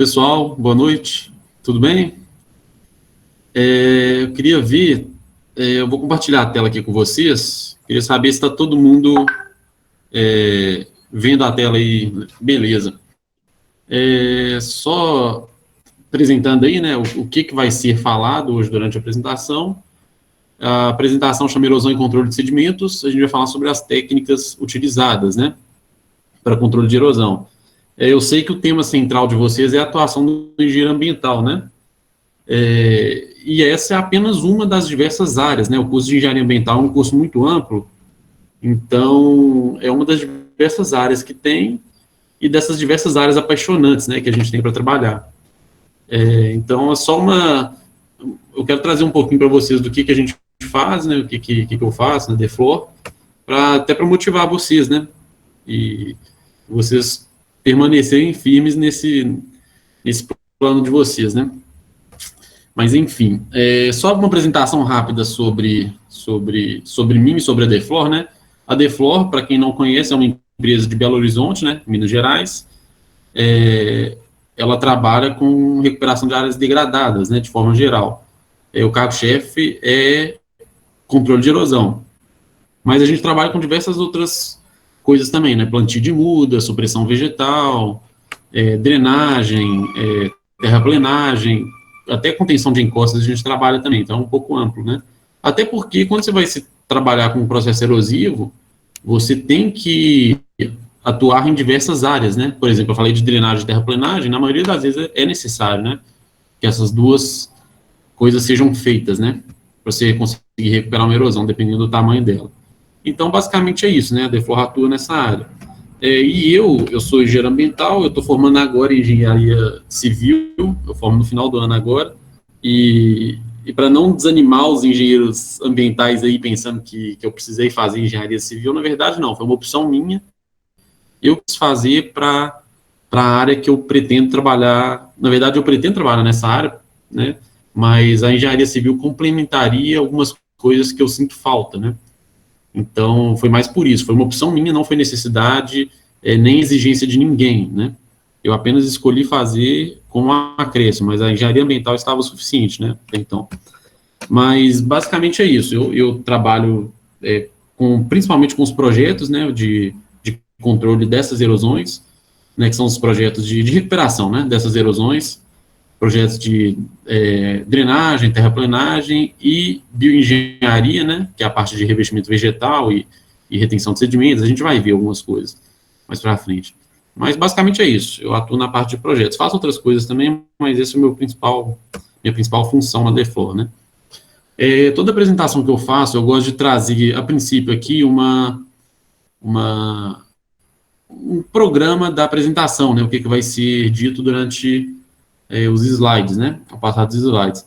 Pessoal, boa noite, tudo bem? Eu queria ver, eu vou compartilhar a tela aqui com vocês, queria saber se está todo mundo vendo a tela aí, beleza. Só apresentando aí, né, o que vai ser falado hoje durante a apresentação chama Erosão e Controle de Sedimentos, a gente vai falar sobre as técnicas utilizadas, né, para controle de erosão. Eu sei que o tema central de vocês é a atuação do engenheiro ambiental, né, e essa é apenas uma das diversas áreas, né? O curso de engenharia ambiental é um curso muito amplo, então é uma das diversas áreas que tem e dessas diversas áreas apaixonantes, né, que a gente tem para trabalhar. Então é só eu quero trazer um pouquinho para vocês do que a gente faz, né? O que eu faço na DEFLOR, até para motivar vocês, né? E vocês permanecerem firmes nesse plano de vocês, né? Mas, enfim, só uma apresentação rápida sobre mim e sobre a DEFLOR, né? A DEFLOR, para quem não conhece, é uma empresa de Belo Horizonte, né, Minas Gerais. Ela trabalha com recuperação de áreas degradadas, né, de forma geral. O cargo-chefe é controle de erosão. Mas a gente trabalha com diversas outras coisas também, né? Plantio de muda, supressão vegetal, drenagem, terraplenagem, até contenção de encostas a gente trabalha também, então é um pouco amplo, né? Até porque quando você vai trabalhar com um processo erosivo, você tem que atuar em diversas áreas, né? Por exemplo, eu falei de drenagem e terraplenagem, na maioria das vezes é necessário, né? Que essas duas coisas sejam feitas, né? Para você conseguir recuperar uma erosão, dependendo do tamanho dela. Então, basicamente é isso, né? A DEFLOR atua nessa área. E eu sou engenheiro ambiental, eu estou formando agora em engenharia civil, eu formo no final do ano agora, e para não desanimar os engenheiros ambientais aí pensando que eu precisei fazer engenharia civil, na verdade não, foi uma opção minha, eu quis fazer para a área que eu pretendo trabalhar, na verdade eu pretendo trabalhar nessa área, né, mas a engenharia civil complementaria algumas coisas que eu sinto falta, né. Então, foi mais por isso, foi uma opção minha, não foi necessidade, nem exigência de ninguém, né? Eu apenas escolhi fazer com a acréscimo, mas a engenharia ambiental estava o suficiente, né? Então, mas basicamente é isso, eu trabalho principalmente com os projetos, né, de controle dessas erosões, né, que são os projetos de recuperação, né, dessas erosões, projetos de drenagem, terraplenagem e bioengenharia, né, que é a parte de revestimento vegetal e retenção de sedimentos. A gente vai ver algumas coisas mais para frente. Mas basicamente é isso. Eu atuo na parte de projetos. Faço outras coisas também, mas esse é minha principal função na DEFLOR, né. Toda apresentação que eu faço, eu gosto de trazer, a princípio aqui, um programa da apresentação, né, o que vai ser dito durante os slides, né? A passada dos slides.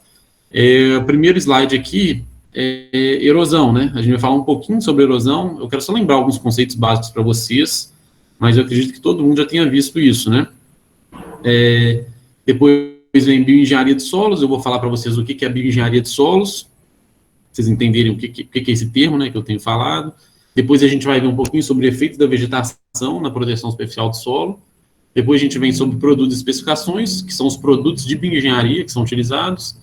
O primeiro slide aqui é erosão, né? A gente vai falar um pouquinho sobre erosão. Eu quero só lembrar alguns conceitos básicos para vocês, mas eu acredito que todo mundo já tenha visto isso, né? Depois vem bioengenharia de solos. Eu vou falar para vocês o que é bioengenharia de solos, pra vocês entenderem o que é esse termo, né, que eu tenho falado. Depois a gente vai ver um pouquinho sobre efeitos da vegetação na proteção superficial do solo. Depois a gente vem sobre produtos e especificações, que são os produtos de bioengenharia que são utilizados.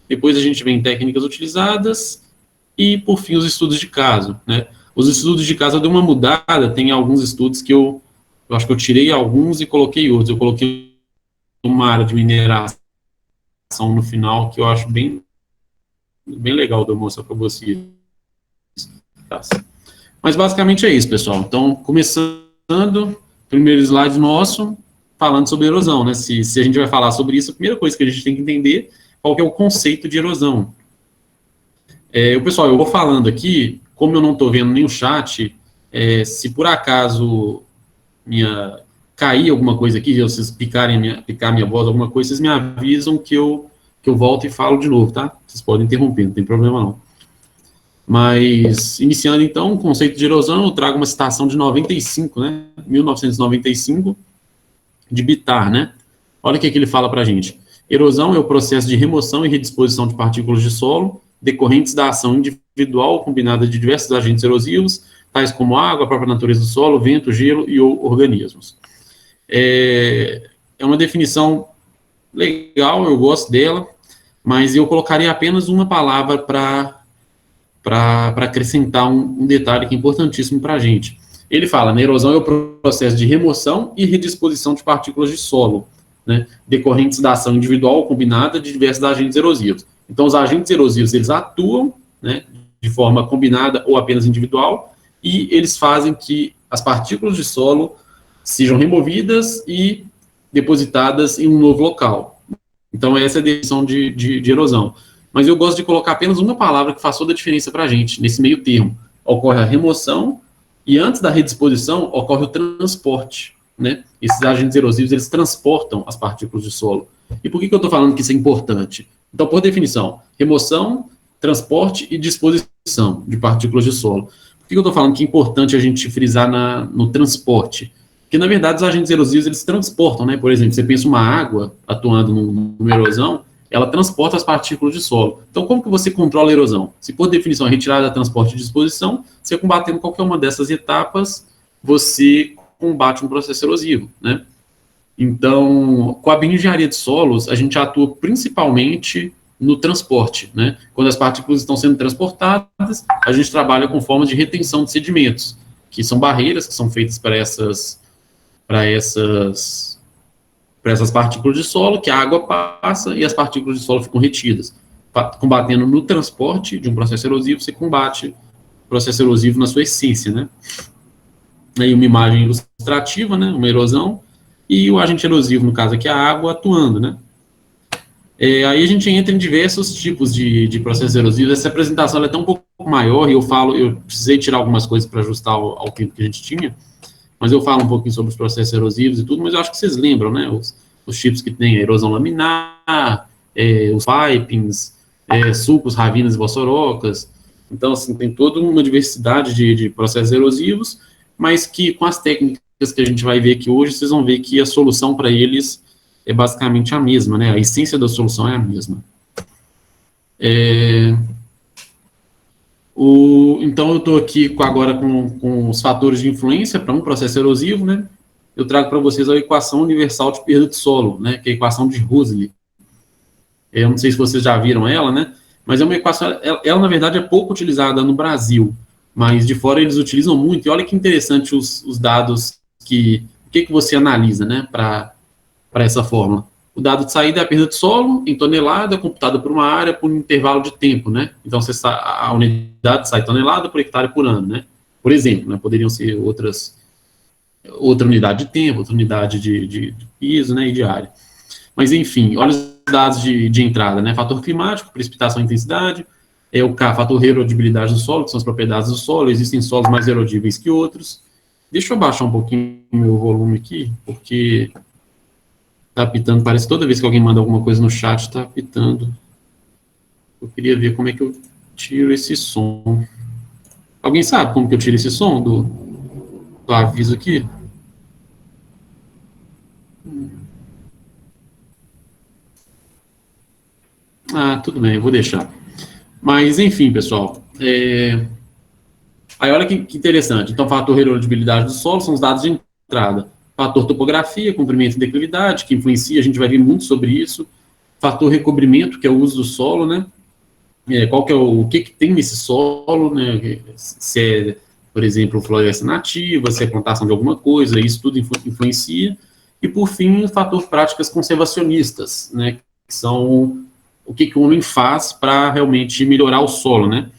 Depois a gente vem em técnicas utilizadas. E, por fim, os estudos de caso, né? Os estudos de caso eu dei uma mudada, tem alguns estudos que eu acho que eu tirei alguns e coloquei outros. Eu coloquei uma área de mineração no final, que eu acho bem legal de eu mostrar para vocês. Mas basicamente é isso, pessoal. Então, começando, primeiro slide nosso, falando sobre erosão, né? Se a gente vai falar sobre isso, a primeira coisa que a gente tem que entender qual que é o conceito de erosão. Pessoal, eu vou falando aqui, como eu não estou vendo nenhum chat, se por acaso cair alguma coisa aqui, se vocês picar minha voz, alguma coisa, vocês me avisam que eu volto e falo de novo, tá? Vocês podem interromper, não tem problema não. Mas, iniciando então, o conceito de erosão, eu trago uma citação de 95, né? 1995, de Bitar, né? Olha o que ele fala para a gente. Erosão é o processo de remoção e redisposição de partículas de solo decorrentes da ação individual ou combinada de diversos agentes erosivos, tais como água, a própria natureza do solo, vento, gelo e ou organismos. É uma definição legal, eu gosto dela, mas eu colocaria apenas uma palavra para acrescentar um detalhe que é importantíssimo para a gente. Ele fala, né, erosão é o processo de remoção e redisposição de partículas de solo, né, decorrentes da ação individual ou combinada de diversos agentes erosivos. Então, os agentes erosivos, eles atuam, né, de forma combinada ou apenas individual, e eles fazem que as partículas de solo sejam removidas e depositadas em um novo local. Então, essa é a definição de erosão. Mas eu gosto de colocar apenas uma palavra que faz toda a diferença para a gente, nesse meio termo. Ocorre a remoção e antes da redisposição ocorre o transporte, né? Esses agentes erosivos, eles transportam as partículas de solo. E por que eu estou falando que isso é importante? Então, por definição, remoção, transporte e disposição de partículas de solo. Por que eu estou falando que é importante a gente frisar no transporte? Porque, na verdade, os agentes erosivos, eles transportam, né? Por exemplo, você pensa uma água atuando numa erosão, ela transporta as partículas de solo. Então, como que você controla a erosão? Se, por definição, é retirada, transporte e disposição, você combatendo qualquer uma dessas etapas, você combate um processo erosivo, né? Então, com a bioengenharia de solos, a gente atua principalmente no transporte, né? Quando as partículas estão sendo transportadas, a gente trabalha com formas de retenção de sedimentos, que são barreiras que são feitas para essas partículas de solo, que a água passa e as partículas de solo ficam retidas. Combatendo no transporte de um processo erosivo, você combate o processo erosivo na sua essência, né? Aí uma imagem ilustrativa, né? Uma erosão, e o agente erosivo, no caso aqui, a água atuando, né? Aí a gente entra em diversos tipos de processos erosivos. Essa apresentação é até um pouco maior, e eu precisei tirar algumas coisas para ajustar ao tempo que a gente tinha, mas eu falo um pouquinho sobre os processos erosivos e tudo, mas eu acho que vocês lembram, né? Os tipos que tem a erosão laminar, os pipings, sulcos, ravinas e bossorocas. Então, assim, tem toda uma diversidade de processos erosivos, mas que com as técnicas que a gente vai ver aqui hoje, vocês vão ver que a solução para eles é basicamente a mesma, né? A essência da solução é a mesma. Então, eu estou aqui agora com os fatores de influência para um processo erosivo, né? Eu trago para vocês a equação universal de perda de solo, né? Que é a equação de Huxley. Eu não sei se vocês já viram ela, né? Mas é uma equação, ela na verdade é pouco utilizada no Brasil, mas de fora eles utilizam muito. E olha que interessante os dados o que você analisa, né? Para essa fórmula. O dado de saída é a perda de solo em tonelada, computada por uma área por um intervalo de tempo, né? Então, a unidade sai tonelada por hectare por ano, né? Por exemplo, né? Poderiam ser outra unidade de tempo, outra unidade de piso, né? E de área. Mas, enfim, olha os dados de entrada, né? Fator climático, precipitação e intensidade, o fator erodibilidade do solo, que são as propriedades do solo, existem solos mais erodíveis que outros. Deixa eu abaixar um pouquinho o meu volume aqui, porque tá apitando, parece que toda vez que alguém manda alguma coisa no chat, tá apitando. Eu queria ver como é que eu tiro esse som. Alguém sabe como que eu tiro esse som do aviso aqui? Tudo bem, eu vou deixar. Mas, enfim, pessoal. Aí, olha que interessante. Então, fator erodibilidade do solo são os dados de entrada. Fator topografia, comprimento e declividade, que influencia, a gente vai ver muito sobre isso. Fator recobrimento, que é o uso do solo, né? Qual que é o que tem nesse solo, né? Se é, por exemplo, floresta nativa, se é plantação de alguma coisa, isso tudo influencia. E, por fim, o fator práticas conservacionistas, né? Que são o que o homem faz para realmente melhorar o solo, né?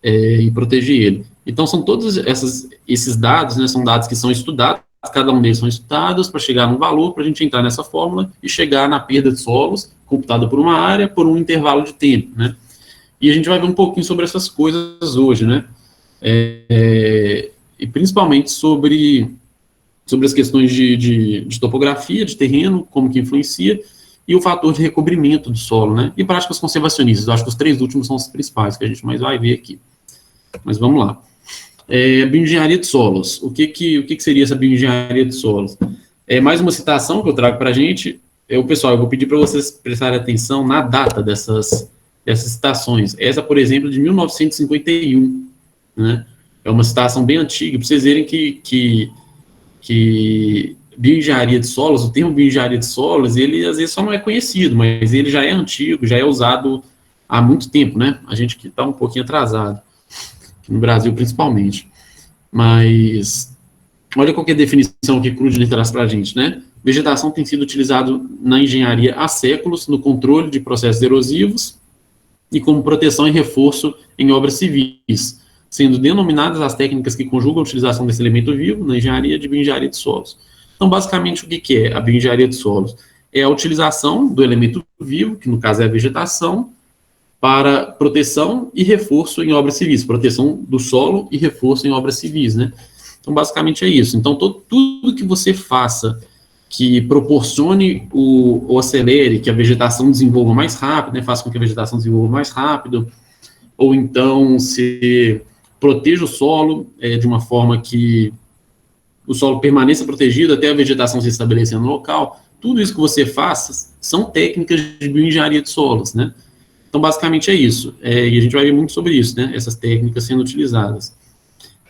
E proteger ele. Então, são todos esses dados, né? São dados que são estudados, cada um deles são estudados para chegar num valor, para a gente entrar nessa fórmula e chegar na perda de solos, computada por uma área, por um intervalo de tempo, né? E a gente vai ver um pouquinho sobre essas coisas hoje, né? E principalmente sobre as questões de topografia, de terreno, como que influencia, e o fator de recobrimento do solo, né? E práticas conservacionistas. Eu acho que os 3 últimos são os principais que a gente mais vai ver aqui. Mas vamos lá. Bioengenharia de solos. O que seria essa bioengenharia de solos? Mais uma citação que eu trago para a gente. Pessoal, eu vou pedir para vocês prestarem atenção na data dessas citações. Essa, por exemplo, de 1951, né? É uma citação bem antiga, para vocês verem que bioengenharia de solos, o termo bioengenharia de solos, ele às vezes só não é conhecido, mas ele já é antigo, já é usado há muito tempo, né? A gente que está um pouquinho atrasado, no Brasil principalmente. Mas, olha qual que é a definição que Crudiner traz para a gente, né? Vegetação tem sido utilizado na engenharia há séculos, no controle de processos erosivos e como proteção e reforço em obras civis, sendo denominadas as técnicas que conjugam a utilização desse elemento vivo na engenharia de bioengenharia de solos. Então, basicamente, o que é a bioengenharia de solos? É a utilização do elemento vivo, que no caso é a vegetação, para proteção e reforço em obras civis, proteção do solo e reforço em obras civis, né? Então, basicamente é isso. Então, tudo que você faça que proporcione ou acelere que a vegetação desenvolva mais rápido, né, faça com que a vegetação desenvolva mais rápido, ou então se proteja o solo de uma forma que o solo permaneça protegido até a vegetação se estabelecer no local, tudo isso que você faça são técnicas de bioengenharia de solos, né? Então, basicamente é isso, e a gente vai ver muito sobre isso, né, essas técnicas sendo utilizadas.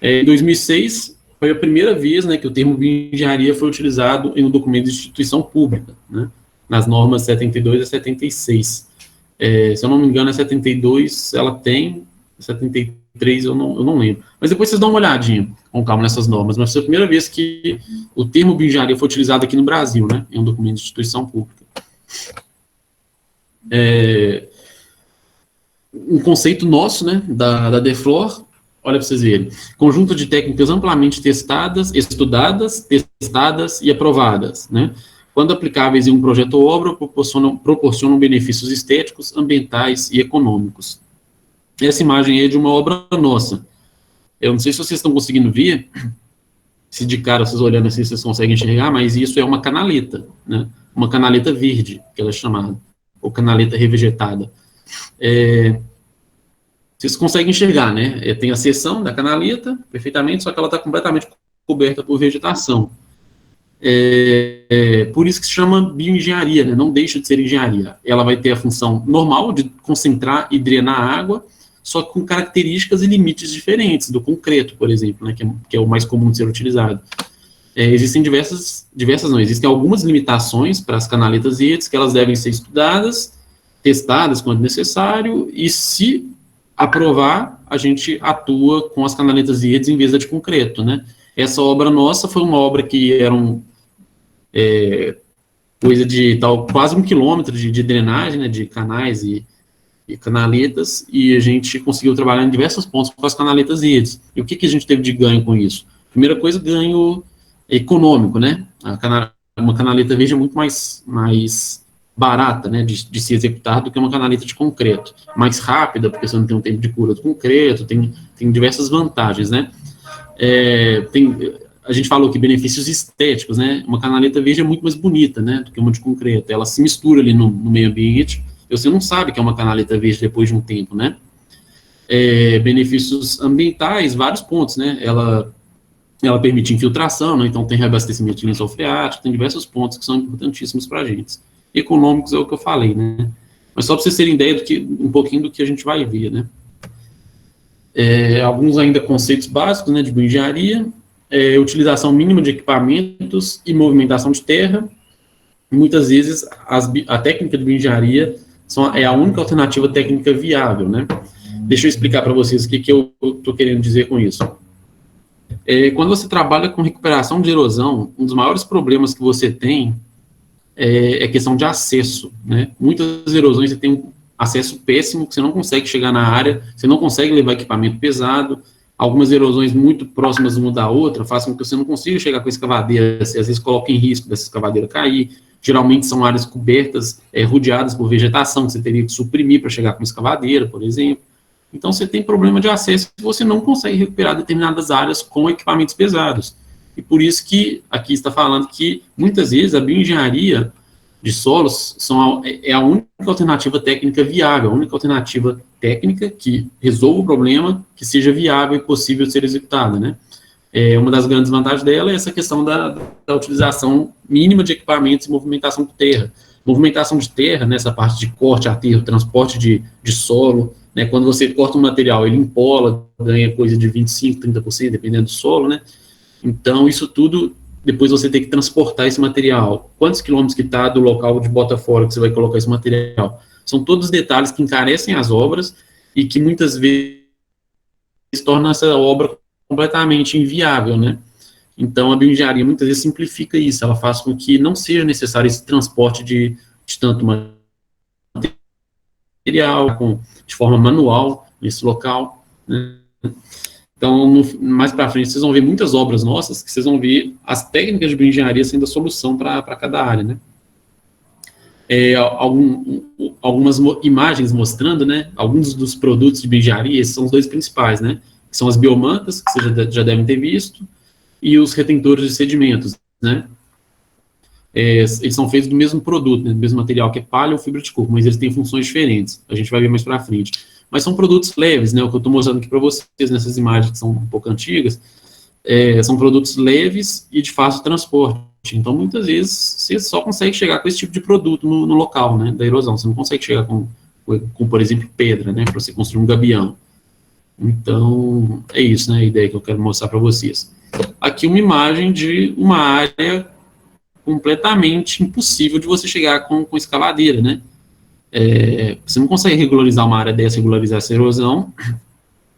Em 2006, foi a primeira vez, né, que o termo bioengenharia foi utilizado em um documento de instituição pública, né, nas normas 72 a 76. Se eu não me engano, a 72 ela tem, 73 eu não lembro. Mas depois vocês dão uma olhadinha com calma nessas normas. Mas foi a primeira vez que o termo bioengenharia foi utilizado aqui no Brasil, né, em um documento de instituição pública. Um conceito nosso, né, da DEFLOR, olha para vocês verem, conjunto de técnicas amplamente testadas, estudadas, testadas e aprovadas, né, quando aplicáveis em um projeto ou obra, proporcionam benefícios estéticos, ambientais e econômicos. Essa imagem é de uma obra nossa. Eu não sei se vocês estão conseguindo ver, se de cara vocês olhando assim, vocês conseguem enxergar, mas isso é uma canaleta, né, uma canaleta verde, que ela é chamada, ou canaleta revegetada. Vocês conseguem enxergar, né? Tem a seção da canaleta, perfeitamente, só que ela está completamente coberta por vegetação. Por isso que se chama bioengenharia, né? Não deixa de ser engenharia. Ela vai ter a função normal de concentrar e drenar a água, só que com características e limites diferentes do concreto, por exemplo, né? Que é o mais comum de ser utilizado. Existem existem algumas limitações para as canaletas redes, que elas devem ser estudadas, testadas quando necessário, e se aprovar, a gente atua com as canaletas redes em vez de concreto, né? Essa obra nossa foi uma obra que era coisa de quase 1 quilômetro de drenagem, né, de canais e canaletas, e a gente conseguiu trabalhar em diversos pontos com as canaletas redes. E o que a gente teve de ganho com isso? Primeira coisa, ganho econômico, né? Uma canaleta verde é muito mais barata, né, de se executar do que uma canaleta de concreto. Mais rápida, porque você não tem um tempo de cura do concreto, tem diversas vantagens, né? A gente falou que benefícios estéticos, né? Uma canaleta verde é muito mais bonita, né, do que uma de concreto. Ela se mistura ali no meio ambiente, e você não sabe que é uma canaleta verde depois de um tempo, né? Benefícios ambientais, vários pontos, né? Ela permite infiltração, né? Então tem reabastecimento de lençol freático, tem diversos pontos que são importantíssimos para a gente. Econômicos é o que eu falei, né? Mas só para vocês terem ideia um pouquinho do que a gente vai ver, né? Alguns ainda conceitos básicos, né, de bioengenharia, utilização mínima de equipamentos e movimentação de terra. Muitas vezes a técnica de bioengenharia é a única alternativa técnica viável, né? Deixa eu explicar para vocês o que eu estou querendo dizer com isso. Quando você trabalha com recuperação de erosão, um dos maiores problemas que você tem é questão de acesso, né? Muitas erosões você tem um acesso péssimo, que você não consegue chegar na área, você não consegue levar equipamento pesado, algumas erosões muito próximas uma da outra fazem com que você não consiga chegar com a escavadeira, você às vezes coloca em risco dessa escavadeira cair, geralmente são áreas cobertas, rodeadas por vegetação, que você teria que suprimir para chegar com a escavadeira, por exemplo. Então você tem problema de acesso e você não consegue recuperar determinadas áreas com equipamentos pesados. E por isso que aqui está falando que, muitas vezes, a bioengenharia de solos é a única alternativa técnica viável, a única alternativa técnica que resolva o problema, que seja viável e possível de ser executada, né? Uma das grandes vantagens dela é essa questão da utilização mínima de equipamentos e movimentação de terra. Movimentação de terra, nessa parte de corte, aterro, transporte de solo, né? Quando você corta um material, ele empola, ganha coisa de 25%, 30%, dependendo do solo, né? Então, isso tudo depois você tem que transportar esse material, quantos quilômetros que está do local de bota fora que você vai colocar esse material. São todos detalhes que encarecem as obras e que muitas vezes tornam essa obra completamente inviável, né? Então, a bioengenharia muitas vezes simplifica isso, ela faz com que não seja necessário esse transporte de tanto material, de forma manual, nesse local, né? Então, mais para frente, vocês vão ver muitas obras nossas, que vocês vão ver as técnicas de bioengenharia sendo a solução para cada área, né? Algumas imagens mostrando, né, alguns dos produtos de bioengenharia, esses são os dois principais, né? Que são as biomantas, que vocês já devem ter visto, e os retentores de sedimentos, né? Eles são feitos do mesmo produto, né, do mesmo material, que é palha ou fibra de coco, mas eles têm funções diferentes. A gente vai ver mais para frente. Mas são produtos leves, né? O que eu estou mostrando aqui para vocês nessas imagens que são um pouco antigas, são produtos leves e de fácil transporte. Então, muitas vezes, você só consegue chegar com esse tipo de produto no local, né, da erosão. Você não consegue chegar com, por exemplo, pedra, né, para você construir um gabião. Então, é isso, né, a ideia que eu quero mostrar para vocês. Aqui uma imagem de uma área completamente impossível de você chegar com escavadeira, né? Você não consegue regularizar uma área dessa, regularizar essa erosão,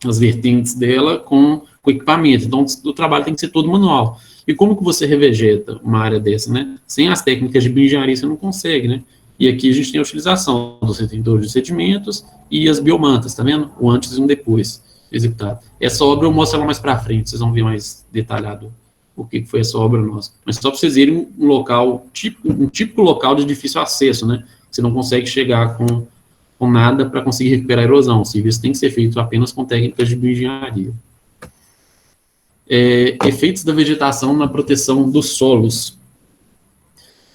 as vertentes dela com equipamento. Então, o trabalho tem que ser todo manual. E como que você revegeta uma área dessa, né? Sem as técnicas de bioengenharia, você não consegue, né? E aqui a gente tem a utilização dos retentores de sedimentos e as biomantas, tá vendo? O antes e um depois executado. Essa obra eu mostro ela mais para frente, vocês vão ver mais detalhado o que foi essa obra nossa. Mas só para vocês verem um local, um típico local de difícil acesso, né? Você não consegue chegar com nada para conseguir recuperar a erosão. O serviço tem que ser feito apenas com técnicas de bioengenharia. Efeitos da vegetação na proteção dos solos.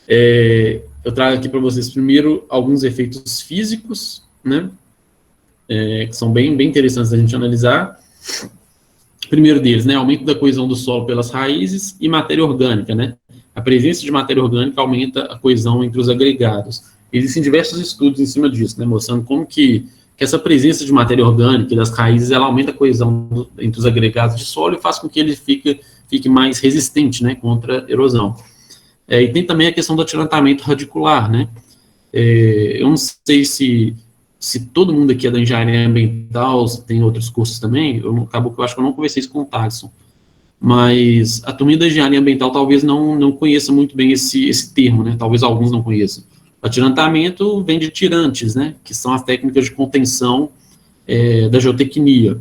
Eu trago aqui para vocês primeiro alguns efeitos físicos, né, que são bem interessantes da gente analisar. Primeiro deles, né, aumento da coesão do solo pelas raízes e matéria orgânica, né. A presença de matéria orgânica aumenta a coesão entre os agregados. Existem diversos estudos em cima disso, né, mostrando como que essa presença de matéria orgânica e das raízes, ela aumenta a coesão entre os agregados de solo e faz com que ele fique mais resistente, né, contra a erosão. E tem também a questão do atirantamento radicular, né? Eu não sei se todo mundo aqui é da engenharia ambiental, se tem outros cursos também, acabou que eu acho que eu não conversei isso com o Thaleson, mas a turma da engenharia ambiental talvez não conheça muito bem esse termo, né? Talvez alguns não conheçam. O atirantamento vem de tirantes, né? Que são as técnicas de contenção da geotecnia.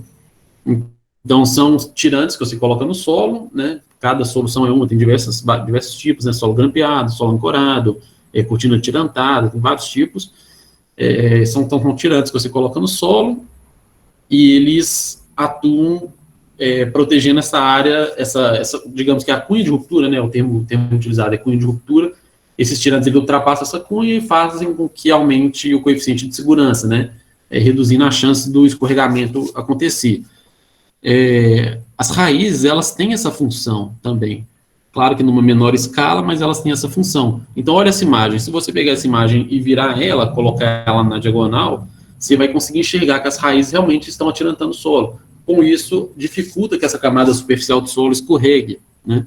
Então, são tirantes que você coloca no solo, né? Cada solução é uma, tem diversos tipos, né? Solo grampeado, solo ancorado, cortina tirantada, tem vários tipos. São tirantes que você coloca no solo e eles atuam protegendo essa área, digamos que é a cunha de ruptura, né? O termo utilizado é cunha de ruptura. Esses tirantes ele ultrapassam essa cunha e fazem com que aumente o coeficiente de segurança, né? Reduzindo a chance do escorregamento acontecer. As raízes, elas têm essa função também. Claro que numa menor escala, mas elas têm essa função. Então, olha essa imagem. Se você pegar essa imagem e virar ela, colocar ela na diagonal, você vai conseguir enxergar que as raízes realmente estão atirantando o solo. Com isso, dificulta que essa camada superficial do solo escorregue, né?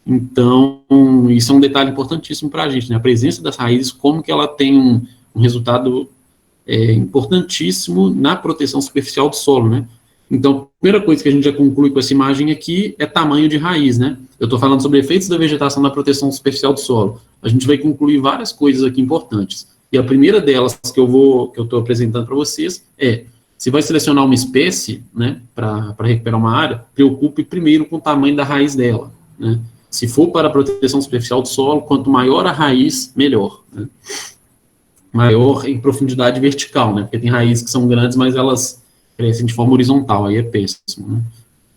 Então, isso é um detalhe importantíssimo para a gente, né? A presença das raízes, como que ela tem um resultado importantíssimo na proteção superficial do solo, né? Então, a primeira coisa que a gente já conclui com essa imagem aqui é tamanho de raiz, né? Eu estou falando sobre efeitos da vegetação na proteção superficial do solo. A gente vai concluir várias coisas aqui importantes. E a primeira delas que eu estou apresentando para vocês se vai selecionar uma espécie, né, para recuperar uma área, preocupe primeiro com o tamanho da raiz dela, né? Se for para a proteção superficial do solo, quanto maior a raiz, melhor, né? Maior em profundidade vertical, né? Porque tem raízes que são grandes, mas elas crescem de forma horizontal, aí é péssimo, né?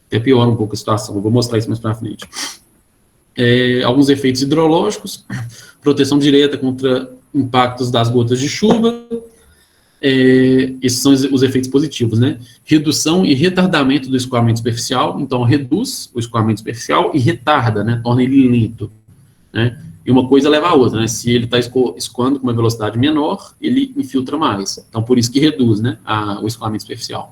Até piora um pouco a situação, eu vou mostrar isso mais para frente. Alguns efeitos hidrológicos, proteção direta contra impactos das gotas de chuva, esses são os efeitos positivos, né? Redução e retardamento do escoamento superficial, então reduz o escoamento superficial e retarda, né? Torna ele lento, né? E uma coisa leva a outra, né? Se ele está escoando com uma velocidade menor, ele infiltra mais. Então, por isso que reduz, né, o escoamento superficial.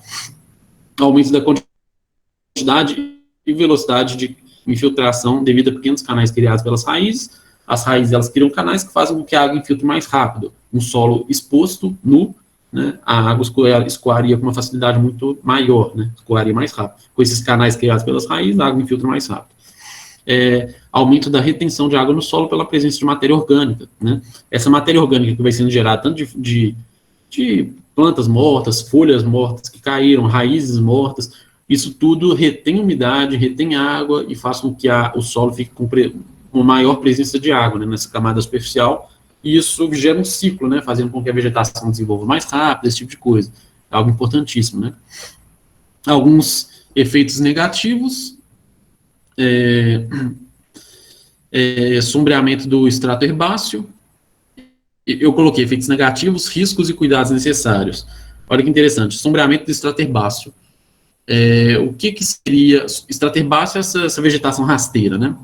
Aumento da quantidade e velocidade infiltração devido a pequenos canais criados pelas raízes. As raízes, elas criam canais que fazem com que a água infiltre mais rápido. Um solo exposto, nu, né, a água escoaria com uma facilidade muito maior, né, escoaria mais rápido. Com esses canais criados pelas raízes, a água infiltra mais rápido. Aumento da retenção de água no solo pela presença de matéria orgânica, né? Essa matéria orgânica que vai sendo gerada tanto de plantas mortas, folhas mortas que caíram, raízes mortas, isso tudo retém umidade, retém água e faz com que o solo fique com maior presença de água, né, nessa camada superficial, e isso gera um ciclo, né, fazendo com que a vegetação desenvolva mais rápido, esse tipo de coisa. É algo importantíssimo, né? Alguns efeitos negativos, sombreamento do extrato herbáceo. Eu coloquei efeitos negativos, riscos e cuidados necessários. Olha que interessante, sombreamento do extrato herbáceo. O que seria extrato herbáceo? Essa vegetação rasteira, né?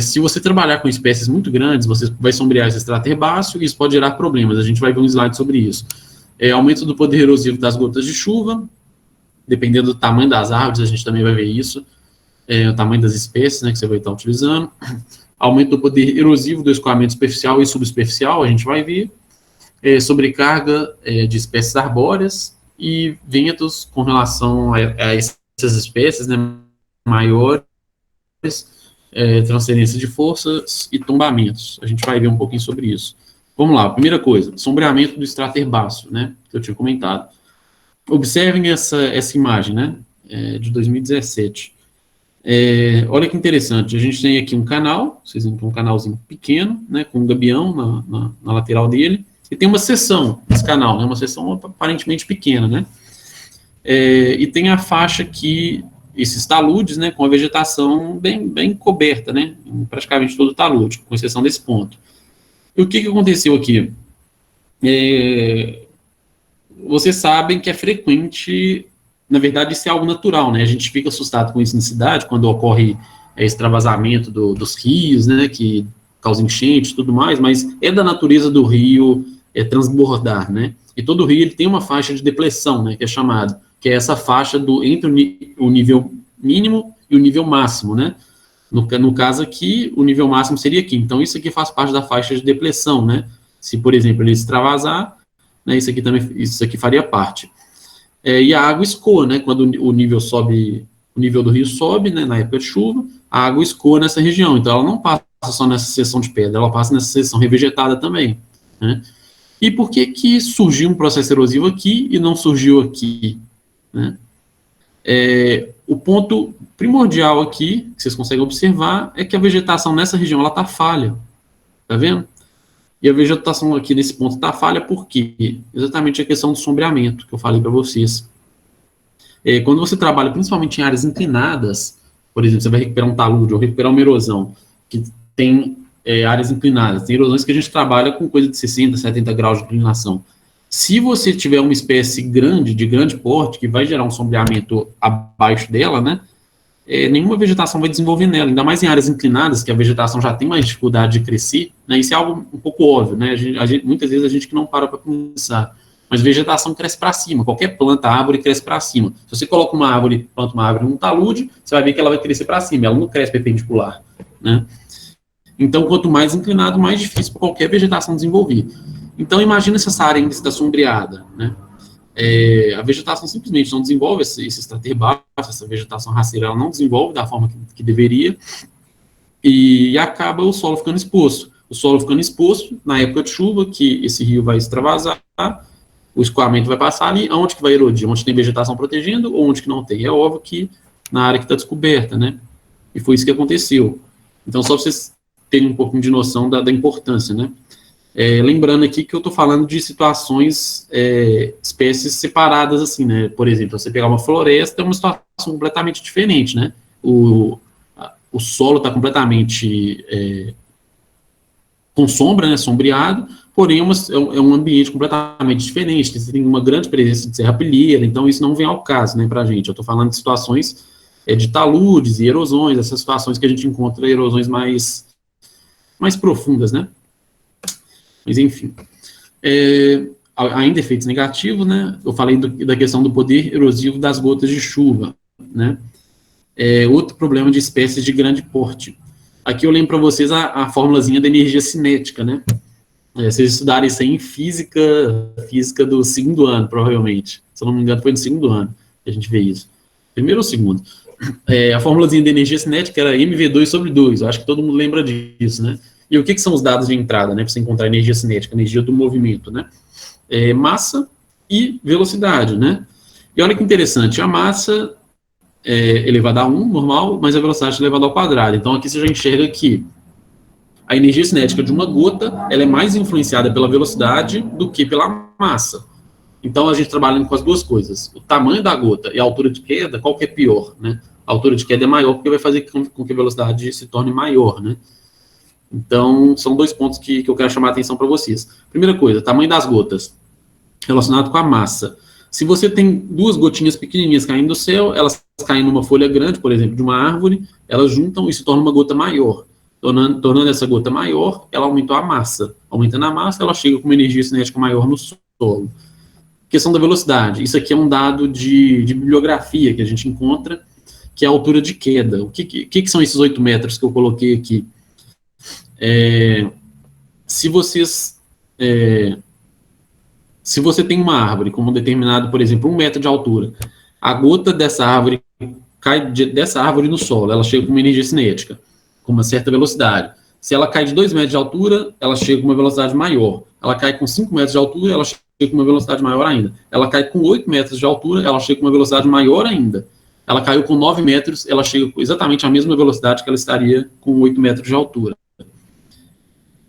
Se você trabalhar com espécies muito grandes, você vai sombrear esse extrato herbáceo e isso pode gerar problemas. A gente vai ver um slide sobre isso. Aumento do poder erosivo das gotas de chuva, dependendo do tamanho das árvores, a gente também vai ver isso. O tamanho das espécies, né, que você vai estar utilizando. Aumento do poder erosivo do escoamento superficial e subsuperficial, a gente vai ver. Sobrecarga de espécies arbóreas e ventos com relação a essas espécies, né, maiores, transferência de forças e tombamentos. A gente vai ver um pouquinho sobre isso. Vamos lá, primeira coisa, sombreamento do extrato herbáceo, né, que eu tinha comentado. Observem essa imagem, né, de 2017. Olha que interessante, a gente tem aqui um canal, vocês veem que é um canalzinho pequeno, né, com um gabião na lateral dele, e tem uma seção nesse canal, né, uma seção aparentemente pequena, né, e tem a faixa aqui, esses taludes, né, com a vegetação bem coberta, né, praticamente todo o talude, com exceção desse ponto. E o que aconteceu aqui? Vocês sabem que é frequente, na verdade, isso é algo natural, né, a gente fica assustado com isso na cidade, quando ocorre extravasamento dos rios, né, que causa enchente e tudo mais, mas é da natureza do rio transbordar, né, e todo rio ele tem uma faixa de depressão, né, que é chamado, que é essa faixa entre o nível mínimo e o nível máximo, né? No caso aqui, o nível máximo seria aqui. Então, isso aqui faz parte da faixa de depressão, né? Se, por exemplo, ele extravasar, né, isso aqui faria parte. E a água escoa, né? Quando o nível do rio sobe, né, na época de chuva, a água escoa nessa região. Então, ela não passa só nessa seção de pedra, ela passa nessa seção revegetada também, né? E por que surgiu um processo erosivo aqui e não surgiu aqui, né? O ponto primordial aqui, que vocês conseguem observar, é que a vegetação nessa região ela está falha, tá vendo? E a vegetação aqui nesse ponto está falha por quê? Exatamente a questão do sombreamento que eu falei para vocês. Quando você trabalha principalmente em áreas inclinadas, por exemplo, você vai recuperar um talude ou recuperar uma erosão que tem áreas inclinadas, tem erosões que a gente trabalha com coisa de 60, 70 graus de inclinação. Se você tiver uma espécie de grande porte, que vai gerar um sombreamento abaixo dela, né, nenhuma vegetação vai desenvolver nela, ainda mais em áreas inclinadas, que a vegetação já tem mais dificuldade de crescer, né, isso é algo um pouco óbvio, né, muitas vezes a gente que não para pensar, mas vegetação cresce para cima, qualquer planta, árvore cresce para cima. Se você coloca planta uma árvore num talude, você vai ver que ela vai crescer para cima, ela não cresce perpendicular, né. Então, quanto mais inclinado, mais difícil para qualquer vegetação desenvolver. Então, imagina se essa área ainda está sombreada, né? A vegetação simplesmente não desenvolve esse extrato herbáceo, essa vegetação rasteira, ela não desenvolve da forma que deveria, e acaba o solo ficando exposto. O solo ficando exposto, na época de chuva, que esse rio vai extravasar, o escoamento vai passar ali, aonde que vai erodir? Onde tem vegetação protegendo ou onde que não tem? É óbvio que na área que está descoberta, né? E foi isso que aconteceu. Então, só para vocês terem um pouquinho de noção da importância, né? Lembrando aqui que eu estou falando de situações, espécies separadas, assim, né? Por exemplo, você pegar uma floresta, é uma situação completamente diferente, né? O solo está completamente com sombra, né? Sombreado, porém é um ambiente completamente diferente, você tem uma grande presença de serrapilheira, então isso não vem ao caso, né, para a gente. Eu estou falando de situações de taludes e erosões, essas situações que a gente encontra erosões mais profundas, né? Mas, enfim. Ainda efeitos negativos, né? Eu falei da questão do poder erosivo das gotas de chuva, né? outro problema de espécies de grande porte. Aqui eu lembro para vocês a formulazinha da energia cinética, né? Vocês estudaram isso aí em física do segundo ano, provavelmente. Se eu não me engano, foi no segundo ano que a gente vê isso. Primeiro ou segundo? A formulazinha da energia cinética era mv2 sobre 2. Eu acho que todo mundo lembra disso, né? E o que são os dados de entrada, né? Para você encontrar energia cinética, energia do movimento, né? Massa e velocidade, né? E olha que interessante, a massa elevada a 1, normal, mas a velocidade elevada ao quadrado. Então aqui você já enxerga que a energia cinética de uma gota, ela é mais influenciada pela velocidade do que pela massa. Então, a gente trabalhando com as duas coisas. O tamanho da gota e a altura de queda, qual que é pior, né? A altura de queda é maior porque vai fazer com que a velocidade se torne maior, né? Então, são dois pontos que eu quero chamar a atenção para vocês. Primeira coisa, tamanho das gotas, relacionado com a massa. Se você tem duas gotinhas pequenininhas caindo do céu, elas caem numa folha grande, por exemplo, de uma árvore, elas juntam e se torna uma gota maior. Tornando essa gota maior, ela aumentou a massa. Aumentando a massa, ela chega com uma energia cinética maior no solo. Questão da velocidade. Isso aqui é um dado de bibliografia que a gente encontra, que é a altura de queda. O que são esses 8 metros que eu coloquei aqui? Se você tem uma árvore com um determinado, por exemplo, 1 metro de altura, a gota dessa árvore cai dessa árvore no solo, ela chega com uma energia cinética, com uma certa velocidade. Se ela cai de 2 metros de altura, ela chega com uma velocidade maior. Ela cai com 5 metros de altura, ela chega com uma velocidade maior ainda. Ela cai com 8 metros de altura, ela chega com uma velocidade maior ainda. Ela caiu com 9 metros, ela chega com exatamente a mesma velocidade que ela estaria com 8 metros de altura.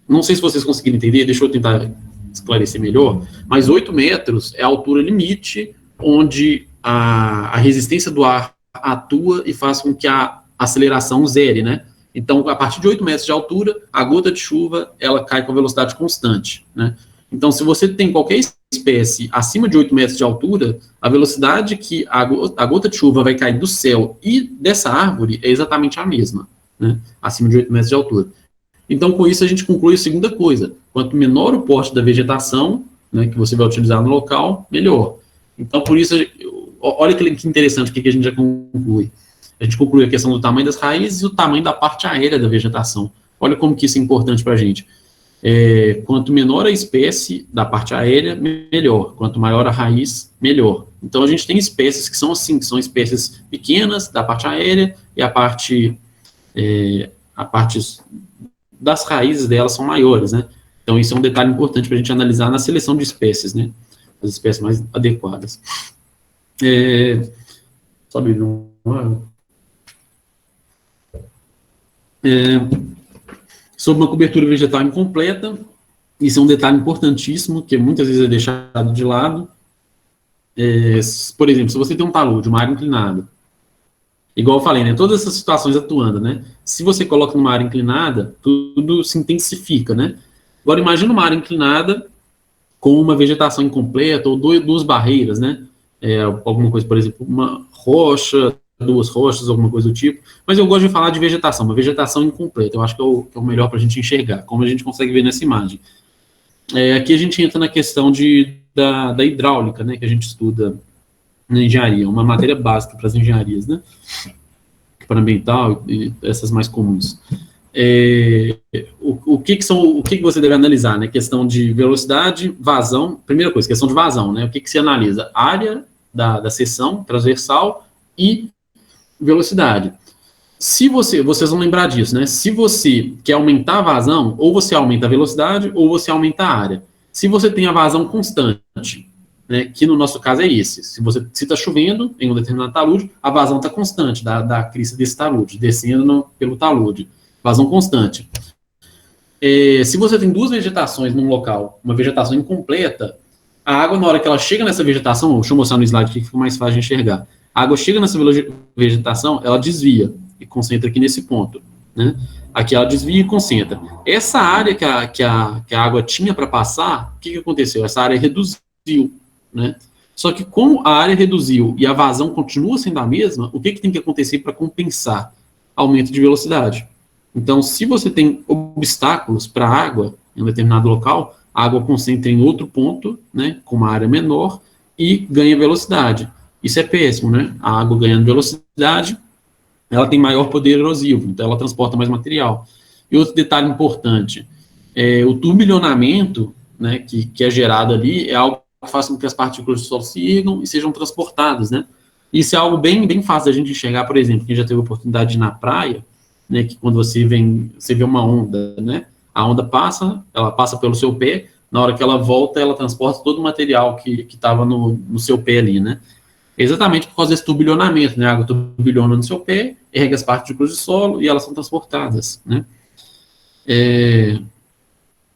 Não sei se vocês conseguiram entender, deixa eu tentar esclarecer melhor, mas 8 metros é a altura limite onde a resistência do ar atua e faz com que a aceleração zere, né? Então, a partir de 8 metros de altura, a gota de chuva, ela cai com velocidade constante, né? Então, se você tem qualquer espécie acima de 8 metros de altura, a velocidade que a gota de chuva vai cair do céu e dessa árvore é exatamente a mesma, né? Acima de 8 metros de altura. Então, com isso, a gente conclui a segunda coisa. Quanto menor o porte da vegetação, né, que você vai utilizar no local, melhor. Então, por isso, olha que interessante o que a gente já conclui. A gente conclui a questão do tamanho das raízes e o tamanho da parte aérea da vegetação. Olha como que isso é importante para a gente. Quanto menor a espécie da parte aérea, melhor. Quanto maior a raiz, melhor. Então, a gente tem espécies que são assim, que são espécies pequenas da parte aérea e a parte das raízes delas são maiores, né? Então, isso é um detalhe importante para a gente analisar na seleção de espécies, né? As espécies mais adequadas. Sobre uma cobertura vegetal incompleta, isso é um detalhe importantíssimo, que muitas vezes é deixado de lado. Por exemplo, se você tem um talude, uma área inclinada, igual eu falei, né, todas essas situações atuando, né, se você coloca numa área inclinada, tudo se intensifica, né. Agora, imagina uma área inclinada com uma vegetação incompleta, ou duas barreiras, né, alguma coisa, por exemplo, uma rocha, 2 rochas, alguma coisa do tipo, mas eu gosto de falar de vegetação, uma vegetação incompleta, eu acho que é o melhor para a gente enxergar, como a gente consegue ver nessa imagem. Aqui a gente entra na questão da hidráulica, né, que a gente estuda na engenharia, uma matéria básica para as engenharias, né, para ambiental e essas mais comuns. O que você deve analisar, né, questão de velocidade, vazão, primeira coisa, questão de vazão, né, o que se analisa? Área da seção transversal e velocidade. Se vocês vão lembrar disso, né? Se você quer aumentar a vazão, ou você aumenta a velocidade, ou você aumenta a área. Se você tem a vazão constante, né, que no nosso caso é esse, se está chovendo em um determinado talude, a vazão está constante da crista desse talude, descendo pelo talude, vazão constante. Se você tem 2 vegetações num local, uma vegetação incompleta, a água, na hora que ela chega nessa vegetação, deixa eu mostrar no slide aqui que fica mais fácil de enxergar. A água chega nessa vegetação, ela desvia e concentra aqui nesse ponto, né? Aqui ela desvia e concentra. Essa área que a água tinha para passar, o que aconteceu? Essa área reduziu, né? Só que como a área reduziu e a vazão continua sendo a mesma, o que tem que acontecer para compensar? Aumento de velocidade. Então, se você tem obstáculos para a água em um determinado local, a água concentra em outro ponto, né, com uma área menor, e ganha velocidade. Isso é péssimo, né? A água ganhando velocidade, ela tem maior poder erosivo, então ela transporta mais material. E outro detalhe importante, o turbilhonamento, né, que é gerado ali, é algo que faz com que as partículas do solo se irguam e sejam transportadas, né? Isso é algo bem, bem fácil da gente enxergar, por exemplo, quem já teve a oportunidade de ir na praia, né, que quando você vê uma onda, né, a onda passa, ela passa pelo seu pé, na hora que ela volta, ela transporta todo o material que estava no seu pé ali, né? Exatamente por causa desse turbilhonamento, né? A água turbilhona no seu pé, ergue as partículas de solo e elas são transportadas, né?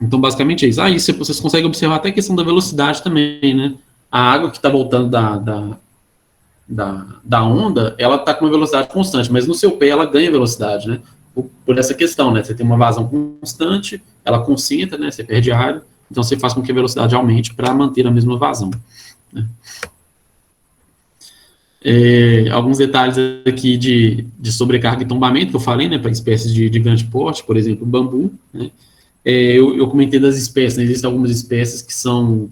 Então, basicamente é isso. Ah, isso vocês conseguem observar até a questão da velocidade também, né? A água que está voltando da onda, ela está com uma velocidade constante, mas no seu pé ela ganha velocidade, né? Por essa questão, né? Você tem uma vazão constante, ela concentra, né? Você perde área, então você faz com que a velocidade aumente para manter a mesma vazão, né? Alguns detalhes aqui de sobrecarga e tombamento que eu falei, né, para espécies de grande porte, por exemplo, o bambu, né, eu comentei das espécies, né, existem algumas espécies que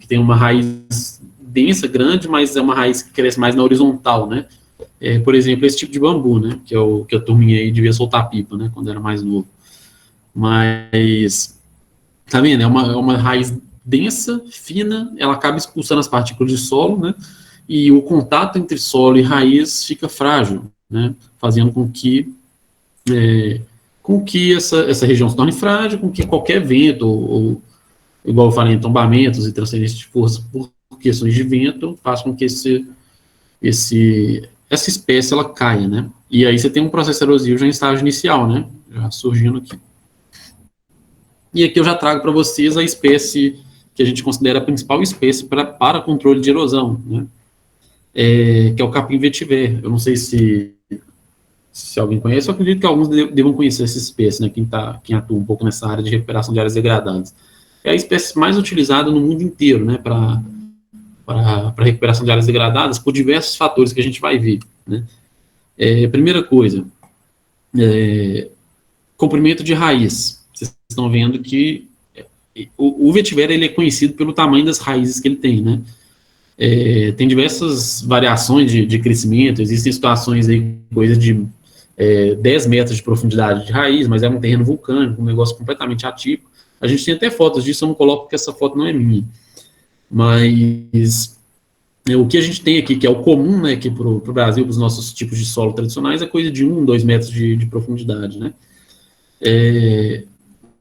têm uma raiz densa, grande, mas é uma raiz que cresce mais na horizontal, né, por exemplo, esse tipo de bambu, né, que a turminha aí devia soltar pipa, né, quando era mais novo, mas, tá vendo, é uma raiz densa, fina, ela acaba expulsando as partículas de solo, né, e o contato entre solo e raiz fica frágil, né, fazendo com que essa região se torne frágil, com que qualquer vento, ou igual eu falei, tombamentos e transferência de força por questões de vento, faça com que essa espécie ela caia, né, e aí você tem um processo erosivo já em estágio inicial, né, já surgindo aqui. E aqui eu já trago para vocês a espécie que a gente considera a principal espécie para controle de erosão, né, que é o capim vetiver. Eu não sei se alguém conhece, eu acredito que alguns devam conhecer essa espécie, né, quem atua um pouco nessa área de recuperação de áreas degradadas. É a espécie mais utilizada no mundo inteiro, né, para recuperação de áreas degradadas, por diversos fatores que a gente vai ver, né. Primeira coisa, comprimento de raiz. Vocês estão vendo que o vetiver ele é conhecido pelo tamanho das raízes que ele tem, né. Tem diversas variações de crescimento, existem situações aí, coisa de 10 metros de profundidade de raiz, mas é um terreno vulcânico, um negócio completamente atípico. A gente tem até fotos disso, eu não coloco porque essa foto não é minha. Mas o que a gente tem aqui, que é o comum, né, aqui para o Brasil, para os nossos tipos de solo tradicionais, é coisa de 1, 2 metros de profundidade, né.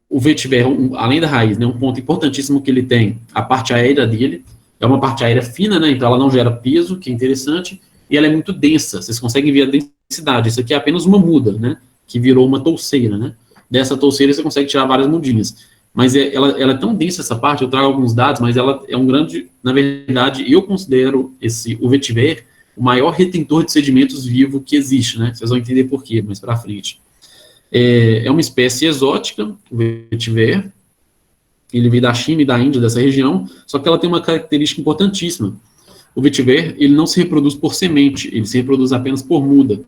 O vetiver, além da raiz, né, um ponto importantíssimo que ele tem, a parte aérea dele, é uma parte aérea fina, né, então ela não gera peso, que é interessante, e ela é muito densa, vocês conseguem ver a densidade, isso aqui é apenas uma muda, né, que virou uma touceira, né, dessa touceira você consegue tirar várias mudinhas, mas ela é tão densa essa parte, eu trago alguns dados, mas ela é um grande, na verdade, eu considero o vetiver o maior retentor de sedimentos vivo que existe, né, vocês vão entender por quê mais para frente. É uma espécie exótica, o vetiver, ele veio da China e da Índia, dessa região, só que ela tem uma característica importantíssima. O vetiver, ele não se reproduz por semente, ele se reproduz apenas por muda.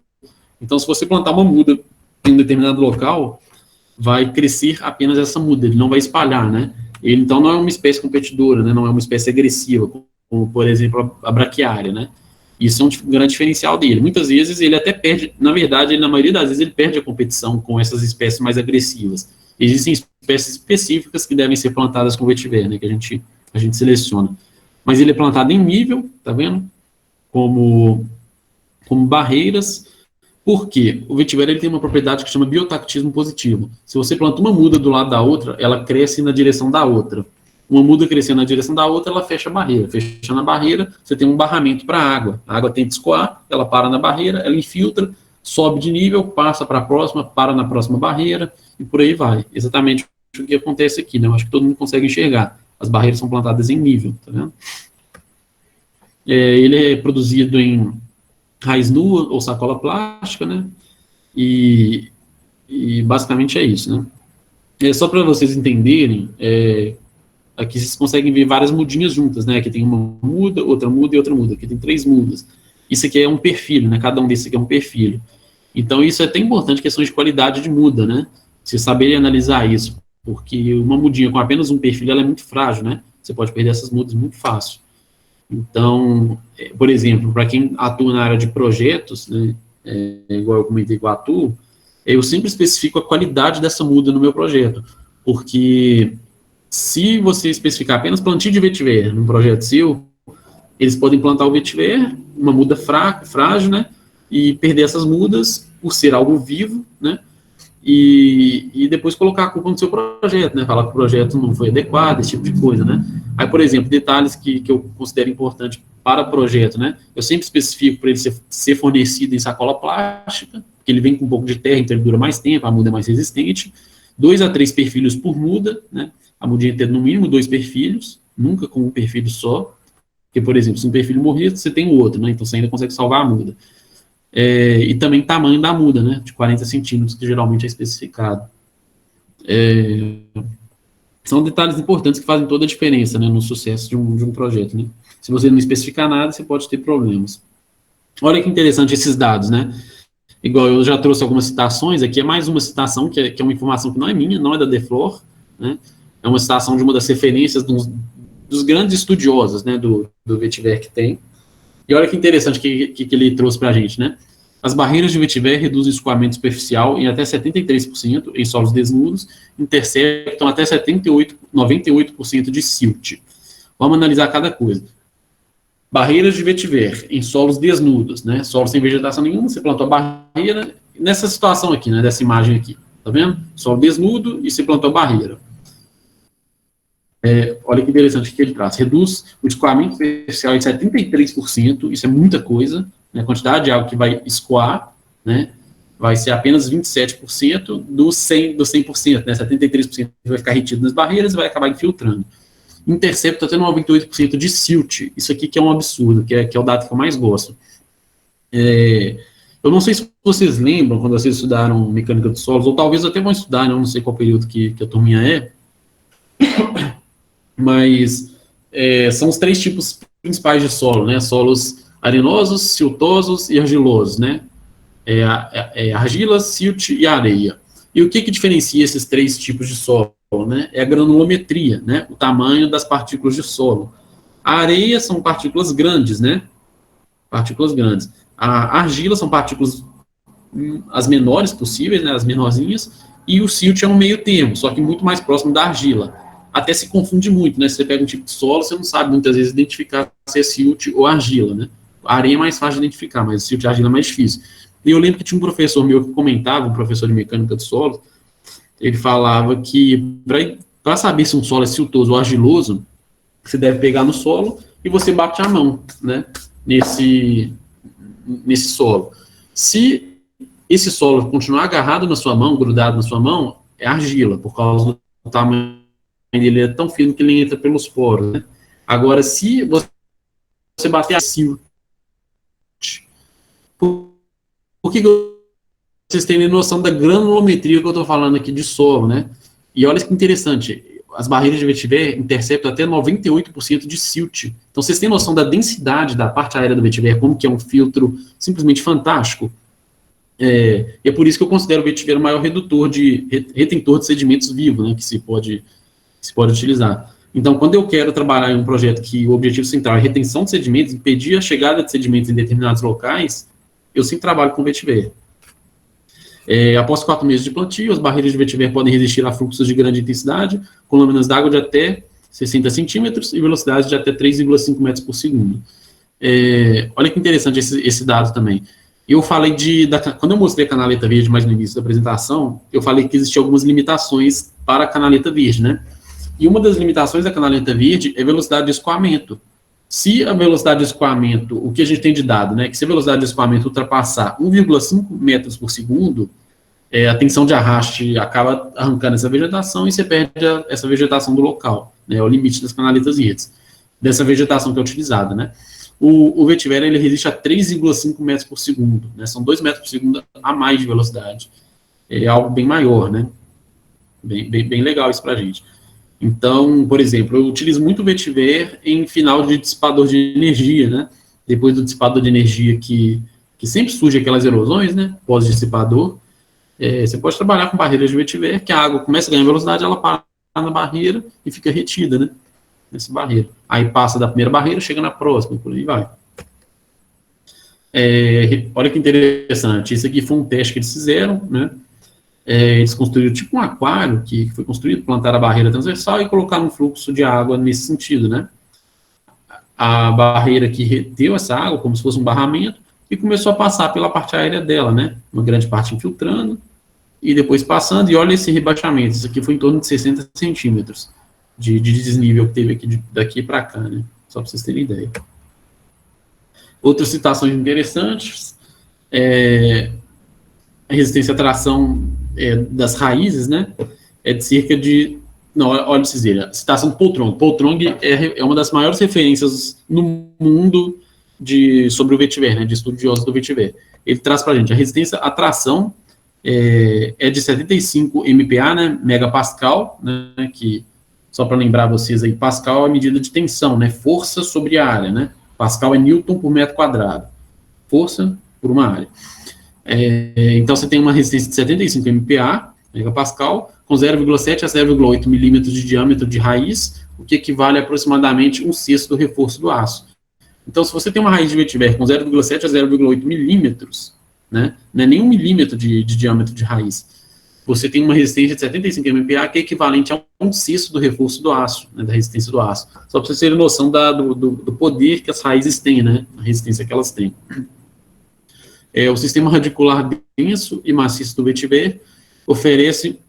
Então, se você plantar uma muda em um determinado local, vai crescer apenas essa muda, ele não vai espalhar, né? Ele, então, não é uma espécie competidora, né? Não é uma espécie agressiva, como, por exemplo, a braquiária, né? Isso é um grande diferencial dele. Muitas vezes ele até perde, na verdade, na maioria das vezes ele perde a competição com essas espécies mais agressivas. Existem espécies específicas que devem ser plantadas com vetiver, né, que a gente seleciona. Mas ele é plantado em nível, tá vendo? Como barreiras. Por quê? O vetiver ele tem uma propriedade que chama biotactismo positivo. Se você planta uma muda do lado da outra, ela cresce na direção da outra. Uma muda crescendo na direção da outra, ela fecha a barreira. Fechando a barreira, você tem um barramento para a água. A água tem que escoar, ela para na barreira, ela infiltra, sobe de nível, passa para a próxima, para na próxima barreira, e por aí vai. Exatamente o que acontece aqui, né? Eu acho que todo mundo consegue enxergar. As barreiras são plantadas em nível, tá vendo? Ele é produzido em raiz nua ou sacola plástica, né? E basicamente é isso, né? Só para vocês entenderem, aqui vocês conseguem ver várias mudinhas juntas, né? Aqui tem uma muda, outra muda e outra muda. Aqui tem 3 mudas. Isso aqui é um perfil, né? Cada um desses aqui é um perfil. Então, isso é até importante, questão de qualidade de muda, né? Você saber analisar isso, porque uma mudinha com apenas um perfil, ela é muito frágil, né? Você pode perder essas mudas muito fácil. Então, por exemplo, para quem atua na área de projetos, né? igual eu comentei com o Arthur, eu sempre especifico a qualidade dessa muda no meu projeto, porque se você especificar apenas plantio de vetiver no projeto seu, eles podem plantar o vetiver, uma muda frágil, né, e perder essas mudas por ser algo vivo, né, e depois colocar a culpa no seu projeto, né, falar que o projeto não foi adequado, esse tipo de coisa, né. Aí, por exemplo, detalhes que eu considero importante para o projeto, né, eu sempre especifico para ele ser fornecido em sacola plástica, porque ele vem com um pouco de terra, então ele dura mais tempo, a muda é mais resistente, 2 a 3 perfilhos por muda, né, a mudinha tem no mínimo 2 perfilhos, nunca com um perfilho só, porque, por exemplo, se um perfil morrer, você tem o outro, né? Então você ainda consegue salvar a muda. E também tamanho da muda, né? De 40 centímetros, que geralmente é especificado. São detalhes importantes que fazem toda a diferença, né? No sucesso de um projeto, né? Se você não especificar nada, você pode ter problemas. Olha que interessante esses dados, né? Igual eu já trouxe algumas citações, aqui é mais uma citação, que é uma informação que não é minha, não é da Deflor, né? É uma citação de uma das referências dos grandes estudiosos, né, do vetiver que tem. E olha que interessante que ele trouxe para a gente, né? As barreiras de vetiver reduzem o escoamento superficial em até 73% em solos desnudos, interceptam até 98% de silt. Vamos analisar cada coisa. Barreiras de vetiver em solos desnudos, né? Solo sem vegetação nenhuma, você plantou a barreira, nessa situação aqui, né, dessa imagem aqui, tá vendo? Solo desnudo e você plantou a barreira. Olha que interessante que ele traz. Reduz o escoamento superficial em 73%, isso é muita coisa, né? A quantidade de água que vai escoar, né, vai ser apenas 27% do 100%, né? 73% vai ficar retido nas barreiras e vai acabar infiltrando. Intercepta até 98% de silt, isso aqui que é um absurdo, que é o dado que eu mais gosto. Eu não sei se vocês lembram, quando vocês estudaram mecânica dos solos, ou talvez até vão estudar, né? Eu não sei qual período que a turminha é, mas são os 3 tipos principais de solo, né? Solos arenosos, siltosos e argilosos, né? Argila, silt e areia. E o que diferencia esses 3 tipos de solo, né? É a granulometria, né? O tamanho das partículas de solo. A areia são partículas grandes, né? Partículas grandes. A argila são partículas as menores possíveis, né? As menorzinhas. E o silt é um meio termo, só que muito mais próximo da argila. Até se confunde muito, né? Se você pega um tipo de solo, você não sabe muitas vezes identificar se é silt ou argila, né? A areia é mais fácil de identificar, mas silt e argila é mais difícil. E eu lembro que tinha um professor meu que comentava, um professor de mecânica do solo, ele falava que para saber se um solo é siltoso ou argiloso, você deve pegar no solo e você bate a mão, né? Nesse solo. Se esse solo continuar agarrado na sua mão, grudado na sua mão, é argila, por causa do tamanho dele, é tão fino que ele entra pelos poros, né? Agora, se você bater a silt, por que vocês terem noção da granulometria que eu estou falando aqui de solo, né? E olha que interessante, as barreiras de vetiver interceptam até 98% de silt. Então, vocês têm noção da densidade da parte aérea do vetiver, como que é um filtro simplesmente fantástico. E é por isso que eu considero o vetiver o maior retentor de sedimentos vivos, né, que se pode utilizar. Então, quando eu quero trabalhar em um projeto que o objetivo central é retenção de sedimentos, impedir a chegada de sedimentos em determinados locais, eu sempre trabalho com vetiver. Após 4 meses de plantio, as barreiras de vetiver podem resistir a fluxos de grande intensidade, com lâminas d'água de até 60 centímetros e velocidade de até 3,5 metros por segundo. Olha que interessante esse dado também. Eu falei quando eu mostrei a canaleta verde mais no início da apresentação, eu falei que existiam algumas limitações para a canaleta verde, né? E uma das limitações da canaleta verde é a velocidade de escoamento. Se a velocidade de escoamento, o que a gente tem de dado, né, que se a velocidade de escoamento ultrapassar 1,5 metros por segundo, a tensão de arraste acaba arrancando essa vegetação e você perde essa vegetação do local, né, é o limite das canaletas verdes, dessa vegetação que é utilizada, né. O vetiver, ele resiste a 3,5 metros por segundo, né, são 2 metros por segundo a mais de velocidade, é algo bem maior, né, bem legal isso pra gente. Então, por exemplo, eu utilizo muito o vetiver em final de dissipador de energia, né? Depois do dissipador de energia que sempre surge aquelas erosões, né? Pós-dissipador, você pode trabalhar com barreiras de vetiver, que a água começa a ganhar velocidade, ela para na barreira e fica retida, né? Nessa barreira. Aí passa da primeira barreira, chega na próxima, por aí vai. Olha que interessante, isso aqui foi um teste que eles fizeram, né? Eles construíram tipo um aquário que foi construído, plantaram a barreira transversal e colocaram um fluxo de água nesse sentido, né? A barreira que reteu essa água, como se fosse um barramento, e começou a passar pela parte aérea dela, né? Uma grande parte infiltrando, e depois passando, e olha esse rebaixamento, isso aqui foi em torno de 60 centímetros de desnível que teve aqui, daqui para cá, né? Só para vocês terem ideia. Outras citações interessantes, a resistência à tração das raízes, né? É de cerca de... Não, olha, a citação do Paul Trong. Paul Trong é uma das maiores referências no mundo sobre o vetiver, né? De estudiosos do vetiver. Ele traz para a gente a resistência à tração de 75 MPa, né? Megapascal, né? Que, só para lembrar vocês aí, Pascal é a medida de tensão, né? Força sobre a área, né? Pascal é Newton por metro quadrado. Força por uma área. Então, você tem uma resistência de 75 MPa, megapascal, com 0,7 a 0,8 milímetros de diâmetro de raiz, o que equivale a aproximadamente 1/6 do reforço do aço. Então, se você tem uma raiz de vetiver com 0,7 a 0,8 milímetros, né, não é nem 1 milímetro de diâmetro de raiz, você tem uma resistência de 75 MPa, que é equivalente a 1/6 do reforço do aço, né, da resistência do aço. Só para vocês terem noção do poder que as raízes têm, né, a resistência que elas têm. O sistema radicular denso e maciço do vetiver oferece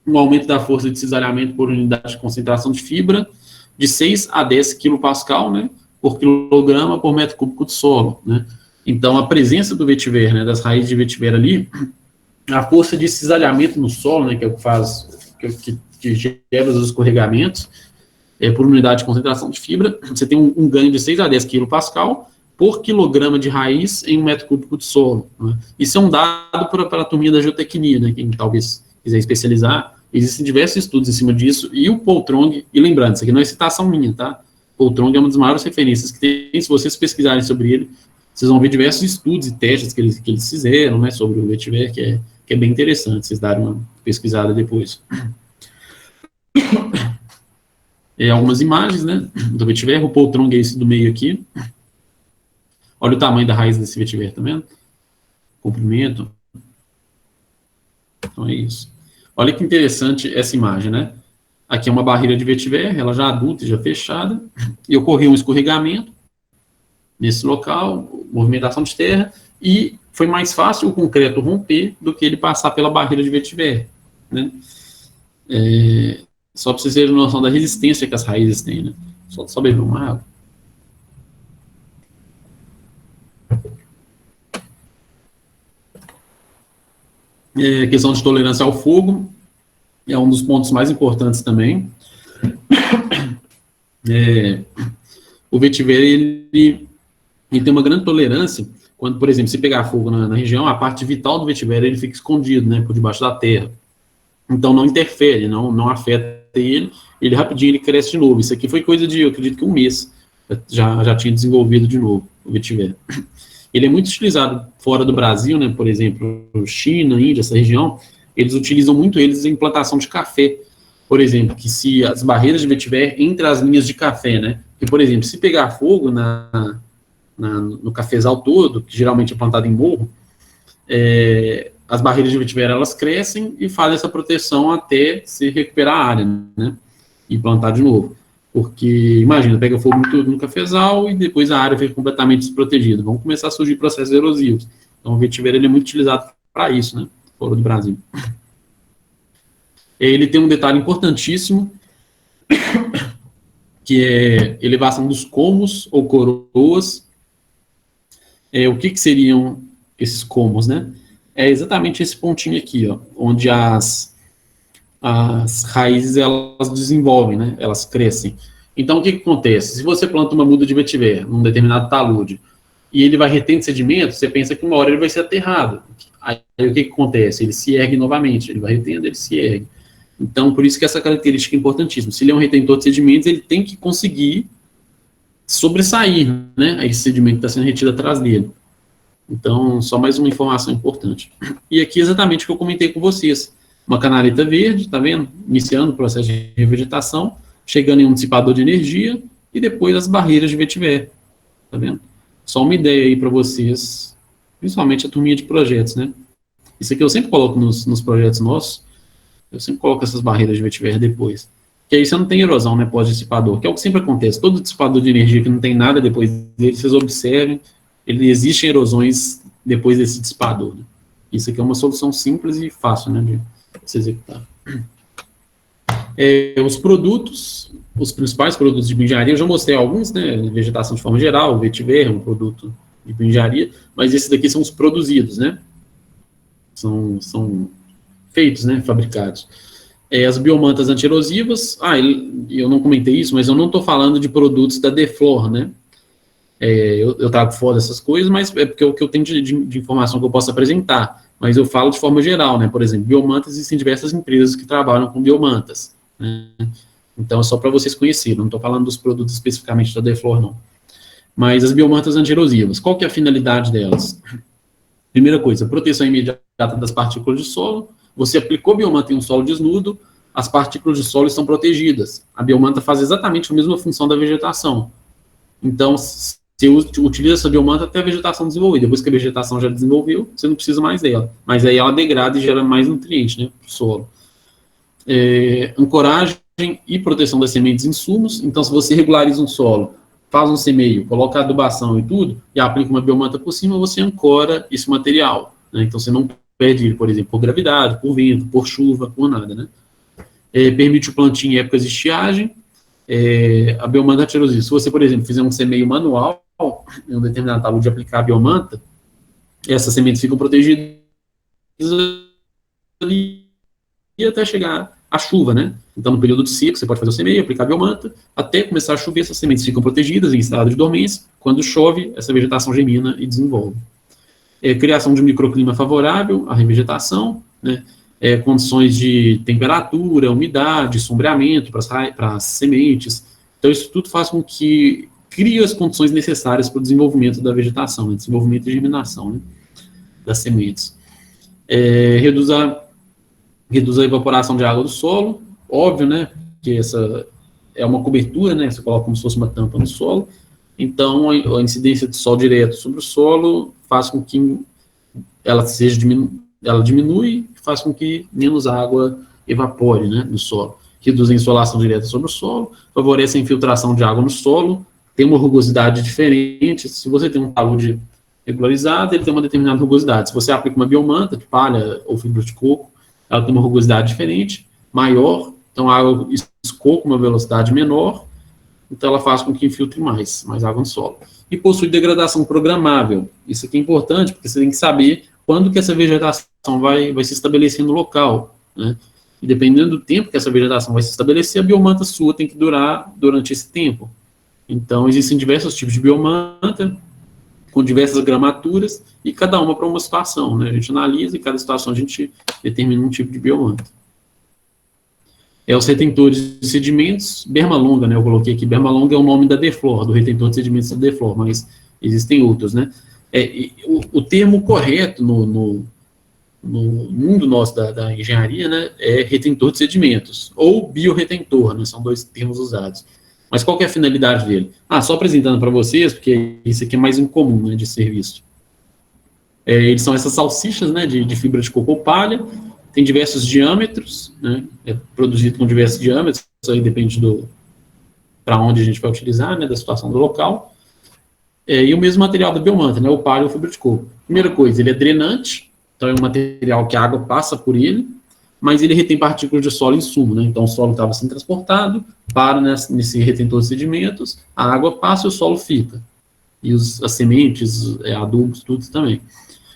um aumento da força de cisalhamento por unidade de concentração de fibra de 6 a 10 kPa, né, por quilograma por metro cúbico de solo, né. Então, a presença do vetiver, né, das raízes de vetiver ali, a força de cisalhamento no solo, né, que é o que faz, que gera os escorregamentos, por unidade de concentração de fibra, você tem um ganho de 6 a 10 kPa por quilograma de raiz em 1 metro cúbico de solo, né. Isso é um dado para a turminha da geotecnia, né, quem talvez quiser especializar. Existem diversos estudos em cima disso, e o Paul Trong, e lembrando, isso aqui não é citação minha, tá? Paul Trong é uma das maiores referências que tem. Se vocês pesquisarem sobre ele, vocês vão ver diversos estudos e testes que eles fizeram, né, sobre o vetiver, que é bem interessante, vocês darem uma pesquisada depois. Algumas imagens, né, do vetiver, o Paul Trong é esse do meio aqui. Olha o tamanho da raiz desse vetiver, tá vendo? Comprimento. Então é isso. Olha que interessante essa imagem, né? Aqui é uma barreira de vetiver, ela já adulta e já fechada, e ocorreu um escorregamento nesse local, movimentação de terra, e foi mais fácil o concreto romper do que ele passar pela barreira de vetiver, né? Só para vocês terem noção da resistência que as raízes têm, né? Só beber uma água. Questão de tolerância ao fogo é um dos pontos mais importantes também. O vetiver, ele tem uma grande tolerância quando, por exemplo, se pegar fogo na região, a parte vital do vetiver ele fica escondido, né, por debaixo da terra. Então não interfere, não afeta ele rapidinho ele cresce de novo. Isso aqui foi coisa de, eu acredito que um mês, já tinha desenvolvido de novo o vetiver. Ele é muito utilizado fora do Brasil, né, por exemplo, China, Índia, essa região, eles utilizam muito eles em plantação de café, por exemplo, que se as barreiras de vetiver entre as linhas de café, né, que, por exemplo, se pegar fogo no cafezal todo, que geralmente é plantado em morro, as barreiras de vetiver, elas crescem e fazem essa proteção até se recuperar a área, né, e plantar de novo. Porque, imagina, pega fogo no cafezal e depois a área fica completamente desprotegida. Vão começar a surgir processos erosivos. Então, o vetiver ele é muito utilizado para isso, né? Fora do Brasil. Ele tem um detalhe importantíssimo, que é elevação dos comos ou coroas. O que seriam esses comos, né? É exatamente esse pontinho aqui, ó, onde as raízes, elas desenvolvem, né? Elas crescem. Então, o que acontece? Se você planta uma muda de vetiver num determinado talude e ele vai retendo sedimento, você pensa que uma hora ele vai ser aterrado. Aí, o que acontece? Ele se ergue novamente, ele vai retendo, ele se ergue. Então, por isso que essa característica é importantíssima. Se ele é um retentor de sedimentos, ele tem que conseguir sobressair, né? Esse sedimento que está sendo retido atrás dele. Então, só mais uma informação importante. E aqui exatamente o que eu comentei com vocês. Uma canaleta verde, tá vendo? Iniciando o processo de revegetação, chegando em um dissipador de energia e depois as barreiras de vetiver, tá vendo? Só uma ideia aí para vocês, principalmente a turminha de projetos, né? Isso aqui eu sempre coloco nos projetos nossos, eu sempre coloco essas barreiras de vetiver depois. Que aí você não tem erosão, né, pós-dissipador, que é o que sempre acontece. Todo dissipador de energia que não tem nada depois dele, vocês observem, ele existem erosões depois desse dissipador, né? Isso aqui é uma solução simples e fácil, né, de se executar. Os produtos, os principais produtos de bioengenharia, eu já mostrei alguns, né, vegetação de forma geral, o vetiver é um produto de bioengenharia, mas esses daqui são os produzidos, né, são feitos, né, fabricados. As biomantas anti-erosivas, eu não comentei isso, mas eu não estou falando de produtos da Deflor, né, eu trago fora essas coisas, mas é porque é o que eu tenho de informação que eu posso apresentar, mas eu falo de forma geral, né, por exemplo, biomantas, existem diversas empresas que trabalham com biomantas, né? Então é só para vocês conhecerem, não estou falando dos produtos especificamente da Deflor, não. Mas as biomantas anti-erosivas, qual que é a finalidade delas? Primeira coisa, proteção imediata das partículas de solo. Você aplicou biomanta em um solo desnudo, as partículas de solo estão protegidas. A biomanta faz exatamente a mesma função da vegetação. Então, você utiliza essa biomanta até a vegetação desenvolver. Depois que a vegetação já desenvolveu, você não precisa mais dela. Mas aí ela degrada e gera mais nutrientes, né, para o solo. Ancoragem e proteção das sementes e insumos. Então, se você regulariza um solo, faz um semeio, coloca adubação e tudo, e aplica uma biomanta por cima, você ancora esse material, né? Então, você não perde ele, por exemplo, por gravidade, por vento, por chuva, por nada, né? Permite o plantio em épocas de estiagem. A biomanta anti-erosiva. Se você, por exemplo, fizer um semeio manual, em um determinado talude de aplicar a biomanta, essas sementes ficam protegidas ali e até chegar a chuva, né? Então, no período de seca, você pode fazer o semeio, aplicar a biomanta, até começar a chover, essas sementes ficam protegidas em estado de dormência. Quando chove, essa vegetação germina e desenvolve. Criação de um microclima favorável à revegetação, né? Condições de temperatura, umidade, sombreamento para as sementes. Então, isso tudo faz com que crie as condições necessárias para o desenvolvimento da vegetação, né? Desenvolvimento e germinação, né, das sementes. Reduz a evaporação de água do solo, óbvio, né, que essa é uma cobertura, né, você coloca como se fosse uma tampa no solo, então a incidência de sol direto sobre o solo faz com que ela diminui, faz com que menos água evapore, né, do solo. Reduz a insolação direta sobre o solo, favorece a infiltração de água no solo, tem uma rugosidade diferente. Se você tem um talude regularizado, ele tem uma determinada rugosidade. Se você aplica uma biomanta de palha ou fibra de coco, ela tem uma rugosidade diferente, maior, então a água escoa com uma velocidade menor, então ela faz com que infiltre mais água no solo. E possui degradação programável. Isso aqui é importante, porque você tem que saber quando que essa vegetação vai se estabelecer no local, né? E dependendo do tempo que essa vegetação vai se estabelecer, a biomanta sua tem que durar durante esse tempo. Então, existem diversos tipos de biomanta, com diversas gramaturas, e cada uma para uma situação, né? A gente analisa e cada situação a gente determina um tipo de biomanta. Os retentores de sedimentos, berma longa, né? Eu coloquei aqui, berma longa é o nome da Deflor, do retentor de sedimentos da Deflor, mas existem outros, né? O termo correto no mundo nosso da engenharia, né, é retentor de sedimentos, ou biorretentor, né? São dois termos usados. Mas qual que é a finalidade dele? Só apresentando para vocês, porque isso aqui é mais incomum, né, de ser visto. Eles são essas salsichas, né, de fibra de coco ou palha, tem diversos diâmetros, né, é produzido com diversos diâmetros, isso aí depende para onde a gente vai utilizar, né, da situação do local. E o mesmo material da biomanta, né, o palha ou fibra de coco. Primeira coisa, ele é drenante, então é um material que a água passa por ele, mas ele retém partículas de solo em sumo, né? Então o solo estava sendo transportado, para nesse retentor de sedimentos, a água passa e o solo fica. E as sementes, adubos, tudo também.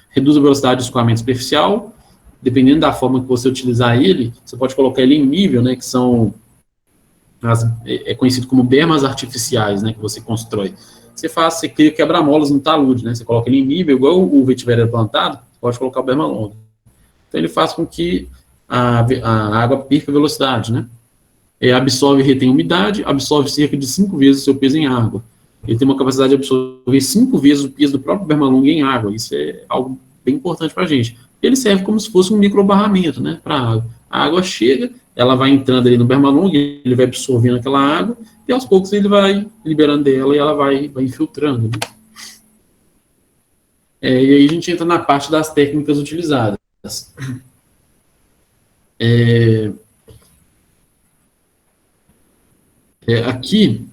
Reduz a velocidade de escoamento superficial, dependendo da forma que você utilizar ele, você pode colocar ele em nível, né? Que são, é conhecido como bermas artificiais, né? Que você constrói. Você cria quebra-molas no talude, né? Você coloca ele em nível, igual o vetiver era plantado, você pode colocar o berma longo. Então ele faz com que a água perca velocidade, né? Absorve e retém umidade, absorve cerca de 5 vezes o seu peso em água. Ele tem uma capacidade de absorver 5 vezes o peso do próprio bermalong em água. Isso é algo bem importante para a gente. Ele serve como se fosse um microbarramento, né, para a água. A água chega, ela vai entrando ali no bermalong, ele vai absorvendo aquela água, e aos poucos ele vai liberando dela e ela vai infiltrando, né? E aí a gente entra na parte das técnicas utilizadas. Aqui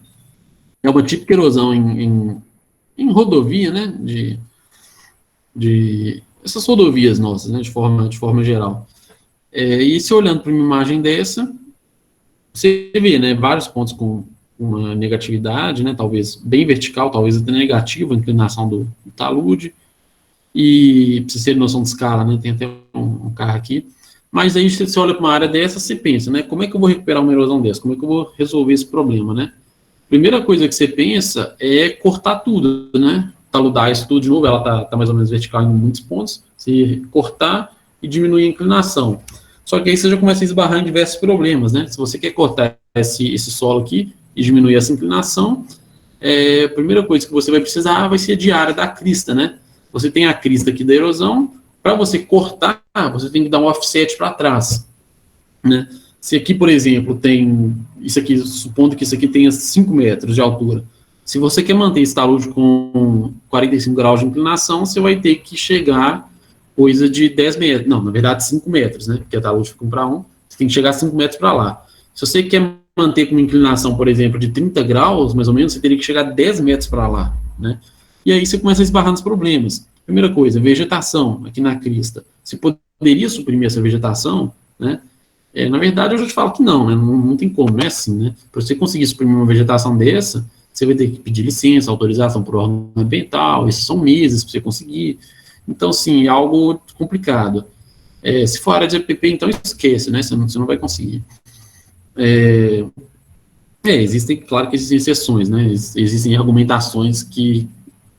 é uma típica erosão em rodovia, né, de essas rodovias nossas, né, de forma geral. E se olhando para uma imagem dessa, você vê, né, vários pontos com uma negatividade, né, talvez bem vertical, talvez até negativa, a inclinação do talude, e pra vocês terem noção de escala, né, tem até um carro aqui, mas aí você olha para uma área dessa, você pensa, né, como é que eu vou recuperar uma erosão dessa? Como é que eu vou resolver esse problema, né? Primeira coisa que você pensa é cortar tudo, né? Taludar isso tudo de novo, ela tá mais ou menos vertical em muitos pontos, você cortar e diminuir a inclinação. Só que aí você já começa a esbarrar em diversos problemas, né? Se você quer cortar esse solo aqui e diminuir essa inclinação, a primeira coisa que você vai precisar vai ser a área da crista, né? Você tem a crista aqui da erosão, para você cortar, você tem que dar um offset para trás, né? Se aqui, por exemplo, tem isso aqui, supondo que isso aqui tenha 5 metros de altura, se você quer manter esse talude com 45 graus de inclinação, você vai ter que chegar coisa de 10 metros, não, na verdade 5 metros, né? Porque a talude fica 1 para 1, você tem que chegar 5 metros para lá. Se você quer manter com uma inclinação, por exemplo, de 30 graus, mais ou menos, você teria que chegar 10 metros para lá, né? E aí você começa a esbarrar nos problemas. Primeira coisa, vegetação aqui na crista. Você poderia suprimir essa vegetação, né? Na verdade, eu já te falo que não, né? Não tem como, não é assim, né? Para você conseguir suprimir uma vegetação dessa, você vai ter que pedir licença, autorização por órgão ambiental, esses são meses para você conseguir. Então, sim, é algo complicado. Se for área de EPP, então esquece, né? Você não vai conseguir. Existem, claro que existem exceções, né? Existem argumentações que,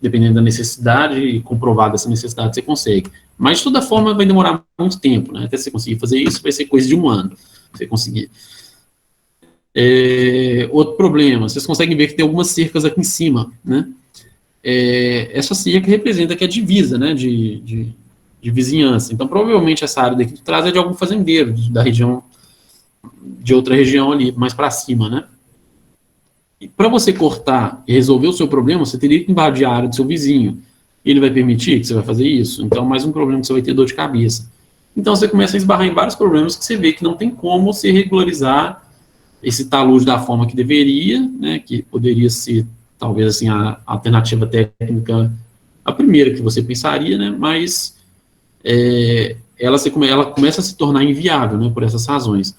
dependendo da necessidade e comprovada essa necessidade, você consegue. Mas, de toda forma, vai demorar muito tempo, né? Até você conseguir fazer isso, vai ser coisa de 1 ano, pra você conseguir. Outro problema, vocês conseguem ver que tem algumas cercas aqui em cima, né? Essa cerca representa que é divisa, né? De vizinhança. Então, provavelmente, essa área daqui de trás é de algum fazendeiro, da região, de outra região ali, mais para cima, né? Para você cortar e resolver o seu problema, você teria que invadir a área do seu vizinho. Ele vai permitir que você vai fazer isso? Então, mais um problema que você vai ter dor de cabeça. Então, você começa a esbarrar em vários problemas que você vê que não tem como você regularizar esse talude da forma que deveria, né, que poderia ser, talvez, assim, a alternativa técnica, a primeira que você pensaria, né, mas ela começa a se tornar inviável, né, por essas razões.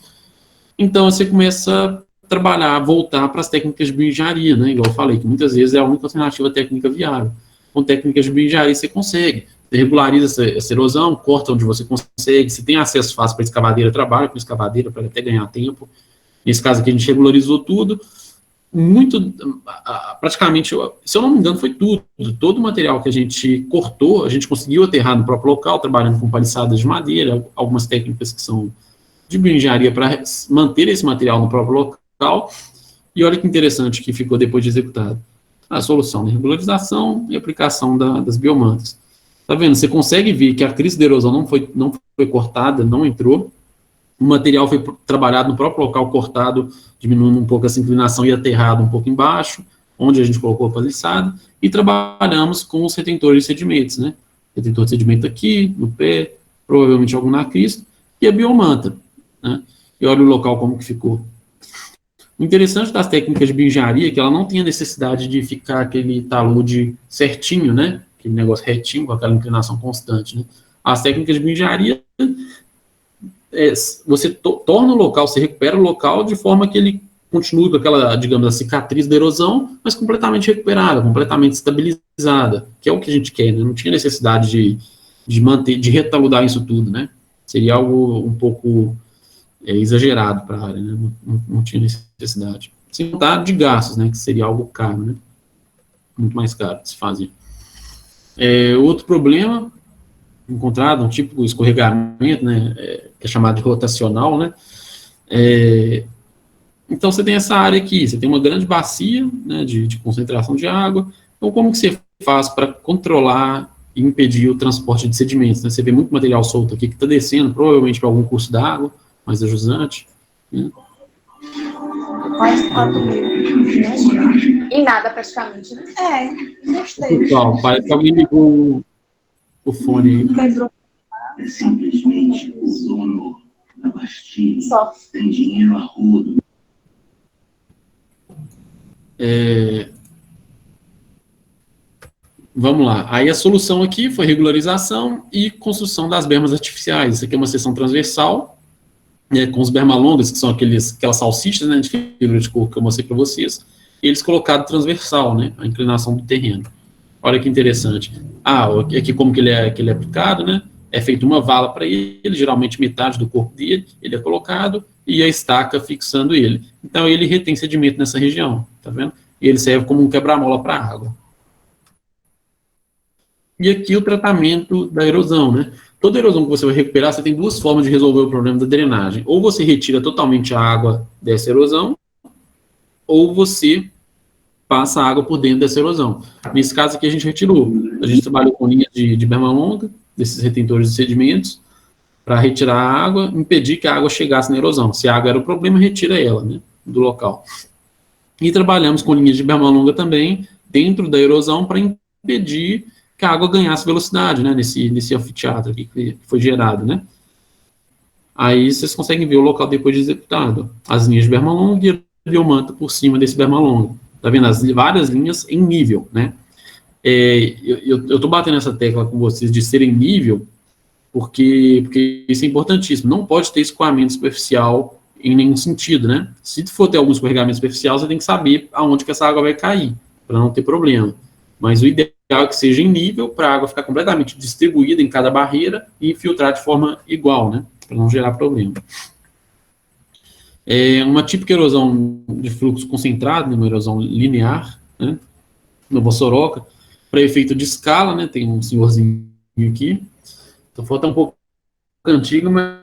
Então, você começa trabalhar, voltar para as técnicas de bioengenharia, né? Igual eu falei, que muitas vezes é a única alternativa técnica viável. Com técnicas de bioengenharia você consegue, você regulariza essa erosão, corta onde você consegue, se tem acesso fácil para escavadeira, trabalha com escavadeira para até ganhar tempo. Nesse caso aqui a gente regularizou tudo, praticamente, se eu não me engano, foi tudo. Todo o material que a gente cortou, a gente conseguiu aterrar no próprio local, trabalhando com paliçadas de madeira, algumas técnicas que são de bioengenharia para manter esse material no próprio local. E olha que interessante que ficou depois de executado. A solução de regularização e aplicação das biomantas. Tá vendo? Você consegue ver que a crise de erosão não foi cortada, não entrou. O material foi trabalhado no próprio local, cortado, diminuindo um pouco essa inclinação e aterrado um pouco embaixo, onde a gente colocou a paliçada, e trabalhamos com os retentores de sedimentos, né? Retentor de sedimento aqui, no pé, provavelmente algum na crista, e a biomanta, né? E olha o local como que ficou. O interessante das técnicas de bioengenharia é que ela não tem a necessidade de ficar aquele talude certinho, né? Aquele negócio retinho, com aquela inclinação constante, né? As técnicas de bioengenharia, você torna o local, você recupera o local de forma que ele continue com aquela, digamos, a cicatriz da erosão, mas completamente recuperada, completamente estabilizada, que é o que a gente quer, né? Não tinha necessidade de manter, de retaludar isso tudo, né? Seria algo um pouco exagerado para a área, né? Não tinha necessidade. Sem contar de gastos, né? Que seria algo caro, né? Muito mais caro de se fazer. Outro problema encontrado, um típico escorregamento, né? Que é chamado de rotacional, né? Então, você tem essa área aqui, você tem uma grande bacia, né, de concentração de água. Então, como que você faz para controlar e impedir o transporte de sedimentos, né? Você vê muito material solto aqui que está descendo, provavelmente para algum curso d'água, mais ajusante, né? Quase 4 mil. E nada praticamente, né? Gostei. Pessoal, parece que alguém ligou o fone aí. Quebrou. É simplesmente o dono da Bastilha. Só. Tem dinheiro a rodo. Vamos lá. Aí a solução aqui foi regularização e construção das bermas artificiais. Isso aqui é uma seção transversal, com os bermalongas, que são aquelas salsichas, né, de fibra de coco que eu mostrei para vocês, eles colocados transversal, né, a inclinação do terreno. Olha que interessante. Aqui como que ele é aplicado, né, é feita uma vala para ele, geralmente metade do corpo dele, ele é colocado, e a estaca fixando ele. Então ele retém sedimento nessa região, tá vendo? E ele serve como um quebra-mola para a água. E aqui o tratamento da erosão, né? Toda erosão que você vai recuperar, você tem duas formas de resolver o problema da drenagem. Ou você retira totalmente a água dessa erosão, ou você passa a água por dentro dessa erosão. Nesse caso aqui a gente retirou. A gente trabalhou com linhas de berma longa, desses retentores de sedimentos, para retirar a água, impedir que a água chegasse na erosão. Se a água era o problema, retira ela, né, do local. E trabalhamos com linhas de berma longa também, dentro da erosão, para impedir que a água ganhasse velocidade, né, nesse anfiteatro aqui que foi gerado, né. Aí vocês conseguem ver o local depois de executado. As linhas de berma longa e a biomanta por cima desse berma longa. Tá vendo? As várias linhas em nível, né. Eu tô batendo essa tecla com vocês de ser em nível, porque isso é importantíssimo. Não pode ter escoamento superficial em nenhum sentido, né. Se for ter algum escorregamento superficial, você tem que saber aonde que essa água vai cair, para não ter problema. Mas o ideal é que seja em nível, para a água ficar completamente distribuída em cada barreira e filtrar de forma igual, né, para não gerar problema. Uma típica erosão de fluxo concentrado, uma erosão linear, né, no Bossoroca, para efeito de escala, né, tem um senhorzinho aqui, então falta um pouco antigo, mas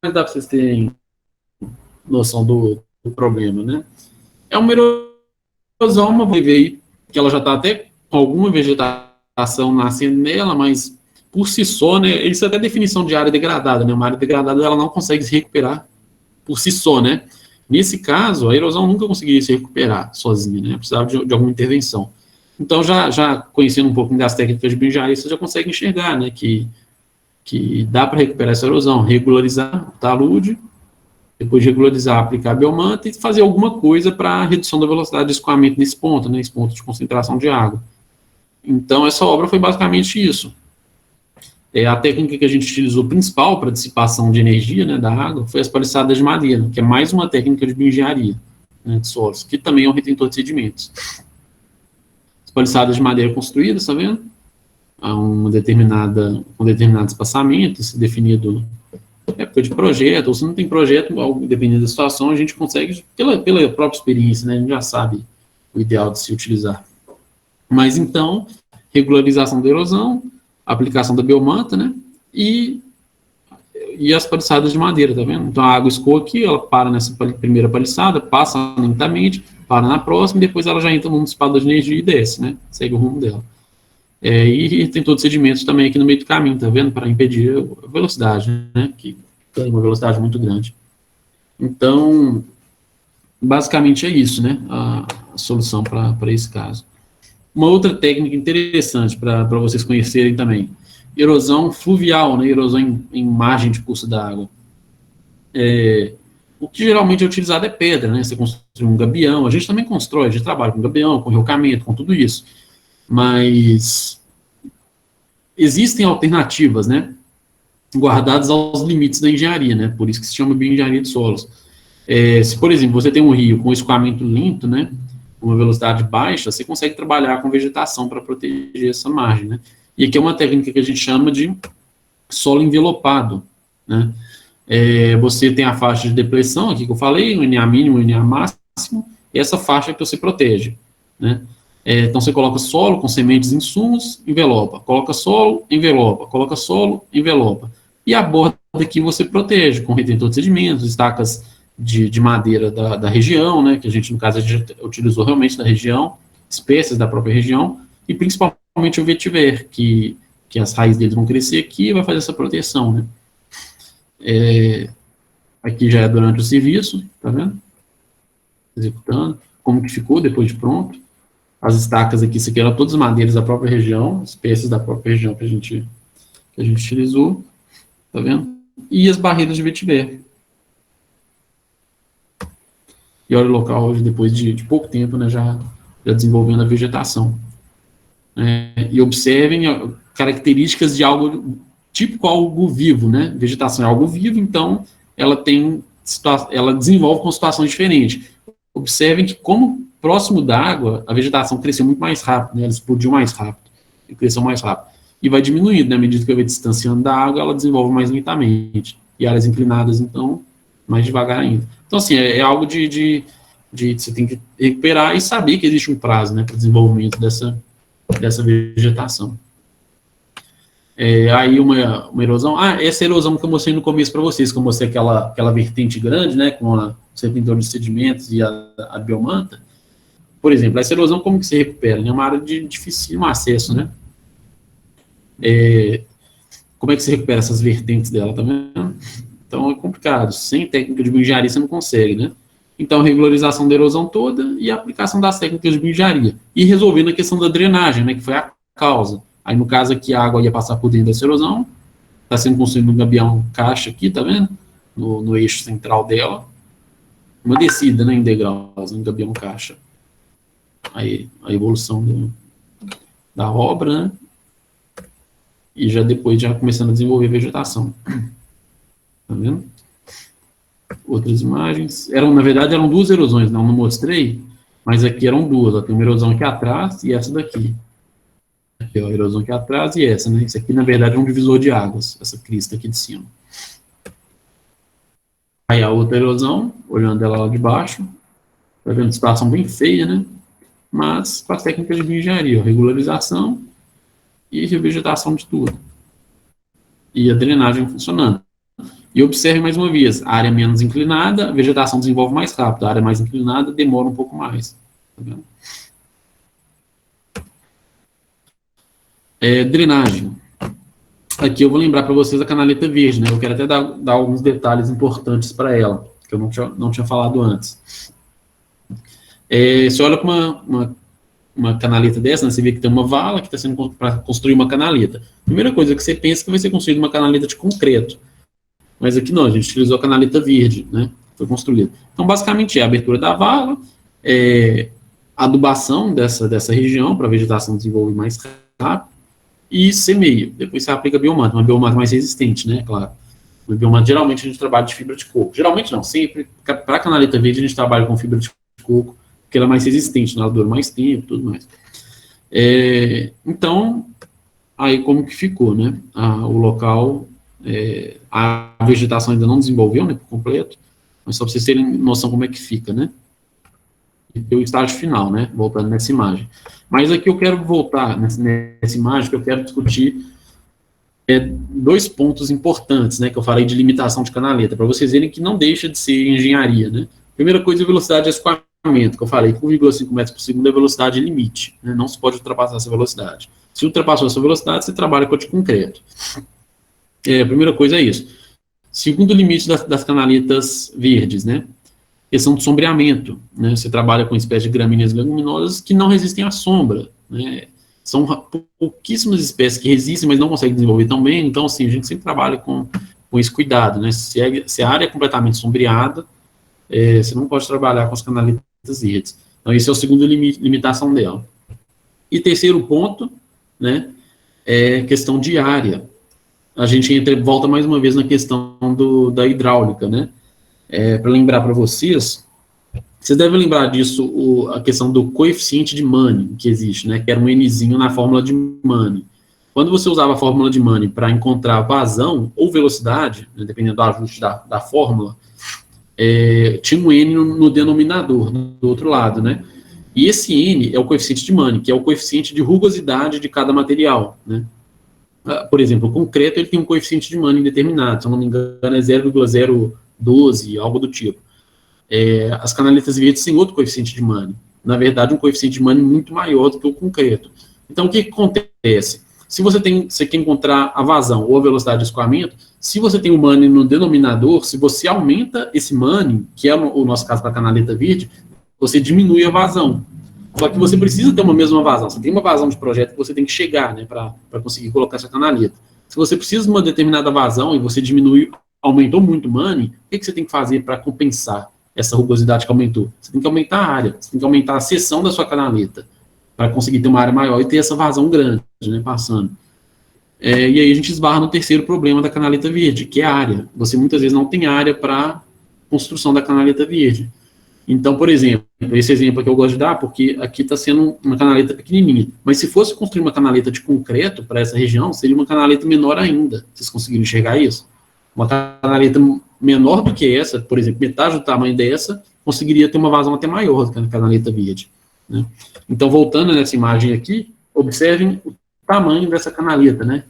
dá para vocês terem noção do problema, né. É uma erosão, uma aí, que ela já está até com alguma vegetação nascendo nela, mas por si só, né, isso é até definição de área degradada, né, uma área degradada ela não consegue se recuperar por si só, né. Nesse caso, a erosão nunca conseguiria se recuperar sozinha, né, precisava de alguma intervenção. Então, já conhecendo um pouco das técnicas de bioengenharia, você já consegue enxergar, né, que dá para recuperar essa erosão, regularizar o talude, depois de regularizar, aplicar a biomanta e fazer alguma coisa para a redução da velocidade de escoamento nesse ponto, né, esse ponto de concentração de água. Então, essa obra foi basicamente isso. A técnica que a gente utilizou principal para dissipação de energia, né, da água foi as paliçadas de madeira, que é mais uma técnica de bioengenharia, né, de solos, que também é um retentor de sedimentos. As paliçadas de madeira construídas, tá vendo? A um determinado espaçamento, se definido época de projeto, ou se não tem projeto, dependendo da situação, a gente consegue, pela própria experiência, né, a gente já sabe o ideal de se utilizar. Mas então, regularização da erosão, aplicação da biomanta, né, e as paliçadas de madeira, tá vendo? Então a água escoa aqui, ela para nessa primeira paliçada, passa lentamente, para na próxima, e depois ela já entra num dissipador de energia e desce, né, segue o rumo dela. E tem todos os sedimentos também aqui no meio do caminho, tá vendo? Para impedir a velocidade, né, que tem uma velocidade muito grande. Então, basicamente é isso, né, a solução para esse caso. Uma outra técnica interessante para vocês conhecerem também, erosão fluvial, né, erosão em margem de curso da água. O que geralmente é utilizado é pedra, né, você construi um gabião, a gente também constrói, a gente trabalha com gabião, com reucamento, com tudo isso, mas existem alternativas, né, guardadas aos limites da engenharia, né, por isso que se chama bioengenharia de solos. Se, por exemplo, você tem um rio com escoamento lento, né, uma velocidade baixa, você consegue trabalhar com vegetação para proteger essa margem, né? E aqui é uma técnica que a gente chama de solo envelopado, né? Você tem a faixa de depressão, aqui que eu falei, o NA mínimo, o NA máximo, e essa faixa que você protege, né? Então você coloca solo com sementes e insumos, envelopa, coloca solo, envelopa, coloca solo, envelopa. E a borda aqui você protege com retentor de sedimentos, estacas de madeira da região, né, que a gente, no caso, a gente utilizou realmente da região, espécies da própria região, e principalmente o vetiver, que as raízes deles vão crescer aqui e vai fazer essa proteção, né. Aqui já é durante o serviço, tá vendo? Executando, como que ficou depois de pronto. As estacas aqui, isso aqui eram todas madeiras da própria região, espécies da própria região que a gente que a gente utilizou, tá vendo? E as barreiras de vetiver. E olha o local hoje, depois de pouco tempo, né, já desenvolvendo a vegetação. E observem características de algo típico algo vivo, né? Vegetação é algo vivo, então ela ela desenvolve com situações diferentes. Observem que, como próximo da água, a vegetação cresceu muito mais rápido, né? Ela explodiu mais rápido, e cresceu mais rápido. E vai diminuindo, né? À medida que vai distanciando da água, ela desenvolve mais lentamente. E áreas inclinadas, então, mais devagar ainda. Então, assim, é algo de você tem que recuperar e saber que existe um prazo, né, para o desenvolvimento dessa vegetação. Aí uma erosão. Essa erosão que eu mostrei no começo para vocês, que eu mostrei aquela vertente grande, né, com o serpentor de sedimentos e a biomanta. Por exemplo, essa erosão, como que se recupera? É uma área de difícil acesso, né? Como é que se recupera essas vertentes dela, tá vendo? Então é complicado. Sem técnica de bioengenharia você não consegue, né? Então, regularização da erosão toda e a aplicação das técnicas de bioengenharia. E resolvendo a questão da drenagem, né, que foi a causa. Aí, no caso aqui, a água ia passar por dentro dessa erosão. Está sendo construído um gabião caixa aqui, tá vendo? No eixo central dela. Uma descida, né, em degraus, um gabião caixa. Aí, a evolução da obra, né? E já depois, já começando a desenvolver vegetação. Tá vendo? Outras imagens. Na verdade, eram duas erosões, não mostrei, mas aqui eram duas. Ó, tem uma erosão aqui atrás e essa daqui. Aqui, ó, a erosão aqui atrás e essa, né? Isso aqui, na verdade, é um divisor de águas, essa crista aqui de cima. Aí a outra erosão, olhando ela lá de baixo, tá vendo? Situação bem feia, né? Mas com as técnicas de bioengenharia, regularização e revegetação de tudo. E a drenagem funcionando. E observe mais uma vez, a área menos inclinada, a vegetação desenvolve mais rápido, a área mais inclinada demora um pouco mais. Tá vendo? Drenagem. Aqui eu vou lembrar para vocês a canaleta verde, né? Eu quero até dar alguns detalhes importantes para ela, que eu não tinha falado antes. Você olha para uma canaleta dessa, né? Você vê que tem uma vala que está sendo para construir uma canaleta. Primeira coisa que você pensa que vai ser construída uma canaleta de concreto. Mas aqui não, a gente utilizou a canaleta verde, né? Foi construída. Então, basicamente, é a abertura da vala, adubação dessa região para a vegetação desenvolver mais rápido e semeio. Depois você aplica biomanta, uma biomanta mais resistente, né? Claro. Uma biomanta, geralmente, a gente trabalha de fibra de coco. Geralmente não, sempre. Para a canaleta verde, a gente trabalha com fibra de coco, porque ela é mais resistente, ela dura mais tempo e tudo mais. Então, aí como que ficou, né? O local... a vegetação ainda não desenvolveu, né, por completo, mas só para vocês terem noção como é que fica, né? E o estágio final, né? Voltando nessa imagem. Mas aqui eu quero voltar nessa imagem, que eu quero discutir dois pontos importantes, né? Que eu falei de limitação de canaleta, para vocês verem que não deixa de ser engenharia, né? Primeira coisa é a velocidade de escoamento, que eu falei, 1,5 metros por segundo é a velocidade limite, né? Não se pode ultrapassar essa velocidade. Se ultrapassou essa velocidade, você trabalha com a de concreto. A primeira coisa é isso. Segundo limite das canaletas verdes, né? Questão de sombreamento, né? Você trabalha com espécies de gramíneas leguminosas que não resistem à sombra, né? São pouquíssimas espécies que resistem, mas não conseguem desenvolver tão bem. Então, assim, a gente sempre trabalha com esse cuidado, né? Se a área é completamente sombreada, você não pode trabalhar com as canaletas verdes. Então, esse é o segundo limitação dela. E terceiro ponto, né? É questão de área. A gente volta mais uma vez na questão da hidráulica, né? Para lembrar para vocês devem lembrar disso, a questão do coeficiente de Manning que existe, né? Que era um Nzinho na fórmula de Manning. Quando você usava a fórmula de Manning para encontrar vazão ou velocidade, né, dependendo do ajuste da fórmula, tinha um N no denominador, do outro lado, né? E esse N é o coeficiente de Manning, que é o coeficiente de rugosidade de cada material, né? Por exemplo, o concreto ele tem um coeficiente de Manning determinado, se eu não me engano é 0,012, algo do tipo. As canaletas verdes têm outro coeficiente de Manning. Na verdade, um coeficiente de Manning muito maior do que o concreto. Então, o que acontece? Se você quer encontrar a vazão ou a velocidade de escoamento, se você tem o Manning no denominador, se você aumenta esse Manning, que é o nosso caso para a canaleta verde, você diminui a vazão. Só que você precisa ter uma mesma vazão. Você tem uma vazão de projeto que você tem que chegar, né, para conseguir colocar essa canaleta. Se você precisa de uma determinada vazão e você aumentou muito o money, o que você tem que fazer para compensar essa rugosidade que aumentou? Você tem que aumentar a área, você tem que aumentar a seção da sua canaleta para conseguir ter uma área maior e ter essa vazão grande, né, passando. E aí a gente esbarra no terceiro problema da canaleta verde, que é a área. Você muitas vezes não tem área para construção da canaleta verde. Então, por exemplo, esse exemplo que eu gosto de dar, porque aqui está sendo uma canaleta pequenininha, mas se fosse construir uma canaleta de concreto para essa região, seria uma canaleta menor ainda. Vocês conseguiram enxergar isso? Uma canaleta menor do que essa, por exemplo, metade do tamanho dessa, conseguiria ter uma vazão até maior do que a canaleta verde, né? Então, voltando nessa imagem aqui, observem o tamanho dessa canaleta, né?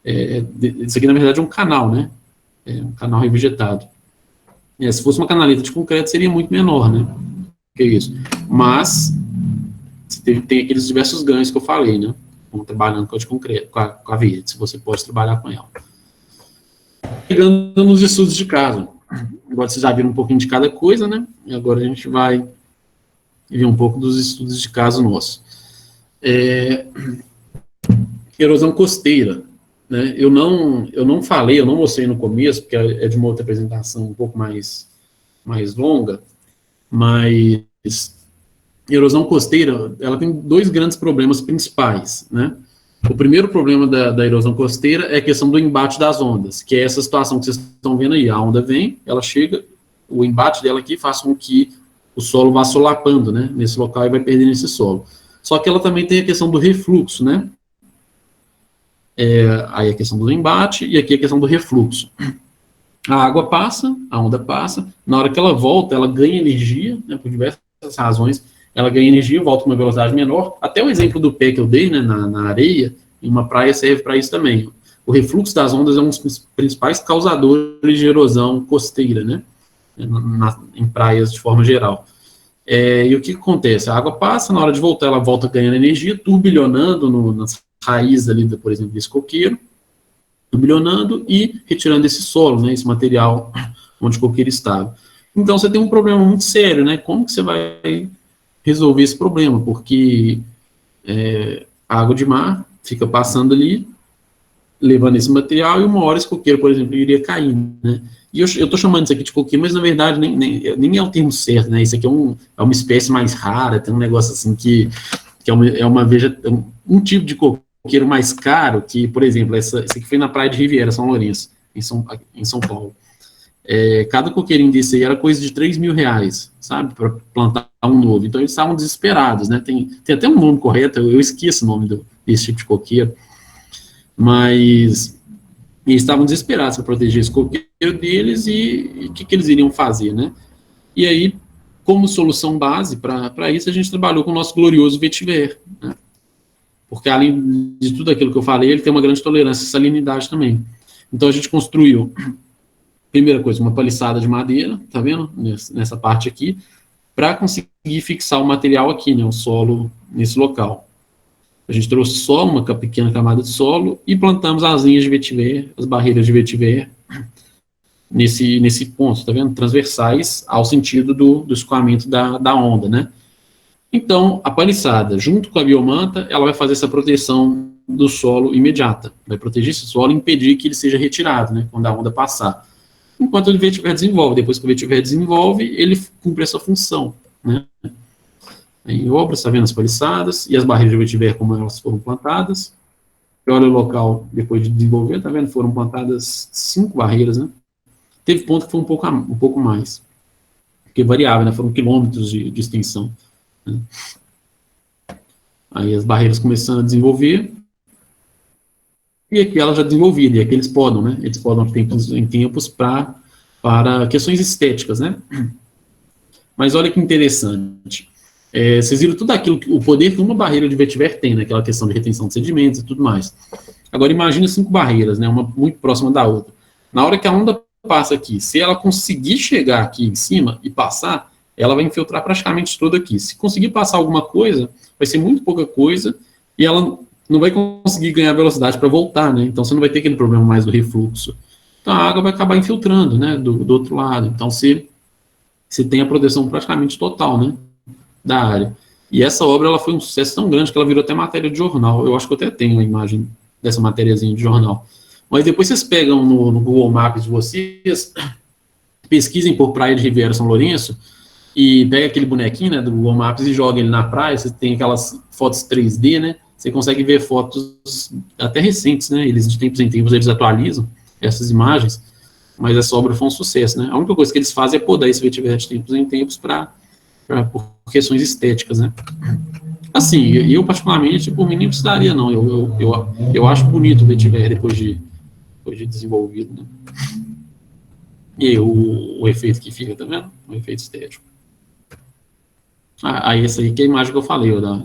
Isso aqui, na verdade, é um canal, né? Um canal revegetado. Se fosse uma canaleta de concreto, seria muito menor, né? Que isso. Mas tem aqueles diversos ganhos que eu falei, né? Como trabalhando com a de concreto, com a verde, se você pode trabalhar com ela. Chegando nos estudos de caso. Agora vocês já viram um pouquinho de cada coisa, né? E agora a gente vai ver um pouco dos estudos de caso nosso. Erosão costeira. Né? Eu não falei, eu não mostrei no começo, porque é de uma outra apresentação um pouco mais longa, mas erosão costeira, ela tem dois grandes problemas principais, né? O primeiro problema da erosão costeira é a questão do embate das ondas, que é essa situação que vocês estão vendo aí. A onda vem, ela chega, o embate dela aqui faz com que o solo vá solapando, né, nesse local e vai perdendo esse solo. Só que ela também tem a questão do refluxo, né? Aí a questão do embate e aqui a questão do refluxo. A água passa, a onda passa, na hora que ela volta, ela ganha energia, né, por diversas razões, ela ganha energia, volta com uma velocidade menor. Até o exemplo do pé que eu dei, né, na areia, em uma praia serve para isso também. O refluxo das ondas é um dos principais causadores de erosão costeira, né, em praias de forma geral. E o que acontece? A água passa, na hora de voltar, ela volta ganhando energia, turbilhonando nas raízes ali, por exemplo, desse coqueiro, turbilhonando e retirando esse solo, né, esse material onde o coqueiro estava. Então, você tem um problema muito sério, né? Como que você vai resolver esse problema? Porque a água de mar fica passando ali, levando esse material, e uma hora esse coqueiro, por exemplo, iria cair, né? E eu estou chamando isso aqui de coqueiro, mas na verdade nem é o termo certo, né? Isso aqui é uma espécie mais rara, tem um negócio assim que um tipo de coqueiro mais caro, que, por exemplo, esse aqui foi na praia de Riviera, São Lourenço, em São Paulo. Cada coqueirinho desse aí era coisa de R$3.000, sabe, para plantar um novo. Então eles estavam desesperados, né? Tem até um nome correto, eu esqueço o nome desse tipo de coqueiro, mas eles estavam desesperados para proteger esse coqueiro deles e o que eles iriam fazer, né? E aí, como solução base para isso, a gente trabalhou com o nosso glorioso vetiver, né? Porque além de tudo aquilo que eu falei, ele tem uma grande tolerância à salinidade também. Então a gente construiu, primeira coisa, uma paliçada de madeira, tá vendo? Nessa parte aqui, para conseguir fixar o material aqui, né, o solo nesse local. A gente trouxe só uma pequena camada de solo e plantamos as linhas de vetiver, as barreiras de vetiver, nesse ponto, tá vendo? Transversais ao sentido do escoamento da onda, né? Então, a paliçada, junto com a biomanta, ela vai fazer essa proteção do solo imediata. Vai proteger esse solo e impedir que ele seja retirado, né, quando a onda passar. Enquanto o vetiver desenvolve. Depois que o vetiver desenvolve, ele cumpre essa função, né? Em obras, está vendo as paliçadas e as barreiras de vetiver, como elas foram plantadas. E olha o local, depois de desenvolver, está vendo? Foram plantadas 5 barreiras, né? Teve ponto que foi um pouco mais, porque variava, né? Foram quilômetros de extensão, né? Aí as barreiras começando a desenvolver, e aqui ela já desenvolvida, e aqui eles podam, né? Eles podam em tempos para questões estéticas, né? Mas olha que interessante. Vocês viram tudo aquilo, o poder que uma barreira de vetiver tem, naquela questão de retenção de sedimentos e tudo mais. Agora imagina 5 barreiras, né? Uma muito próxima da outra. Na hora que a onda passa aqui, se ela conseguir chegar aqui em cima e passar, ela vai infiltrar praticamente tudo aqui. Se conseguir passar alguma coisa, vai ser muito pouca coisa, e ela não vai conseguir ganhar velocidade para voltar, né? Então você não vai ter aquele problema mais do refluxo. Então a água vai acabar infiltrando, né, do outro lado. Então você tem a proteção praticamente total, né, da área. E essa obra, ela foi um sucesso tão grande que ela virou até matéria de jornal. Eu acho que eu até tenho a imagem dessa matériazinha de jornal. Mas depois vocês pegam no Google Maps de vocês, pesquisem por Praia de Riviera São Lourenço, e pega aquele bonequinho, né, do Google Maps e joga ele na praia, você tem aquelas fotos 3D, né, você consegue ver fotos até recentes, né, eles de tempos em tempos eles atualizam essas imagens, mas essa obra foi um sucesso, né, a única coisa que eles fazem é podar esse vetiver de tempos em tempos por questões estéticas, né. Assim, eu particularmente, por mim, nem precisaria, não, eu acho bonito o vetiver depois de desenvolvido, né. E aí, o efeito que fica, tá vendo? O efeito estético. Aí essa aí que é a imagem que eu falei, ó,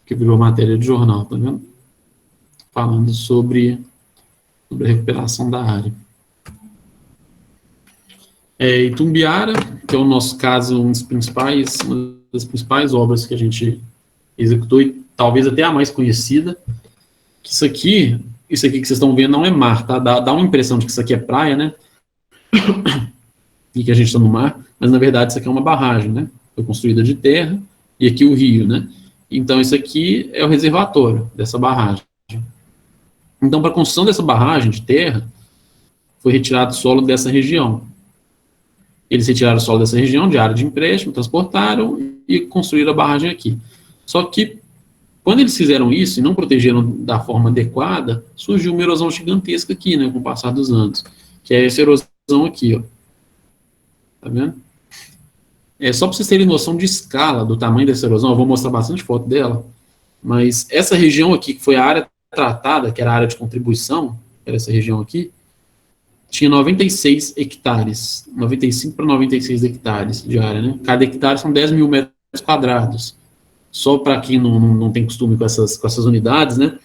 que virou matéria de jornal, tá vendo? Falando sobre a recuperação da área. Itumbiara, que é o nosso caso, uma das principais obras que a gente executou, e talvez até a mais conhecida, que isso aqui que vocês estão vendo não é mar, tá? Dá uma impressão de que isso aqui é praia, né? E que a gente está no mar, mas na verdade isso aqui é uma barragem, né? Foi construída de terra, e aqui o rio, né? Então isso aqui é o reservatório dessa barragem. Então, para a construção dessa barragem de terra, foi retirado o solo dessa região. Eles retiraram o solo dessa região de área de empréstimo, transportaram e construíram a barragem aqui. Só que, quando eles fizeram isso e não protegeram da forma adequada, surgiu uma erosão gigantesca aqui, né, com o passar dos anos, que é essa erosão aqui, ó. Tá vendo? Só para vocês terem noção de escala do tamanho dessa erosão, eu vou mostrar bastante foto dela, mas essa região aqui, que foi a área tratada, que era a área de contribuição, que era essa região aqui, tinha 96 hectares, 95 para 96 hectares de área, né? Cada hectare são 10 mil metros quadrados. Só para quem não tem costume com essas unidades, né?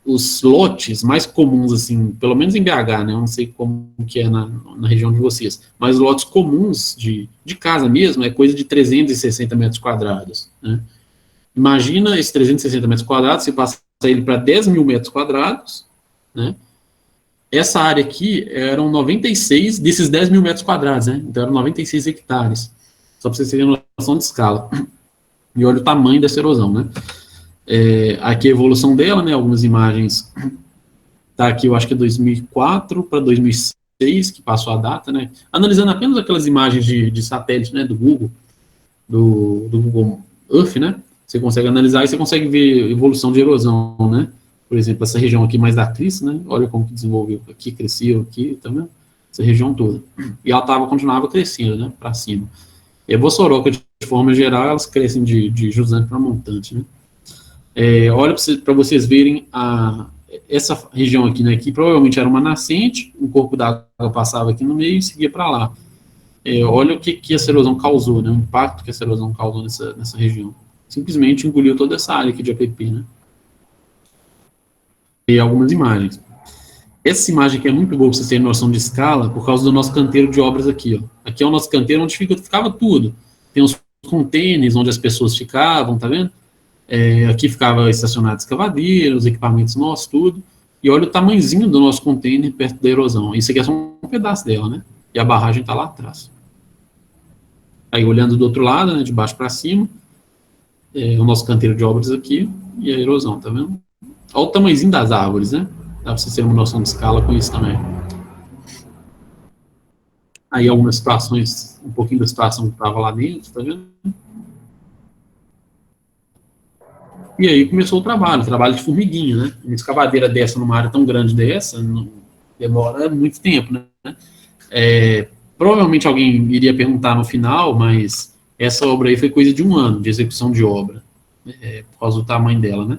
Os lotes mais comuns, assim, pelo menos em BH, né? Eu não sei como que é na região de vocês, mas lotes comuns de casa mesmo é coisa de 360 metros quadrados, né? Imagina esses 360 metros quadrados, se passa ele para 10 mil metros quadrados, né? Essa área aqui eram 96 desses 10 mil metros quadrados, né? Então eram 96 hectares. Só para vocês terem noção de escala. E olha o tamanho dessa erosão, né? Aqui a evolução dela, né? Algumas imagens. Tá aqui, eu acho que é 2004 para 2006, que passou a data, né? Analisando apenas aquelas imagens de satélite, né? Do Google Earth, né? Você consegue analisar e você consegue ver evolução de erosão, né? Por exemplo, essa região aqui mais da Cris, né? Olha como que desenvolveu aqui, cresceu aqui, tá vendo? Essa região toda. E ela continuava crescendo, né? Para cima. E a Bossoroca, de forma geral, elas crescem de jusante para montante, né? Olha para vocês verem essa região aqui, né? Que provavelmente era uma nascente, um corpo d'água passava aqui no meio e seguia para lá. Olha o que essa erosão causou, né? O impacto que essa erosão causou nessa região. Simplesmente engoliu toda essa área aqui de APP, né? E algumas imagens. Essa imagem aqui é muito boa para vocês terem noção de escala, por causa do nosso canteiro de obras aqui, ó. Aqui é o nosso canteiro onde ficava tudo. Tem os containers onde as pessoas ficavam, tá vendo? Aqui ficava estacionado escavadeira, os equipamentos nossos, tudo. E olha o tamanhozinho do nosso container perto da erosão. Isso aqui é só um pedaço dela, né? E a barragem está lá atrás. Aí olhando do outro lado, né, de baixo para cima, o nosso canteiro de obras aqui e a erosão, tá vendo? Olha o tamanhozinho das árvores, né? Dá para vocês terem uma noção de escala com isso também. Aí algumas situações, um pouquinho da situação que estava lá dentro, tá vendo? E aí começou o trabalho de formiguinha, né? Uma escavadeira dessa numa área tão grande dessa, demora muito tempo, né? Provavelmente alguém iria perguntar no final, mas essa obra aí foi coisa de 1 ano de execução de obra, por causa do tamanho dela, né?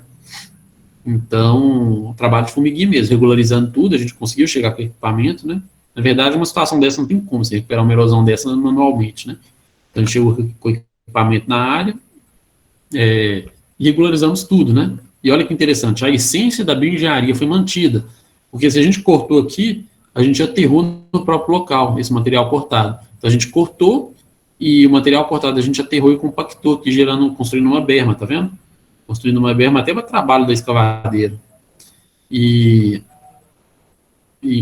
Então, trabalho de formiguinha mesmo, regularizando tudo, a gente conseguiu chegar com o equipamento, né? Na verdade, uma situação dessa não tem como você recuperar uma erosão dessa manualmente, né? Então, a gente chegou com o equipamento na área, e regularizamos tudo, né? E olha que interessante, a essência da bioengenharia foi mantida, porque se a gente cortou aqui, a gente aterrou no próprio local, esse material cortado. Então, a gente cortou, e o material cortado a gente aterrou e compactou aqui, construindo uma berma, tá vendo? Construindo uma berma até para trabalho da escavadeira. E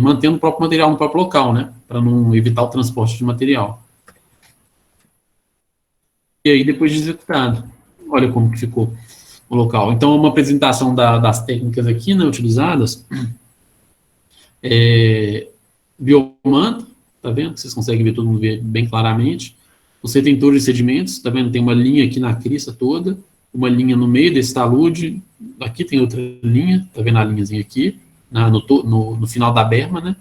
mantendo o próprio material no próprio local, né? Para não evitar o transporte de material. E aí, depois de executado, olha como que ficou o local. Então, uma apresentação das técnicas aqui, né, utilizadas. Biomanta, tá vendo? Vocês conseguem ver, todo mundo ver bem claramente. Os retentores de sedimentos, tá vendo? Tem uma linha aqui na crista toda, uma linha no meio desse talude, aqui tem outra linha, tá vendo a linhazinha aqui, no final da berma, né?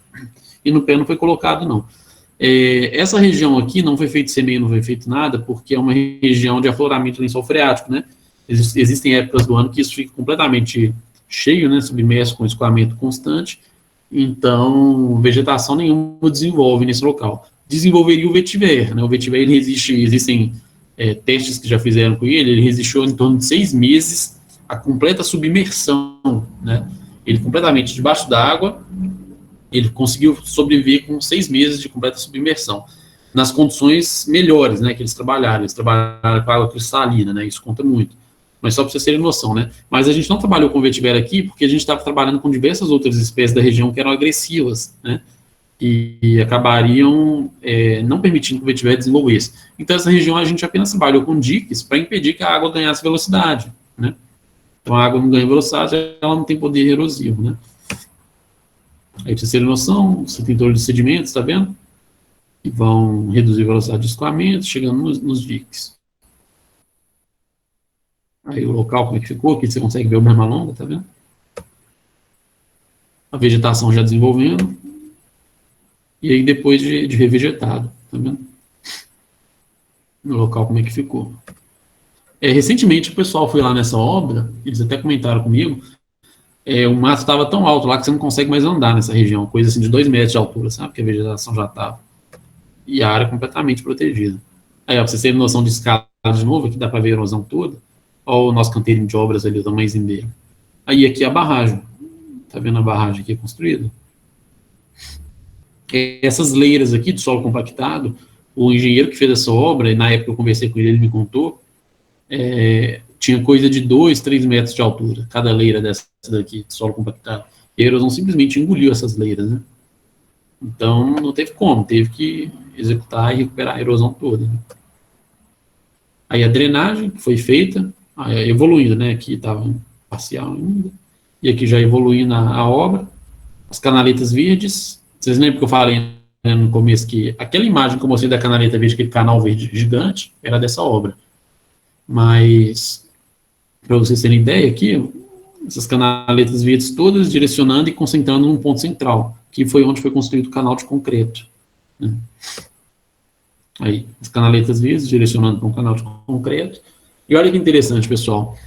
E no pé não foi colocado, não. Essa região aqui não foi feito semeio, não foi feito nada, porque é uma região de afloramento de lençol freático, né? Existem épocas do ano que isso fica completamente cheio, né? Submerso com escoamento constante, então vegetação nenhuma desenvolve nesse local. Desenvolveria o vetiver, né? O vetiver, ele existem testes que já fizeram com ele resistiu em torno de 6 meses a completa submersão, né? Ele completamente debaixo d'água, ele conseguiu sobreviver com 6 meses de completa submersão, nas condições melhores, né, que eles trabalharam com água cristalina, né, isso conta muito, mas só para vocês terem noção, né, mas a gente não trabalhou com vetiver aqui, porque a gente estava trabalhando com diversas outras espécies da região que eram agressivas, né, e acabariam não permitindo que o vetiver desenvolvesse. Então, essa região a gente apenas trabalhou com diques para impedir que a água ganhasse velocidade, né, então a água não ganha velocidade, ela não tem poder erosivo, né. Aí, pra vocês terem noção, você tem torre de sedimentos, tá vendo? Que vão reduzir a velocidade de escoamento, chegando nos diques. Aí o local, como é que ficou, aqui você consegue ver o berma longa, tá vendo? A vegetação já desenvolvendo. E aí depois de revegetado, tá vendo? No local, como é que ficou. Recentemente o pessoal foi lá nessa obra, eles até comentaram comigo, o mato estava tão alto lá que você não consegue mais andar nessa região, coisa assim de 2 metros de altura, sabe? Que a vegetação já estava. E a área completamente protegida. Aí, ó, pra vocês terem noção de escala de novo, aqui dá para ver a erosão toda. Olha o nosso canteirinho de obras ali, o tamanhozinho dele. Aí aqui a barragem. Tá vendo a barragem aqui construída? Essas leiras aqui de solo compactado, o engenheiro que fez essa obra, e na época eu conversei com ele, ele me contou, tinha coisa de 2, 3 metros de altura, cada leira dessa daqui, de solo compactado. E a erosão simplesmente engoliu essas leiras, né? Então, não teve como, teve que executar e recuperar a erosão toda. Né? Aí a drenagem foi feita, evoluindo, né? Aqui estava parcial ainda, e aqui já evoluindo a obra. As canaletas verdes, vocês lembram que eu falei, né, no começo que aquela imagem que eu mostrei da canaleta verde, aquele canal verde gigante, era dessa obra. Mas, para vocês terem ideia aqui, essas canaletas verdes todas direcionando e concentrando num ponto central, que foi onde foi construído o canal de concreto. Né? Aí, as canaletas verdes direcionando para um canal de concreto. E olha que interessante, pessoal.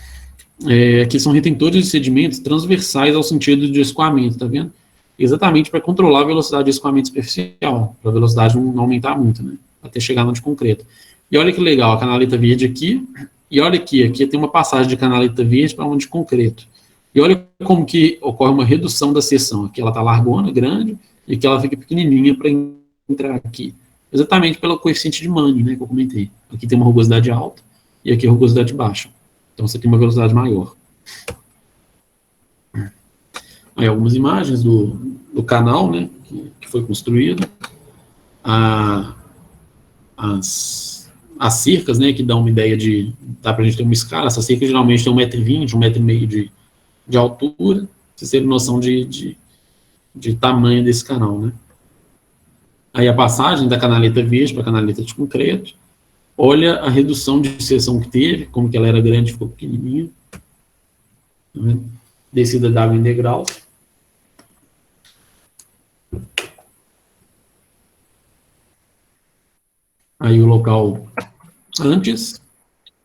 Aqui são retentores de sedimentos transversais ao sentido de escoamento, tá vendo? Exatamente para controlar a velocidade de escoamento superficial, para a velocidade não aumentar muito, né? Até chegar no de concreto. E olha que legal, a canaleta verde aqui, e olha aqui tem uma passagem de canaleta verde para uma de concreto. E olha como que ocorre uma redução da seção. Aqui ela está largona, grande, e aqui ela fica pequenininha para entrar aqui. Exatamente pelo coeficiente de Manning, né, que eu comentei. Aqui tem uma rugosidade alta, e aqui a rugosidade baixa. Então você tem uma velocidade maior. Aí algumas imagens do canal, né, que foi construído. As cercas, né, que dão uma ideia dá pra gente ter uma escala. Essa cerca geralmente tem 1,20 m, 1,5 m de altura. Pra vocês terem noção de tamanho desse canal, né. Aí a passagem da canaleta verde para a canaleta de concreto. Olha a redução de seção que teve, como que ela era grande, ficou pequenininha. Tá vendo? Descida d'água em degrau. Aí o local antes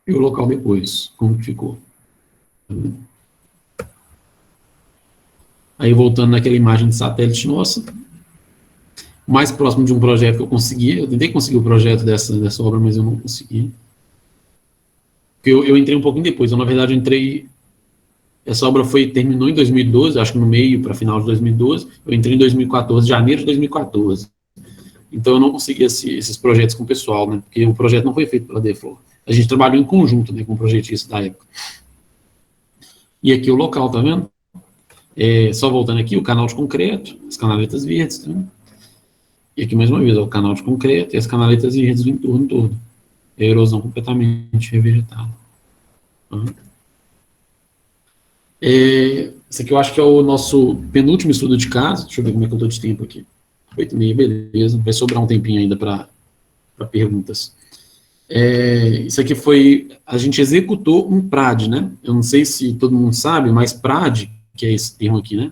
e o local depois, como que ficou. Tá vendo? Aí voltando naquela imagem de satélite nossa, mais próximo de um projeto que eu consegui, eu tentei conseguir o projeto dessa obra, mas eu não consegui. Porque eu entrei um pouquinho depois, na verdade eu entrei, essa obra terminou em 2012, acho que no meio para final de 2012, eu entrei em 2014, janeiro de 2014. Então eu não consegui esses projetos com o pessoal, né, porque o projeto não foi feito pela Deflor. A gente trabalhou em conjunto, né, com o projetista da época. E aqui o local, tá vendo? Só voltando aqui, o canal de concreto, as canaletas verdes, tá vendo? E aqui mais uma vez, o canal de concreto e as canaletas verdes do entorno todo. A erosão completamente revegetada. Esse aqui eu acho que é o nosso penúltimo estudo de caso. Deixa eu ver como é que eu estou de tempo aqui. 8h30, beleza. Vai sobrar um tempinho ainda para perguntas. Isso aqui foi... A gente executou um PRAD, né? Eu não sei se todo mundo sabe, mas PRAD, que é esse termo aqui, né?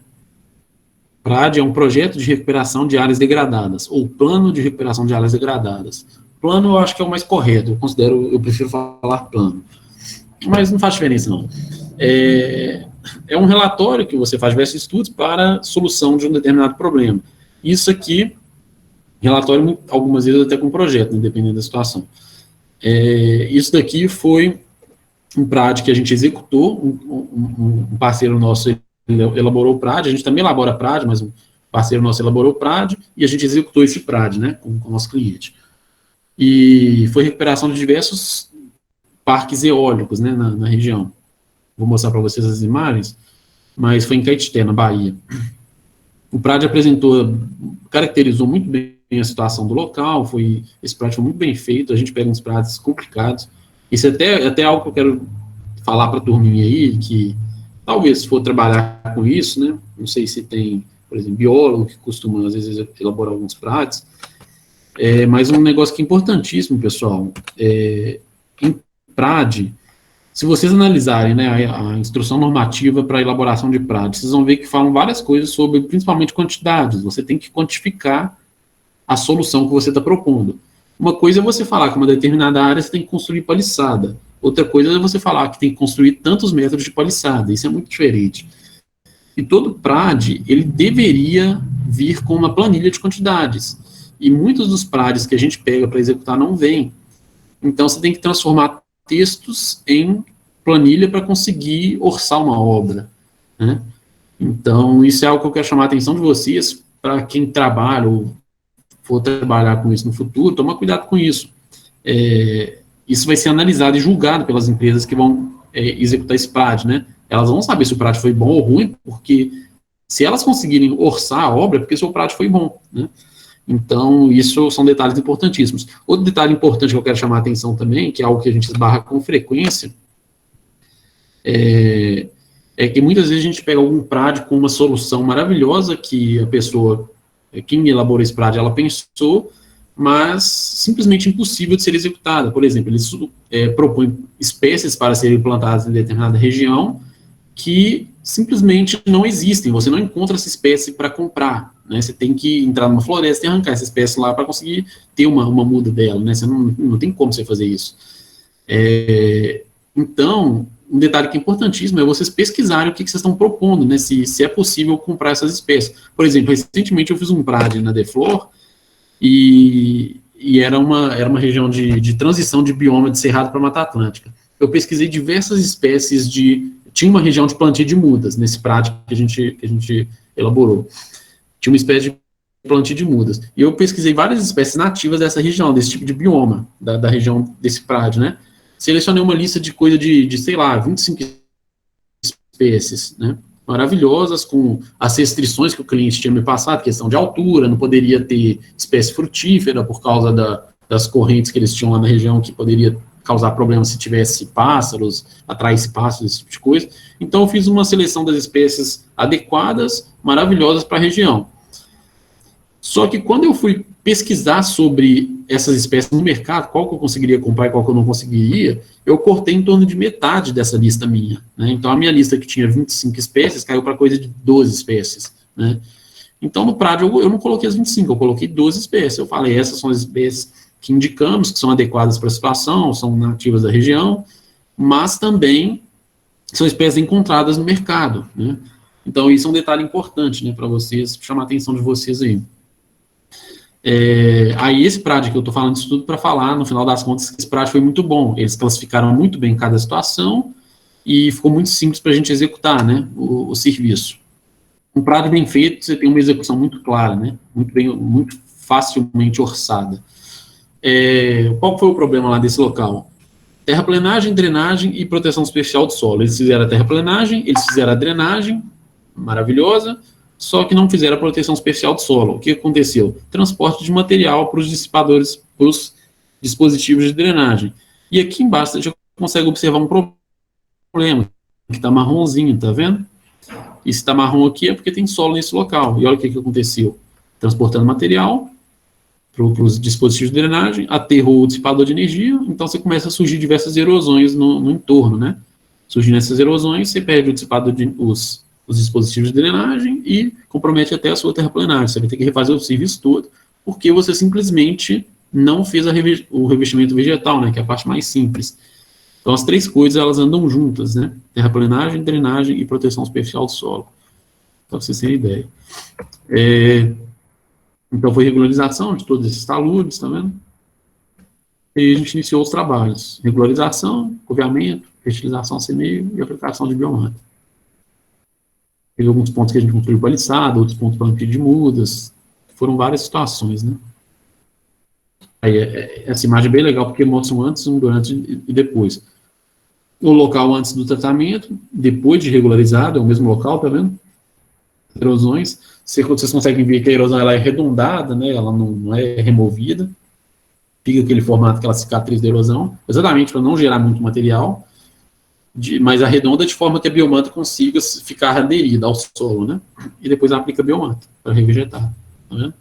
PRAD é um projeto de recuperação de áreas degradadas, ou plano de recuperação de áreas degradadas. Plano eu acho que é o mais correto, eu prefiro falar plano. Mas não faz diferença, não. É um relatório que você faz diversos estudos para solução de um determinado problema. Isso aqui, relatório, algumas vezes até com projeto, né, dependendo da situação. Isso daqui foi um PRAD que a gente executou, um parceiro nosso elaborou o PRAD, a gente também elabora PRAD, mas um parceiro nosso elaborou o PRAD, e a gente executou esse PRAD, né, com o nosso cliente. E foi recuperação de diversos parques eólicos, né, na região. Vou mostrar para vocês as imagens, mas foi em Caetité, na Bahia. O PRAD caracterizou muito bem a situação do local, esse PRAD foi muito bem feito, a gente pega uns PRADs complicados. Isso é até algo que eu quero falar para a turminha aí, que talvez se for trabalhar com isso, né, não sei se tem, por exemplo, biólogo que costuma, às vezes, elaborar alguns PRADs, mas um negócio que é importantíssimo, pessoal, em PRAD, se vocês analisarem, né, a instrução normativa para elaboração de PRAD, vocês vão ver que falam várias coisas sobre, principalmente, quantidades. Você tem que quantificar a solução que você está propondo. Uma coisa é você falar que uma determinada área você tem que construir paliçada. Outra coisa é você falar que tem que construir tantos metros de paliçada. Isso é muito diferente. E todo PRAD, ele deveria vir com uma planilha de quantidades. E muitos dos PRADs que a gente pega para executar não vêm. Então, você tem que transformar textos em planilha para conseguir orçar uma obra, né? Então, isso é algo que eu quero chamar a atenção de vocês, para quem trabalha ou for trabalhar com isso no futuro, toma cuidado com isso. Isso vai ser analisado e julgado pelas empresas que vão executar esse PRAD, né? Elas vão saber se o PRAD foi bom ou ruim, porque se elas conseguirem orçar a obra, é porque o seu PRAD foi bom, né? Então, isso são detalhes importantíssimos. Outro detalhe importante que eu quero chamar a atenção também, que é algo que a gente esbarra com frequência, é que muitas vezes a gente pega algum PRAD com uma solução maravilhosa que a pessoa, quem elaborou esse PRAD, ela pensou, mas simplesmente impossível de ser executada. Por exemplo, eles propõem espécies para serem plantadas em determinada região que simplesmente não existem, você não encontra essa espécie para comprar, né? Você tem que entrar numa floresta e arrancar essa espécie lá para conseguir ter uma muda dela, né? Você não tem como você fazer isso. Então, um detalhe que é importantíssimo é vocês pesquisarem o que vocês estão propondo, né? Se é possível comprar essas espécies. Por exemplo, recentemente eu fiz um PRAD na Deflor e era uma região de transição de bioma de Cerrado para Mata Atlântica. Eu pesquisei diversas espécies tinha uma região de plantio de mudas, nesse PRAD que a gente elaborou. Tinha uma espécie de plantio de mudas. E eu pesquisei várias espécies nativas dessa região, desse tipo de bioma, da região desse PRAD, né? Selecionei uma lista de coisa sei lá, 25 espécies, né? Maravilhosas, com as restrições que o cliente tinha me passado, questão de altura, não poderia ter espécie frutífera por causa das correntes que eles tinham lá na região, que poderia causar problemas se tivesse pássaros, atraísse pássaros, esse tipo de coisa. Então, eu fiz uma seleção das espécies adequadas, maravilhosas para a região. Só que quando eu fui pesquisar sobre essas espécies no mercado, qual que eu conseguiria comprar e qual que eu não conseguiria, eu cortei em torno de metade dessa lista minha, né? Então, a minha lista que tinha 25 espécies caiu para coisa de 12 espécies, né? Então, no PRAD, eu não coloquei as 25, eu coloquei 12 espécies. Eu falei, essas são as espécies que indicamos que são adequadas para a situação, são nativas da região, mas também são espécies encontradas no mercado, né? Então, isso é um detalhe importante, né, para vocês, chamar a atenção de vocês aí. Aí, esse PRAD que eu estou falando isso tudo para falar, no final das contas, esse PRAD foi muito bom. Eles classificaram muito bem cada situação e ficou muito simples para a gente executar, né, o serviço. Um PRAD bem feito, você tem uma execução muito clara, né, muito facilmente orçada. Qual foi o problema lá desse local? Terraplenagem, drenagem e proteção especial do solo. Eles fizeram a terraplenagem, eles fizeram a drenagem, maravilhosa, só que não fizeram a proteção especial do solo. O que aconteceu? Transporte de material para os dissipadores, para os dispositivos de drenagem. E aqui embaixo você já consegue observar um problema, que está marronzinho, tá vendo? E se está marrom aqui é porque tem solo nesse local. E olha o que aconteceu. Transportando material para os dispositivos de drenagem, aterrou o dissipador de energia, então você começa a surgir diversas erosões no entorno, né? Surgindo essas erosões, você perde o dissipador os dispositivos de drenagem e compromete até a sua terraplenagem. Você vai ter que refazer o serviço todo, porque você simplesmente não fez o revestimento vegetal, né? Que é a parte mais simples. Então, as três coisas, elas andam juntas, né? Terraplenagem, drenagem e proteção superficial do solo. Para vocês terem ideia. Então, foi regularização de todos esses taludes, tá vendo? E a gente iniciou os trabalhos. Regularização, coveamento, fertilização semeio e aplicação de biomanta. Teve alguns pontos que a gente construiu paliçada, outros pontos para plantio de mudas. Foram várias situações, né? Aí, essa imagem é bem legal, porque mostra um antes, um durante e depois. O local antes do tratamento, depois de regularizado, é o mesmo local, tá vendo? Erosões. Vocês conseguem ver que a erosão ela é arredondada, né? Ela não é removida. Fica aquele formato, aquela cicatriz da erosão, exatamente para não gerar muito material, mas arredonda de forma que a biomanta consiga ficar aderida ao solo, né? E depois aplica a biomanta para revegetar. Tá vendo?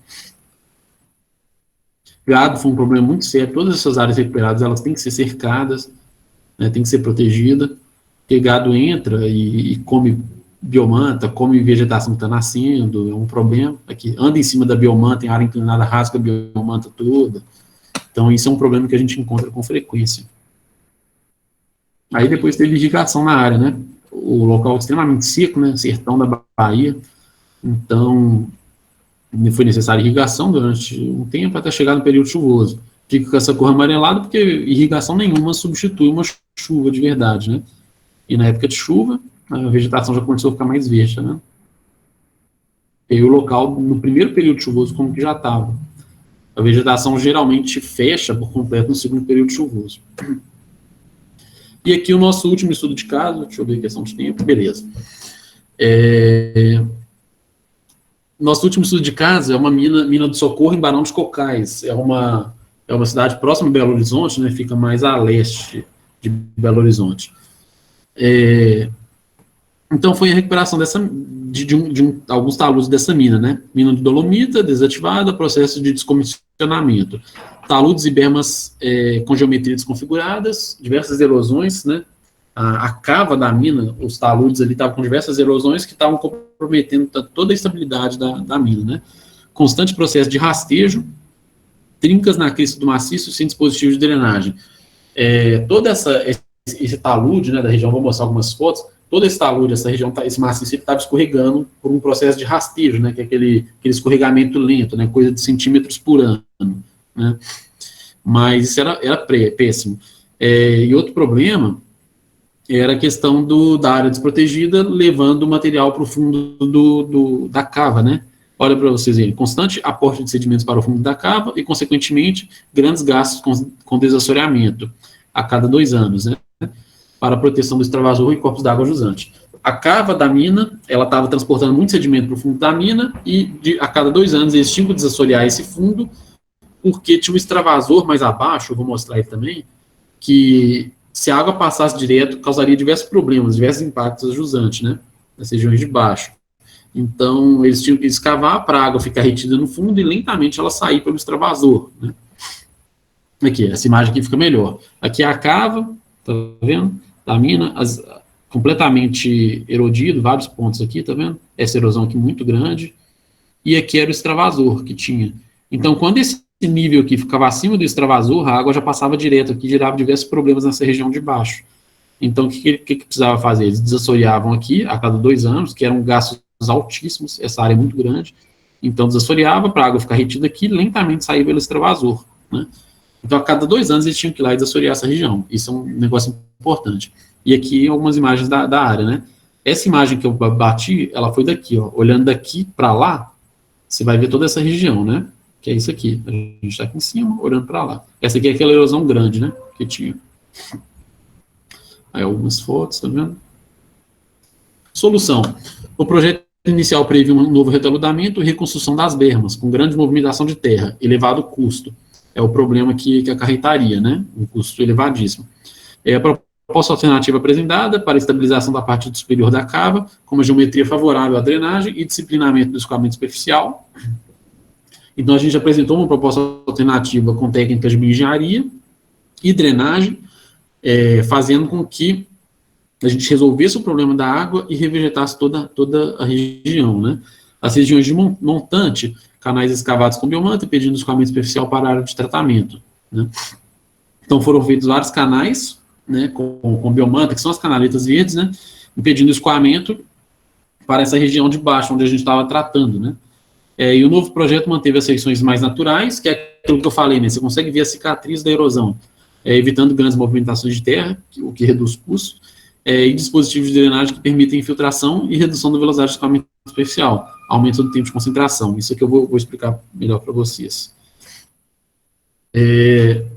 Gado foi um problema muito sério. Todas essas áreas recuperadas elas têm que ser cercadas, né? Tem que ser protegida, porque gado entra e come biomanta, come vegetação que está nascendo, é um problema. Aqui, anda em cima da biomanta, em área inclinada, rasga a biomanta toda. Então, isso é um problema que a gente encontra com frequência. Aí depois teve irrigação na área, né? O local extremamente seco, né? Sertão da Bahia. Então, foi necessária irrigação durante um tempo até chegar no período chuvoso. Fica com essa cor amarelada porque irrigação nenhuma substitui uma chuva de verdade, né? E na época de chuva, a vegetação já começou a ficar mais verde, né? E o local, no primeiro período chuvoso, como que já estava. A vegetação geralmente fecha por completo no segundo período chuvoso. E aqui o nosso último estudo de caso, deixa eu ver a questão de tempo, beleza. Nosso último estudo de caso é uma mina do Socorro em Barão dos Cocais. É uma cidade próxima de Belo Horizonte, né, fica mais a leste de Belo Horizonte. Então foi a recuperação de alguns taludes dessa mina, né? Mina de dolomita, desativada, processo de descomissionamento. Taludes e bermas com geometria desconfiguradas, diversas erosões, né? A cava da mina, os taludes ali estavam com diversas erosões que estavam comprometendo toda a estabilidade da mina, né? Constante processo de rastejo, trincas na crista do maciço sem dispositivo de drenagem. Todo esse talude, né, da região, vou mostrar algumas fotos, todo esse talude, essa região, esse maciço, estava escorregando por um processo de rastejo, né, que é aquele escorregamento lento, né, coisa de centímetros por ano, né, mas isso era péssimo. E outro problema era a questão da área desprotegida, levando o material para o fundo da cava, né. Olha para vocês verem, constante aporte de sedimentos para o fundo da cava e, consequentemente, grandes gastos com desassoreamento a cada 2 anos, né, para a proteção do extravasor e corpos d'água jusante. A cava da mina, ela estava transportando muito sedimento para o fundo da mina e a cada 2 anos eles tinham que desassorear esse fundo porque tinha um extravasor mais abaixo, eu vou mostrar aí também, que se a água passasse direto, causaria diversos problemas, diversos impactos a jusante, né, nas regiões de baixo. Então, eles tinham que escavar para a água ficar retida no fundo e lentamente ela sair pelo extravasor, né. Aqui, essa imagem aqui fica melhor. Aqui é a cava, tá vendo? Da mina, completamente erodido, vários pontos aqui, tá vendo? Essa erosão aqui muito grande. E aqui era o extravasor que tinha. Então, quando esse nível aqui ficava acima do extravasor, a água já passava direto aqui, gerava diversos problemas nessa região de baixo. Então, o que precisava fazer? Eles desassoreavam aqui a cada 2 anos, que eram gastos altíssimos, essa área é muito grande. Então, desassoreava para a água ficar retida aqui e lentamente sair pelo extravasor, né? Então, a cada 2 anos, eles tinham que ir lá e desassorear essa região. Isso é um negócio importante. E aqui, algumas imagens da área, né? Essa imagem que eu bati, ela foi daqui, ó. Olhando daqui para lá, você vai ver toda essa região, né? Que é isso aqui. A gente está aqui em cima, olhando para lá. Essa aqui é aquela erosão grande, né? Que tinha. Aí, algumas fotos, tá vendo? Solução. O projeto inicial previa um novo retaludamento e reconstrução das bermas, com grande movimentação de terra, elevado custo. É o problema que acarretaria, né? Um custo elevadíssimo. A proposta alternativa apresentada para estabilização da parte superior da cava, com uma geometria favorável à drenagem e disciplinamento do escoamento superficial. Então, a gente apresentou uma proposta alternativa com técnicas de bioengenharia e drenagem, fazendo com que a gente resolvesse o problema da água e revegetasse toda a região, né? As regiões de montante, canais escavados com biomanta, impedindo o escoamento superficial para a área de tratamento, né? Então, foram feitos vários canais, né, com biomanta, que são as canaletas verdes, né, impedindo o escoamento para essa região de baixo, onde a gente estava tratando, né. E o novo projeto manteve as secções mais naturais, que é aquilo que eu falei, né, você consegue ver a cicatriz da erosão, evitando grandes movimentações de terra, o que reduz custos, e dispositivos de drenagem que permitem infiltração e redução da velocidade de escoamento superficial, aumento do tempo de concentração. Isso aqui eu vou explicar melhor para vocês.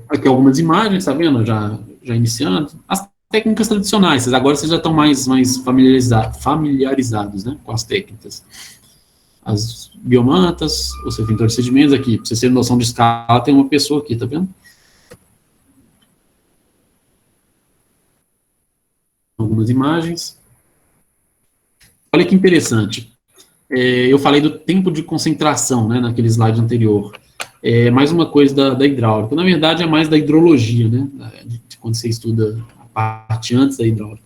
Aqui algumas imagens, tá vendo? Já iniciando. As técnicas tradicionais, agora vocês já estão mais familiarizados, né, com as técnicas. As biomantas, os retentores de sedimentos aqui, para vocês terem noção de escala, tem uma pessoa aqui, tá vendo? Algumas imagens. Olha que interessante. Eu falei do tempo de concentração, né, naquele slide anterior. Mais uma coisa da hidráulica. Na verdade, é mais da hidrologia, né, de quando você estuda a parte antes da hidráulica.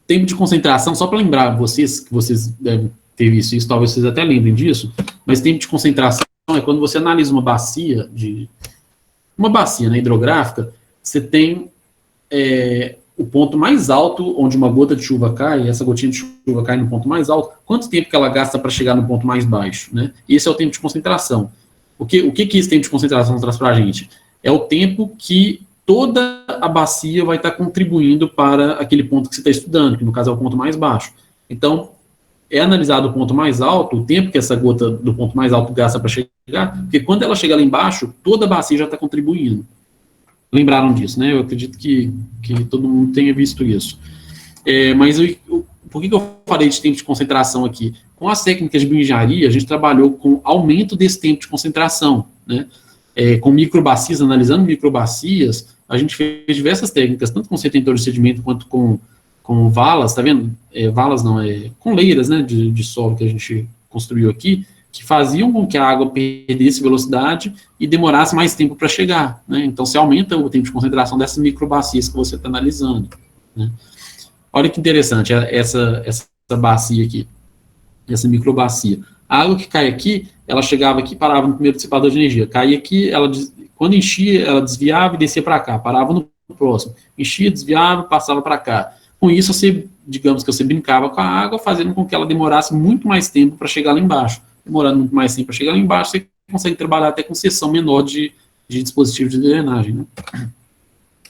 Tempo de concentração, só para lembrar vocês, que vocês devem ter visto isso, talvez vocês até lembrem disso, mas tempo de concentração é quando você analisa uma bacia, né, hidrográfica, você tem o ponto mais alto, onde uma gota de chuva cai, essa gotinha de chuva cai no ponto mais alto, quanto tempo que ela gasta para chegar no ponto mais baixo, né? Esse é o tempo de concentração. O que esse tempo de concentração traz para a gente? É o tempo que toda a bacia vai estar contribuindo para aquele ponto que você está estudando, que no caso é o ponto mais baixo. Então, é analisado o ponto mais alto, o tempo que essa gota do ponto mais alto gasta para chegar, porque quando ela chega lá embaixo, toda a bacia já está contribuindo. Lembraram disso, né? Eu acredito que todo mundo tenha visto isso. Mas por que eu falei de tempo de concentração aqui? Com as técnicas de bioengenharia, a gente trabalhou com aumento desse tempo de concentração, né? Com microbacias, analisando microbacias, a gente fez diversas técnicas, tanto com retentores de sedimento quanto com valas, tá vendo? Valas não, com leiras, né, de solo que a gente construiu aqui, que faziam com que a água perdesse velocidade e demorasse mais tempo para chegar, né? Então, você aumenta o tempo de concentração dessas microbacias que você está analisando, né? Olha que interessante essa bacia aqui, essa microbacia. A água que cai aqui, ela chegava aqui, parava no primeiro dissipador de energia. Caía aqui, quando enchia, ela desviava e descia para cá, parava no próximo. Enchia, desviava, passava para cá. Com isso, digamos que você brincava com a água, fazendo com que ela demorasse muito mais tempo para chegar lá embaixo. Demorando muito mais tempo para chegar lá embaixo, você consegue trabalhar até com seção menor de dispositivos de drenagem, né?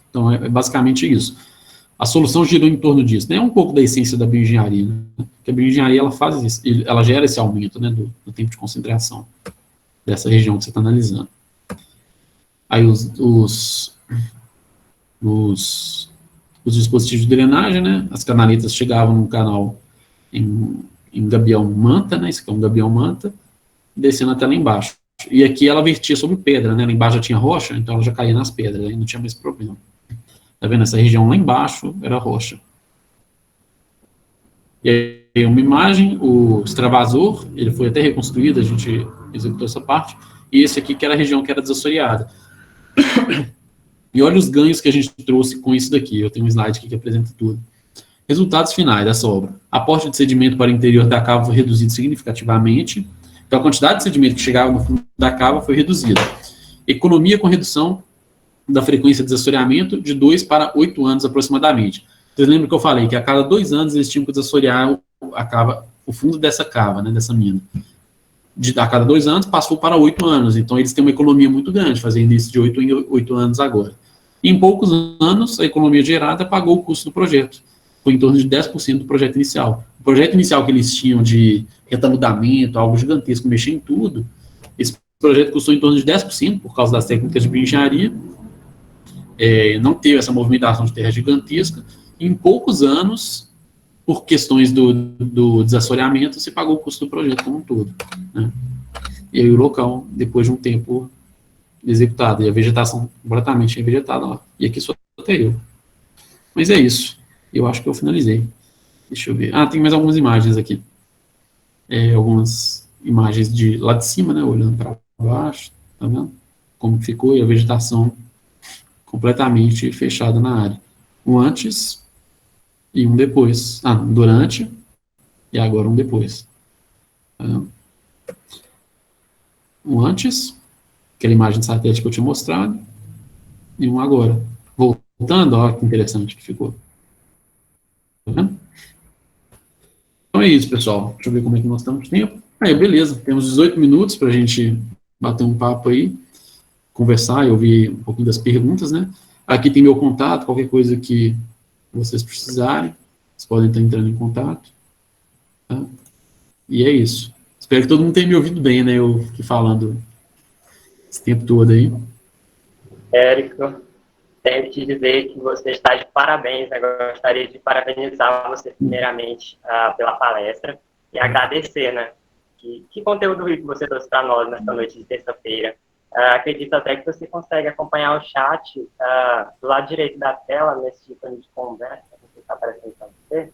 Então, é basicamente isso. A solução girou em torno disso, né? É um pouco da essência da bioengenharia, né? Porque a bioengenharia, ela faz isso, ela gera esse aumento, né, do tempo de concentração dessa região que você está analisando. Aí os dispositivos de drenagem, né? As canaletas chegavam no canal em gabião manta, né? Esse aqui é um gabião manta, descendo até lá embaixo. E aqui ela vertia sobre pedra, né? Lá embaixo já tinha rocha, então ela já caía nas pedras, aí não tinha mais problema. Tá vendo? Essa região lá embaixo era rocha. E aí uma imagem, o extravasor, ele foi até reconstruído, a gente executou essa parte, e esse aqui que era a região que era desassoreada. E olha os ganhos que a gente trouxe com isso daqui. Eu tenho um slide aqui que apresenta tudo. Resultados finais dessa obra. Aporte de sedimento para o interior da cava foi reduzido significativamente. Então, a quantidade de sedimento que chegava no fundo da cava foi reduzida. Economia com redução da frequência de desassoreamento de 2 para 8 anos aproximadamente. Vocês lembram que eu falei que a cada 2 anos eles tinham que desassorear o fundo dessa cava, né, dessa mina. A cada 2 anos passou para 8 anos. Então, eles têm uma economia muito grande, fazendo isso de 8 em 8 anos agora. E em poucos anos, a economia gerada pagou o custo do projeto. Foi em torno de 10% do projeto inicial. O projeto inicial que eles tinham de retaludamento, algo gigantesco, mexer em tudo, esse projeto custou em torno de 10% por causa das técnicas de bioengenharia, não teve essa movimentação de terra gigantesca, e em poucos anos, por questões do desassoreamento, se pagou o custo do projeto como um todo, né? E aí o local, depois de um tempo executado, e a vegetação completamente vegetada lá. E aqui só até eu. Mas é isso. Eu acho que eu finalizei. Deixa eu ver. Tem mais algumas imagens aqui. Algumas imagens de lá de cima, né? Olhando para baixo. Tá vendo? Como ficou e a vegetação completamente fechada na área. Um antes e um depois. Durante e agora um depois. Tá vendo? Um antes, aquela imagem de satélite que eu tinha mostrado, e um agora. Voltando, olha que interessante que ficou. Tá vendo? Então é isso, pessoal. Deixa eu ver como é que nós estamos de tempo. Beleza. Temos 18 minutos para a gente bater um papo aí, conversar e ouvir um pouquinho das perguntas, né? Aqui tem meu contato, qualquer coisa que vocês precisarem, vocês podem estar entrando em contato. Tá? E é isso. Espero que todo mundo tenha me ouvido bem, né? Eu fiquei falando esse tempo todo aí. Érico, tenho que te dizer que você está de parabéns. Eu gostaria de parabenizar você primeiramente pela palestra e agradecer, né? Que conteúdo rico você trouxe para nós nessa noite de terça-feira. Acredito até que você consegue acompanhar o chat do lado direito da tela, nesse ícone de conversa, não sei se está aparecendo para você,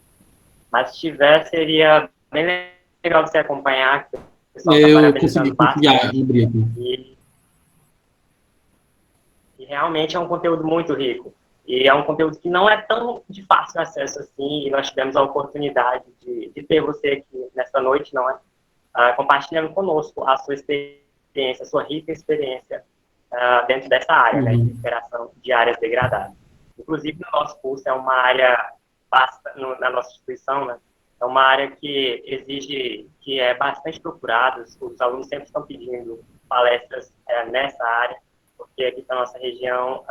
mas se tiver, seria bem legal você acompanhar, que o pessoal está parabenizando bastante. Abrir aqui. E realmente é um conteúdo muito rico. E é um conteúdo que não é tão de fácil acesso assim, e nós tivemos a oportunidade de ter você aqui nessa noite, não é? Compartilhando conosco a sua experiência, a sua rica experiência dentro dessa área, né, de recuperação de áreas degradadas. Inclusive, no nosso curso é uma área, na nossa instituição, né, é uma área que exige, que é bastante procurada, os alunos sempre estão pedindo palestras nessa área, porque aqui na nossa região,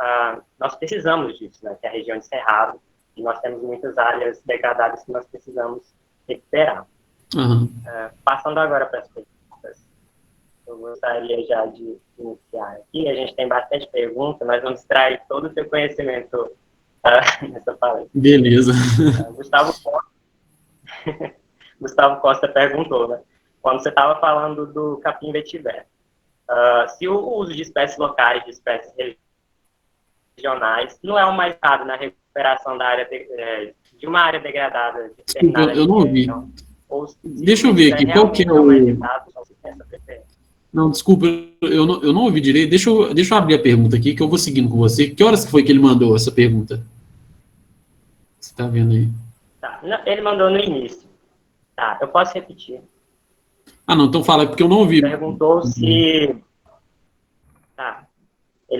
nós precisamos disso, né, que é a região de Cerrado, e nós temos muitas áreas degradadas que nós precisamos recuperar. Passando agora para as perguntas, eu gostaria já de iniciar aqui. A gente tem bastante perguntas, nós vamos extrair todo o seu conhecimento nessa palestra. Beleza. Gustavo Costa perguntou, né? Quando você estava falando do capim vetiver, se o uso de espécies locais, de espécies regionais, não é o mais caro na recuperação da área de uma área degradada. Eu não ouvi. Deixa eu ver aqui, qual que é o... Não, desculpa, eu não ouvi direito. Deixa eu abrir a pergunta aqui, que eu vou seguindo com você. Que horas que foi que ele mandou essa pergunta? Você está vendo aí? Tá, ele mandou no início. Tá, eu posso repetir. Não, então fala, porque eu não ouvi. Ele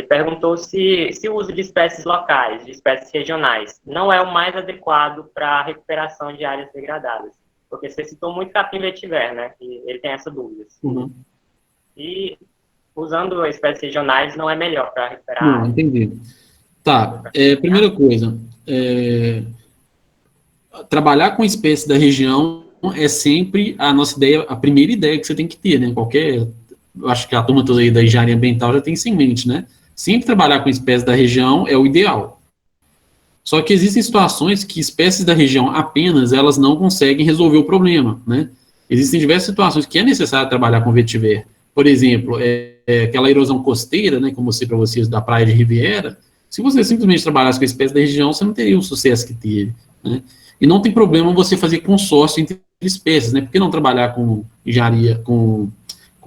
perguntou se o uso de espécies locais, de espécies regionais, não é o mais adequado para a recuperação de áreas degradadas. Porque você citou muito capim vetiver, né? E ele tem essa dúvida. E usando espécies regionais não é melhor para recuperar. Não, entendi. Tá, primeira coisa, trabalhar com espécies da região é sempre a nossa ideia, a primeira ideia que você tem que ter, né? Eu acho que a turma toda aí da engenharia ambiental já tem isso em mente, né? Sempre trabalhar com espécies da região é o ideal. Só que existem situações que espécies da região apenas, elas não conseguem resolver o problema, né? Existem diversas situações que é necessário trabalhar com vetiver. Por exemplo, aquela erosão costeira, né, como eu sei para vocês, da praia de Riviera, se você simplesmente trabalhasse com espécies da região, você não teria o sucesso que teve, né? E não tem problema você fazer consórcio entre espécies, né? Por que não trabalhar com engenharia, com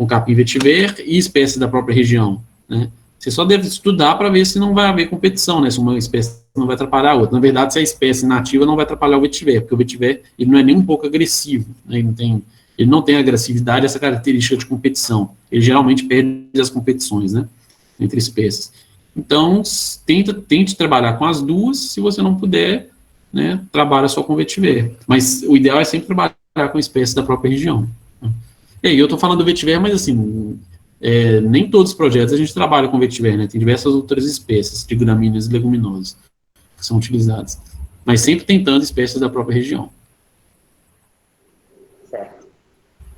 capim vetiver e espécies da própria região, né? Você só deve estudar para ver se não vai haver competição, né? Se uma espécie não vai atrapalhar a outra. Na verdade, se a espécie nativa não vai atrapalhar o vetiver, porque o vetiver ele não é nem um pouco agressivo, né? Ele não tem agressividade, essa característica de competição. Ele geralmente perde as competições, né? Entre espécies. Então, tente trabalhar com as duas, se você não puder, né? Trabalha só com vetiver. Mas o ideal é sempre trabalhar com espécies da própria região. E aí, eu estou falando do vetiver, mas assim, nem todos os projetos a gente trabalha com vetiver, né? Tem diversas outras espécies de gramíneas e leguminosas que são utilizadas, mas sempre tentando espécies da própria região. Certo.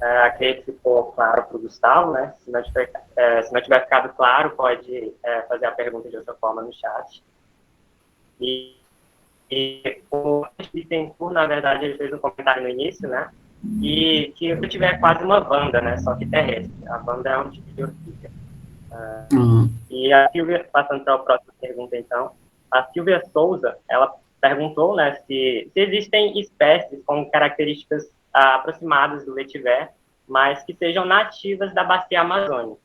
Acredito que ficou claro para o Gustavo, né? Se não tiver ficado claro, pode fazer a pergunta de outra forma no chat. E o Bittencourt, na verdade, ele fez um comentário no início, né? E que eu tiver quase uma vanda, né? Só que terrestre. A vanda é um tipo de orquídea. E a Silvia, passando para a próxima pergunta, então. A Silvia Souza, ela perguntou, né, se existem espécies com características aproximadas do vetiver, mas que sejam nativas da bacia amazônica.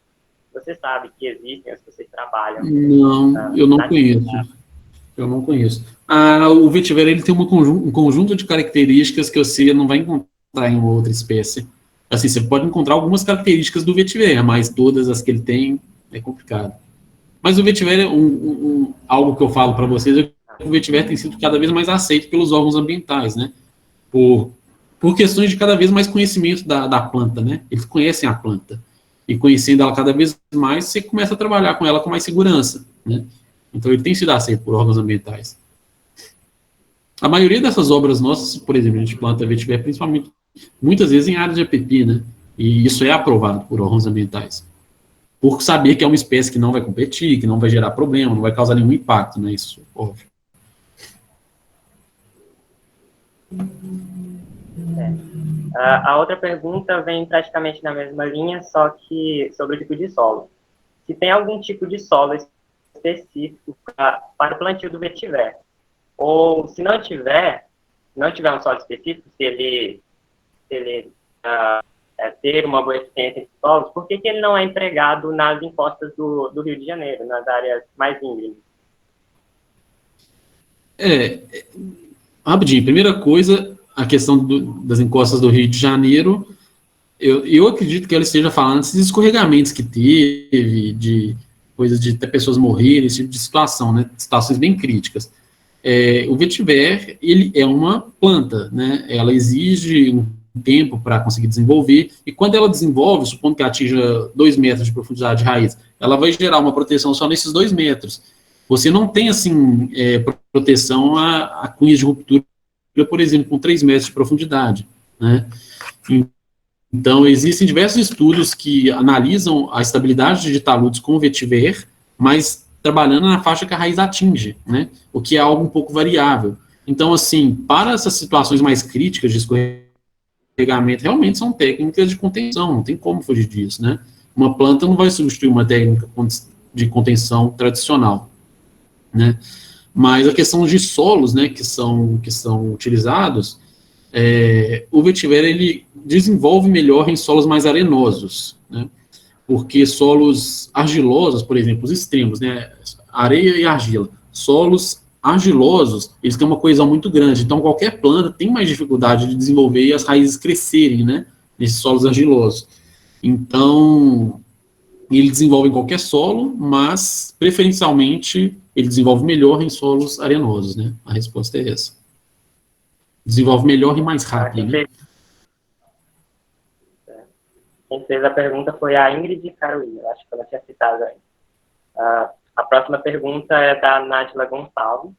Você sabe que existem, as que vocês trabalham. Não, eu não conheço. Eu não conheço. O vetiver ele tem um conjunto de características que você não vai encontrar em outra espécie. Assim, você pode encontrar algumas características do vetiver, mas todas as que ele tem é complicado. Mas o vetiver é algo que eu falo para vocês, é que o vetiver tem sido cada vez mais aceito pelos órgãos ambientais, né? Por questões de cada vez mais conhecimento da planta, né? Eles conhecem a planta. E conhecendo ela cada vez mais, você começa a trabalhar com ela com mais segurança, né? Então ele tem sido aceito por órgãos ambientais. A maioria dessas obras nossas, por exemplo, a gente planta vetiver principalmente, muitas vezes em áreas de APP, né? E isso é aprovado por órgãos ambientais. Por saber que é uma espécie que não vai competir, que não vai gerar problema, não vai causar nenhum impacto, né? Isso, óbvio. A outra pergunta vem praticamente na mesma linha, só que sobre o tipo de solo. Se tem algum tipo de solo específico para o plantio do vetiver, ou se não tiver um solo específico, se ele ter uma boa eficiência em solos, por que ele não é empregado nas encostas do Rio de Janeiro, nas áreas mais íngremes? Rapidinho, primeira coisa, a questão das encostas do Rio de Janeiro, eu acredito que ela esteja falando desses escorregamentos que teve, de coisas de até pessoas morrerem, esse tipo de situação, né? Situações bem críticas. O vetiver, ele é uma planta, né? Ela exige um tempo para conseguir desenvolver, e quando ela desenvolve, supondo que atinja 2 metros de profundidade de raiz, ela vai gerar uma proteção só nesses 2 metros. Você não tem, assim, proteção a cunhas de ruptura, por exemplo, com 3 metros de profundidade, né? Então, existem diversos estudos que analisam a estabilidade de taludes com vetiver, mas trabalhando na faixa que a raiz atinge, né? O que é algo um pouco variável. Então, assim, para essas situações mais críticas de escorregamento, realmente são técnicas de contenção, não tem como fugir disso, né? Uma planta não vai substituir uma técnica de contenção tradicional, né? Mas a questão de solos, né, que são utilizados, o vetiver ele desenvolve melhor em solos mais arenosos, né? Porque solos argilosos, por exemplo, os extremos, né, areia e argila, solos argilosos, eles têm uma coesão muito grande, então qualquer planta tem mais dificuldade de desenvolver e as raízes crescerem, né, nesses solos argilosos. Então, ele desenvolve em qualquer solo, mas preferencialmente ele desenvolve melhor em solos arenosos, né? A resposta é essa. Desenvolve melhor e mais rápido, né? Quem fez a pergunta foi a Ingrid Carolina, eu acho que ela tinha citado aí. A próxima pergunta é da Nájila Gonçalves.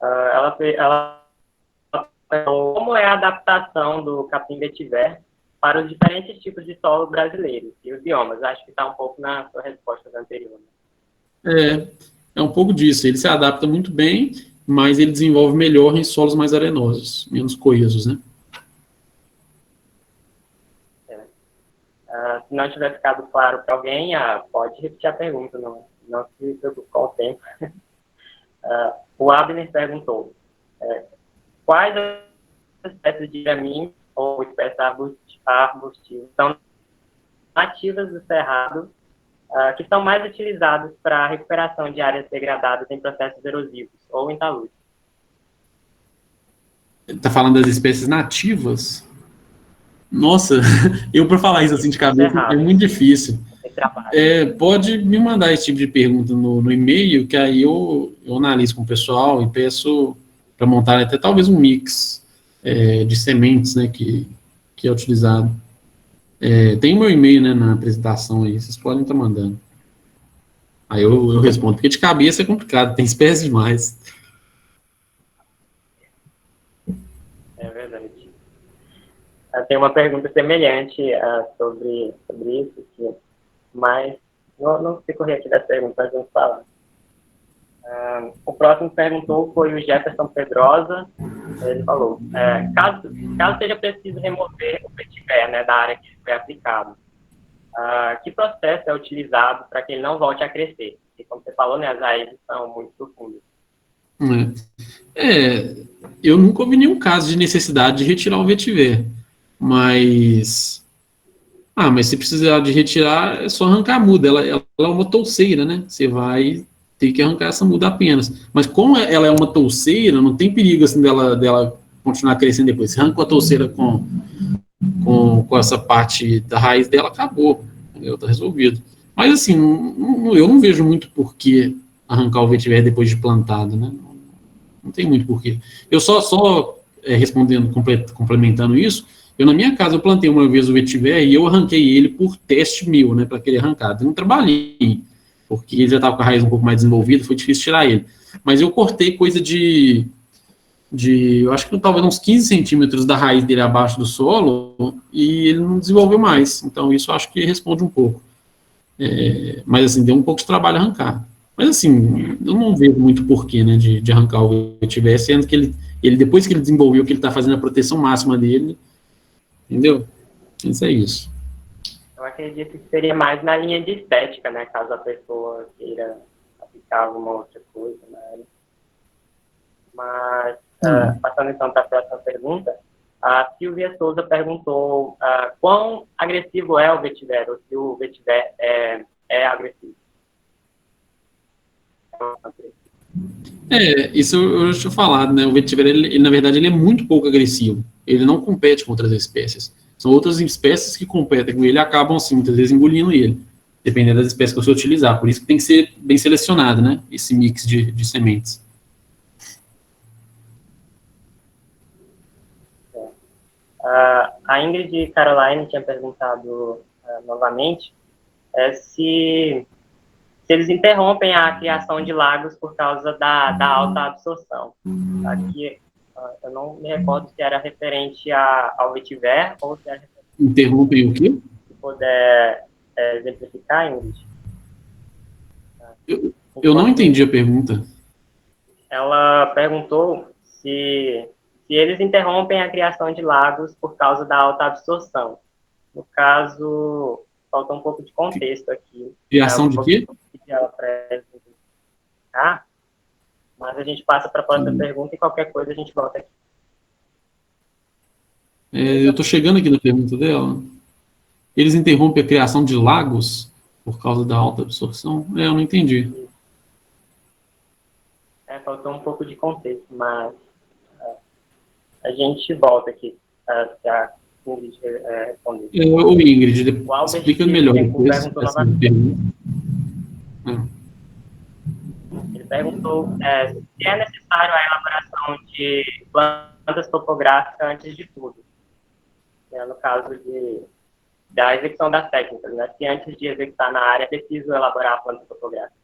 Ela perguntou como é a adaptação do capim vetiver para os diferentes tipos de solo brasileiros e os biomas. Acho que está um pouco na sua resposta anterior. É um pouco disso. Ele se adapta muito bem, mas ele desenvolve melhor em solos mais arenosos, menos coesos, né? Se não tiver ficado claro para alguém, pode repetir a pergunta, não se preocupe com o tempo. O Abner perguntou, quais as espécies de gramíneas ou espécies arbustivas são nativas do cerrado que são mais utilizadas para a recuperação de áreas degradadas em processos erosivos ou em taludes? Está falando das espécies nativas? Nossa, eu para falar isso assim de cabeça é muito difícil. Pode me mandar esse tipo de pergunta no e-mail, que aí eu analiso com o pessoal e peço para montar até talvez um mix de sementes, né, que é utilizado. Tem o meu e-mail, né, na apresentação aí, vocês podem estar mandando. Aí eu respondo, porque de cabeça é complicado, tem espécies demais. É verdade. Tem uma pergunta semelhante sobre isso, mas não sei correr aqui das perguntas, mas vamos falar. O próximo que perguntou foi o Jefferson Pedrosa. Ele falou, caso seja preciso remover o vetiver, né, da área que foi aplicado, que processo é utilizado para que ele não volte a crescer? E como você falou, né, as raízes são muito profundas. né? Eu nunca ouvi nenhum caso de necessidade de retirar o vetiver, mas... mas se precisar de retirar, é só arrancar a muda, ela é uma touceira, né? Você vai ter que arrancar essa muda apenas. Mas como ela é uma touceira, não tem perigo assim dela continuar crescendo depois. Você arranca a touceira com essa parte da raiz dela, acabou, entendeu? Tá resolvido. Mas assim, eu não vejo muito por que arrancar o vetiver depois de plantado, né? Não tem muito porquê. Eu só respondendo, complementando isso, eu na minha casa eu plantei uma vez o vetiver e eu arranquei ele por teste meu, né, para aquele arrancado. Eu não trabalhei, porque ele já estava com a raiz um pouco mais desenvolvida, foi difícil tirar ele. Mas eu cortei coisa eu acho que talvez uns 15 centímetros da raiz dele abaixo do solo e ele não desenvolveu mais. Então isso eu acho que responde um pouco. Mas assim, deu um pouco de trabalho arrancar. Mas assim, eu não vejo muito porquê, né, de arrancar o vetiver, sendo que ele depois que ele desenvolveu, que ele está fazendo a proteção máxima dele, entendeu? Isso é isso. Eu acredito que seria mais na linha de estética, né? Caso a pessoa queira aplicar alguma outra coisa, né? Mas, passando então para a próxima pergunta, a Silvia Souza perguntou quão agressivo é o vetiver, ou se o vetiver é agressivo. Isso eu já tinha falado, né? O vetiver, ele, na verdade, ele é muito pouco agressivo. Ele não compete com outras espécies. São outras espécies que competem com ele e acabam, assim, muitas vezes engolindo ele, dependendo das espécies que você utilizar. Por isso que tem que ser bem selecionado, né? Esse mix de sementes. A Ingrid Caroline tinha perguntado novamente se eles interrompem a criação de lagos por causa da alta absorção. Aqui, eu não me recordo se era referente ao vetiver ou se era referente... Interrompem o quê? Se puder exemplificar, Ingrid. Eu não entendi a pergunta. Ela perguntou se eles interrompem a criação de lagos por causa da alta absorção. No caso, falta um pouco de contexto aqui. Criação de quê? Mas a gente passa para a próxima pergunta e qualquer coisa a gente volta aqui. Eu estou chegando aqui na pergunta dela. Eles interrompem a criação de lagos por causa da alta absorção? Eu não entendi. Faltou um pouco de contexto, mas a gente volta aqui se a Ingrid responder. Ô Ingrid, explica melhor depois essa pergunta. Ele perguntou se é necessário a elaboração de plantas topográficas antes de tudo. No caso da execução das técnicas, né? Se antes de executar na área é preciso elaborar a planta topográfica.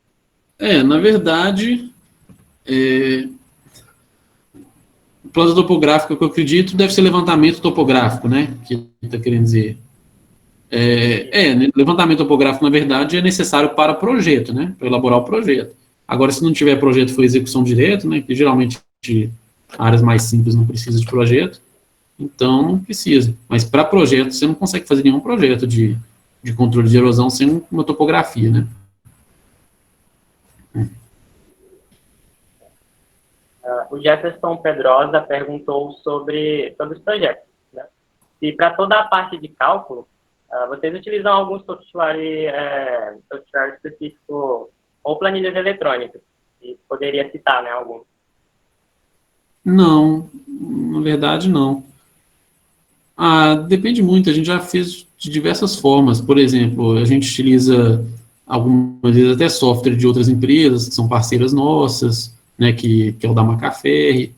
Na verdade, planta topográfica, que eu acredito, deve ser levantamento topográfico, né? Que está querendo dizer. Levantamento topográfico, na verdade, é necessário para projeto, né? Para elaborar o projeto. Agora, se não tiver projeto, for execução direta, né? Que geralmente áreas mais simples não precisam de projeto, então não precisa. Mas para projeto, você não consegue fazer nenhum projeto de controle de erosão sem uma topografia, né? O Jefferson Pedrosa perguntou sobre os projetos, né? E para toda a parte de cálculo, vocês utilizam algum software específico ou planilhas eletrônicas? E poderia citar, né, algum? Não, na verdade não. Depende muito, a gente já fez de diversas formas. Por exemplo, a gente utiliza algumas vezes até software de outras empresas que são parceiras nossas, né, que é o da Macaferri,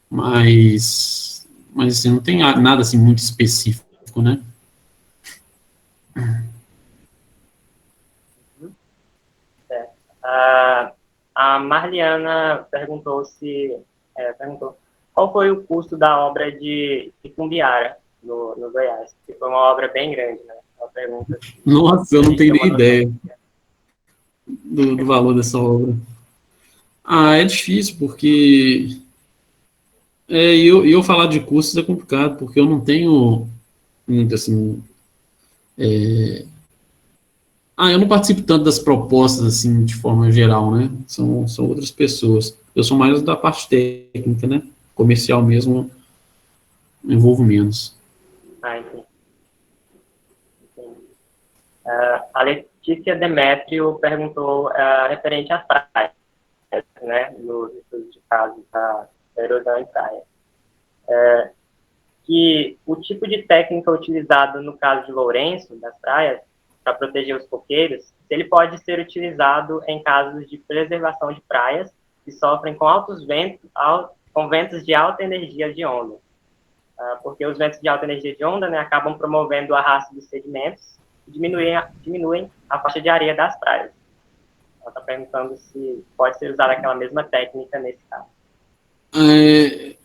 mas assim, não tem nada assim muito específico, né? A Marliana perguntou qual foi o custo da obra de Cumbiara, no Goiás, que foi uma obra bem grande, né? Uma pergunta. Nossa, eu não tenho nem ideia do valor dessa obra. É difícil, porque eu falar de custos é complicado, porque eu não tenho muito assim. Eu não participo tanto das propostas assim de forma geral, né? São outras pessoas. Eu sou mais da parte técnica, né? Comercial mesmo, me envolvo menos. Entendi. A Letícia Demétrio perguntou referente às praias, né, nos estudos de casos da erosão em praia. Que o tipo de técnica utilizado no caso de Lourenço, das praias, para proteger os coqueiros, ele pode ser utilizado em casos de preservação de praias que sofrem com altos ventos, com ventos de alta energia de onda. Porque os ventos de alta energia de onda, né, acabam promovendo o arrasto dos sedimentos e diminuem a faixa de areia das praias. Ela está perguntando se pode ser usada aquela mesma técnica nesse caso.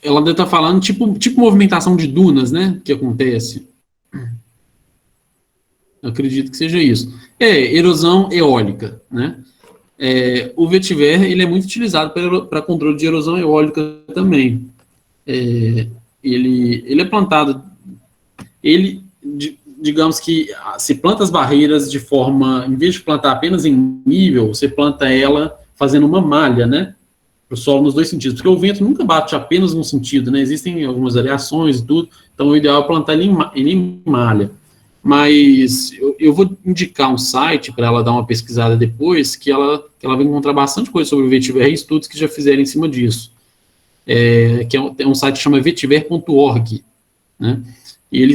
Ela deve estar falando tipo movimentação de dunas, né? Que acontece. Eu acredito que seja isso. Erosão eólica, né? O vetiver, ele é muito utilizado para controle de erosão eólica também. Ele é plantado, digamos que se planta as barreiras de forma, em vez de plantar apenas em nível, você planta ela fazendo uma malha, né? Para o solo nos dois sentidos, porque o vento nunca bate apenas num sentido, né? Existem algumas variações e tudo, então o ideal é plantar ele em malha. Mas eu vou indicar um site para ela dar uma pesquisada depois, que ela vai encontrar bastante coisa sobre o vetiver e estudos que já fizeram em cima disso. Que é um site que chama vetiver.org, né? E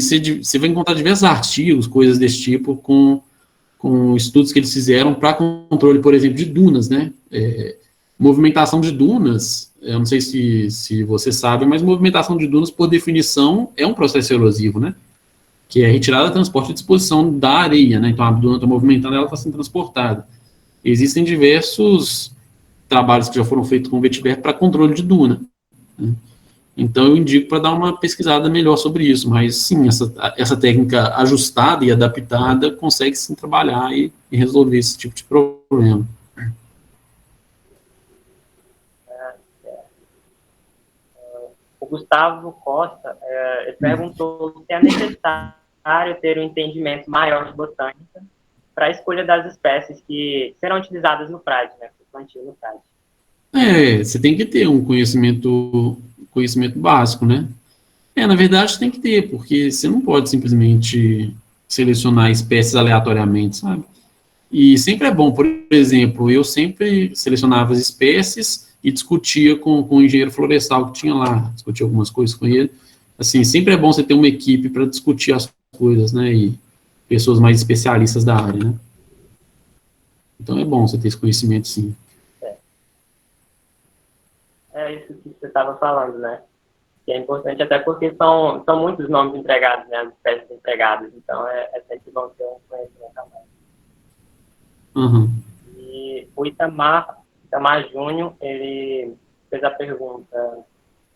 você vai encontrar diversos artigos, coisas desse tipo, com estudos que eles fizeram para controle, por exemplo, de dunas, né? Movimentação de dunas, eu não sei se você sabe, mas movimentação de dunas, por definição, é um processo erosivo, né? Que é retirada, transporte e disposição da areia, né? Então a duna está movimentando, ela está sendo transportada. Existem diversos trabalhos que já foram feitos com o vetiver para controle de duna, né? Então eu indico para dar uma pesquisada melhor sobre isso, mas sim, essa técnica ajustada e adaptada consegue sim trabalhar e resolver esse tipo de problema. O Gustavo Costa perguntou se é necessário ter um entendimento maior de botânica para a escolha das espécies que serão utilizadas no PRAD, né, para o plantio no PRAD. Você tem que ter um conhecimento básico, né? Na verdade tem que ter, porque você não pode simplesmente selecionar espécies aleatoriamente, sabe? E sempre é bom, por exemplo, eu sempre selecionava as espécies e discutia com o engenheiro florestal que tinha lá, discutia algumas coisas com ele. Assim, sempre é bom você ter uma equipe para discutir as coisas, né? E pessoas mais especialistas da área, né? Então é bom você ter esse conhecimento, sim. É isso que você estava falando, né? Que é importante até porque são muitos nomes empregados, né? As espécies empregadas, então é sempre bom ter um conhecimento a mais. Uhum. E o Itamar Júnior, ele fez a pergunta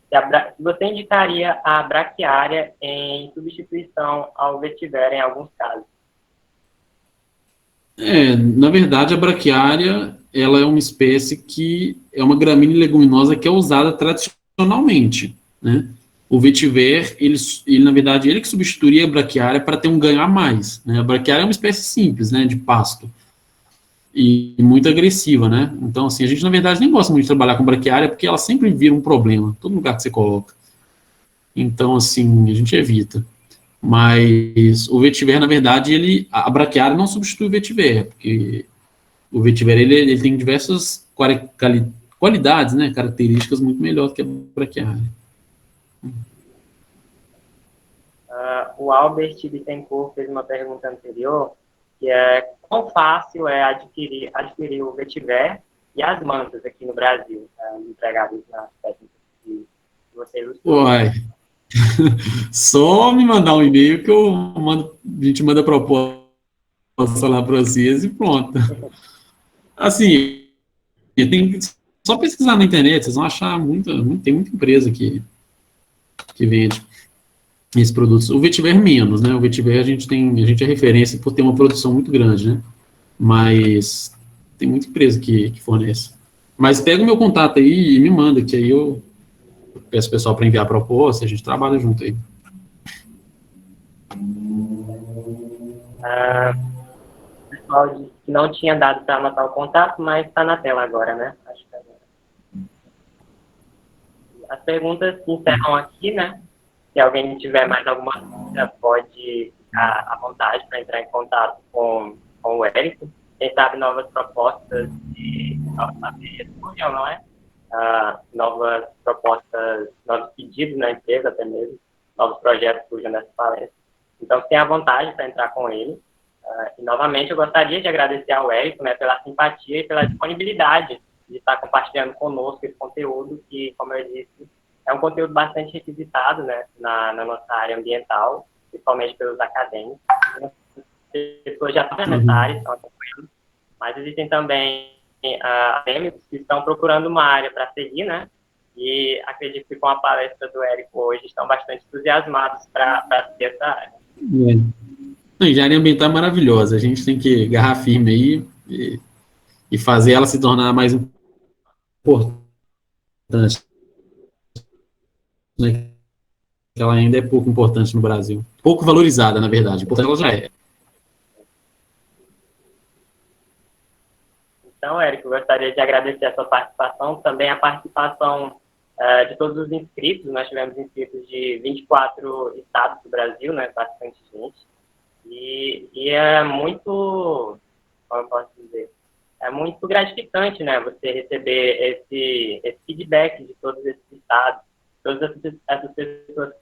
se você indicaria a braquiária em substituição ao vetiver em alguns casos. Na verdade, a braquiária, ela é uma espécie que é uma gramínea leguminosa que é usada tradicionalmente, né? O vetiver, ele na verdade, ele que substituiria a braquiária para ter um ganho a mais, né? A braquiária é uma espécie simples, né, de pasto, e muito agressiva, né? Então, assim, a gente, na verdade, nem gosta muito de trabalhar com braquiária, porque ela sempre vira um problema, todo lugar que você coloca. Então, assim, a gente evita. Mas o vetiver, na verdade, a braquiária não substitui o vetiver, porque o vetiver, ele tem diversas qualidades, né, características muito melhores que a braquiária. O Albert Bittencourt fez uma pergunta anterior, que é quão fácil é adquirir o vetiver e as mantas aqui no Brasil, empregadas nas técnicas que você ilustrou. Uai, só me mandar um e-mail que a gente manda a proposta lá para vocês e pronto. Assim, só pesquisar na internet, vocês vão achar tem muita empresa que vende esses produtos. O vetiver menos, né? O vetiver a gente é referência por ter uma produção muito grande, né? Mas tem muita empresa que fornece. Mas pega o meu contato aí e me manda, que aí eu peço o pessoal para enviar a proposta, a gente trabalha junto aí. O pessoal disse que não tinha dado para anotar o contato, mas está na tela agora, né? Acho que agora. as perguntas se encerram aqui, né? Se alguém tiver mais alguma dúvida, pode ficar à vontade para entrar em contato com o Érico. Quem sabe novas propostas de novas parcerias surgiam, não é? Novas propostas, novos pedidos na empresa até mesmo, novos projetos surgem nessa palestra. Então, tenha à vontade para entrar com ele. E, novamente, eu gostaria de agradecer ao Érico, né, pela simpatia e pela disponibilidade de estar compartilhando conosco esse conteúdo, que, como eu disse, é um conteúdo bastante requisitado, né, na nossa área ambiental, principalmente pelos acadêmicos. As pessoas já estão nessa área, estão acompanhando, mas existem também acadêmicos que estão procurando uma área para seguir, né, e acredito que com a palestra do Érico hoje estão bastante entusiasmados para seguir essa área. A engenharia ambiental é maravilhosa, a gente tem que agarrar firme aí e fazer ela se tornar mais importante, né? Ela ainda é pouco importante no Brasil. Pouco valorizada, na verdade. Importante ela já é. Então, Érico, gostaria de agradecer a sua participação, também a participação de todos os inscritos. Nós tivemos inscritos de 24 estados do Brasil, né, bastante gente. E é muito, como eu posso dizer, é muito gratificante, né, você receber esse feedback de todos esses estados, todas essas pessoas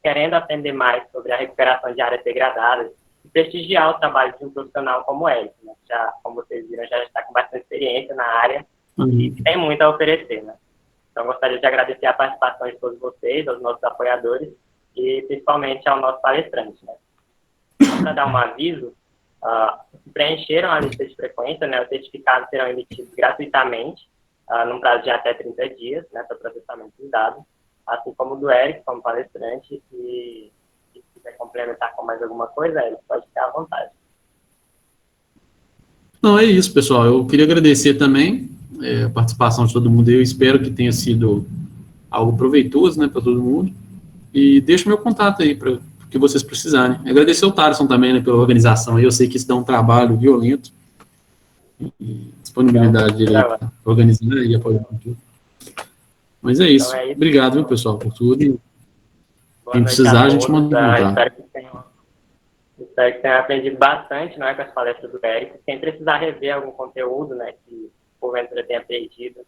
querendo aprender mais sobre a recuperação de áreas degradadas e prestigiar o trabalho de um profissional como ele, né? Já, como vocês viram, já está com bastante experiência na área e tem muito a oferecer, né? Então, gostaria de agradecer a participação de todos vocês, aos nossos apoiadores e principalmente ao nosso palestrante, né? Para dar um aviso, se preencheram a lista de frequência, né, os certificados serão emitidos gratuitamente, num prazo de até 30 dias, né, para processamento dos dados, assim como o do Érico, como palestrante, e se quiser complementar com mais alguma coisa, Érico, pode ficar à vontade. Não, é isso, pessoal. Eu queria agradecer também a participação de todo mundo. Eu espero que tenha sido algo proveitoso, né, para todo mundo. E deixo meu contato aí para o que vocês precisarem. Agradecer ao Tarson também, né, pela organização. Eu sei que isso dá um trabalho violento. E disponibilidade dele para organizar e apoiar tudo. Mas é isso. Então, Obrigado, viu, pessoal, por tudo. E quem precisar, a gente manda Espero que tenham aprendido bastante, né, com as palestras do Érico. Quem precisar rever algum conteúdo, né, que porventura tenha perdido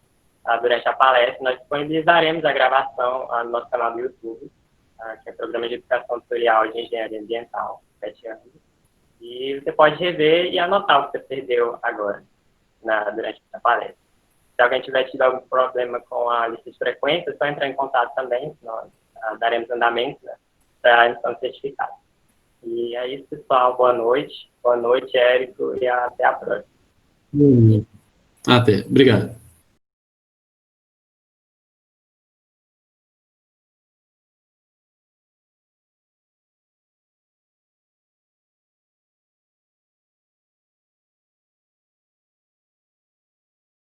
durante a palestra, nós disponibilizaremos a gravação no nosso canal do YouTube, que é o Programa de Educação Tutorial de Engenharia Ambiental, 7 anos. E você pode rever e anotar o que você perdeu agora, durante a palestra. Se alguém tiver tido algum problema com a lista de frequência, é só entrar em contato também, nós daremos andamento, né, para a emissão do certificado. E é isso, pessoal. Boa noite. Boa noite, Érico, e até a próxima. Até. Obrigado.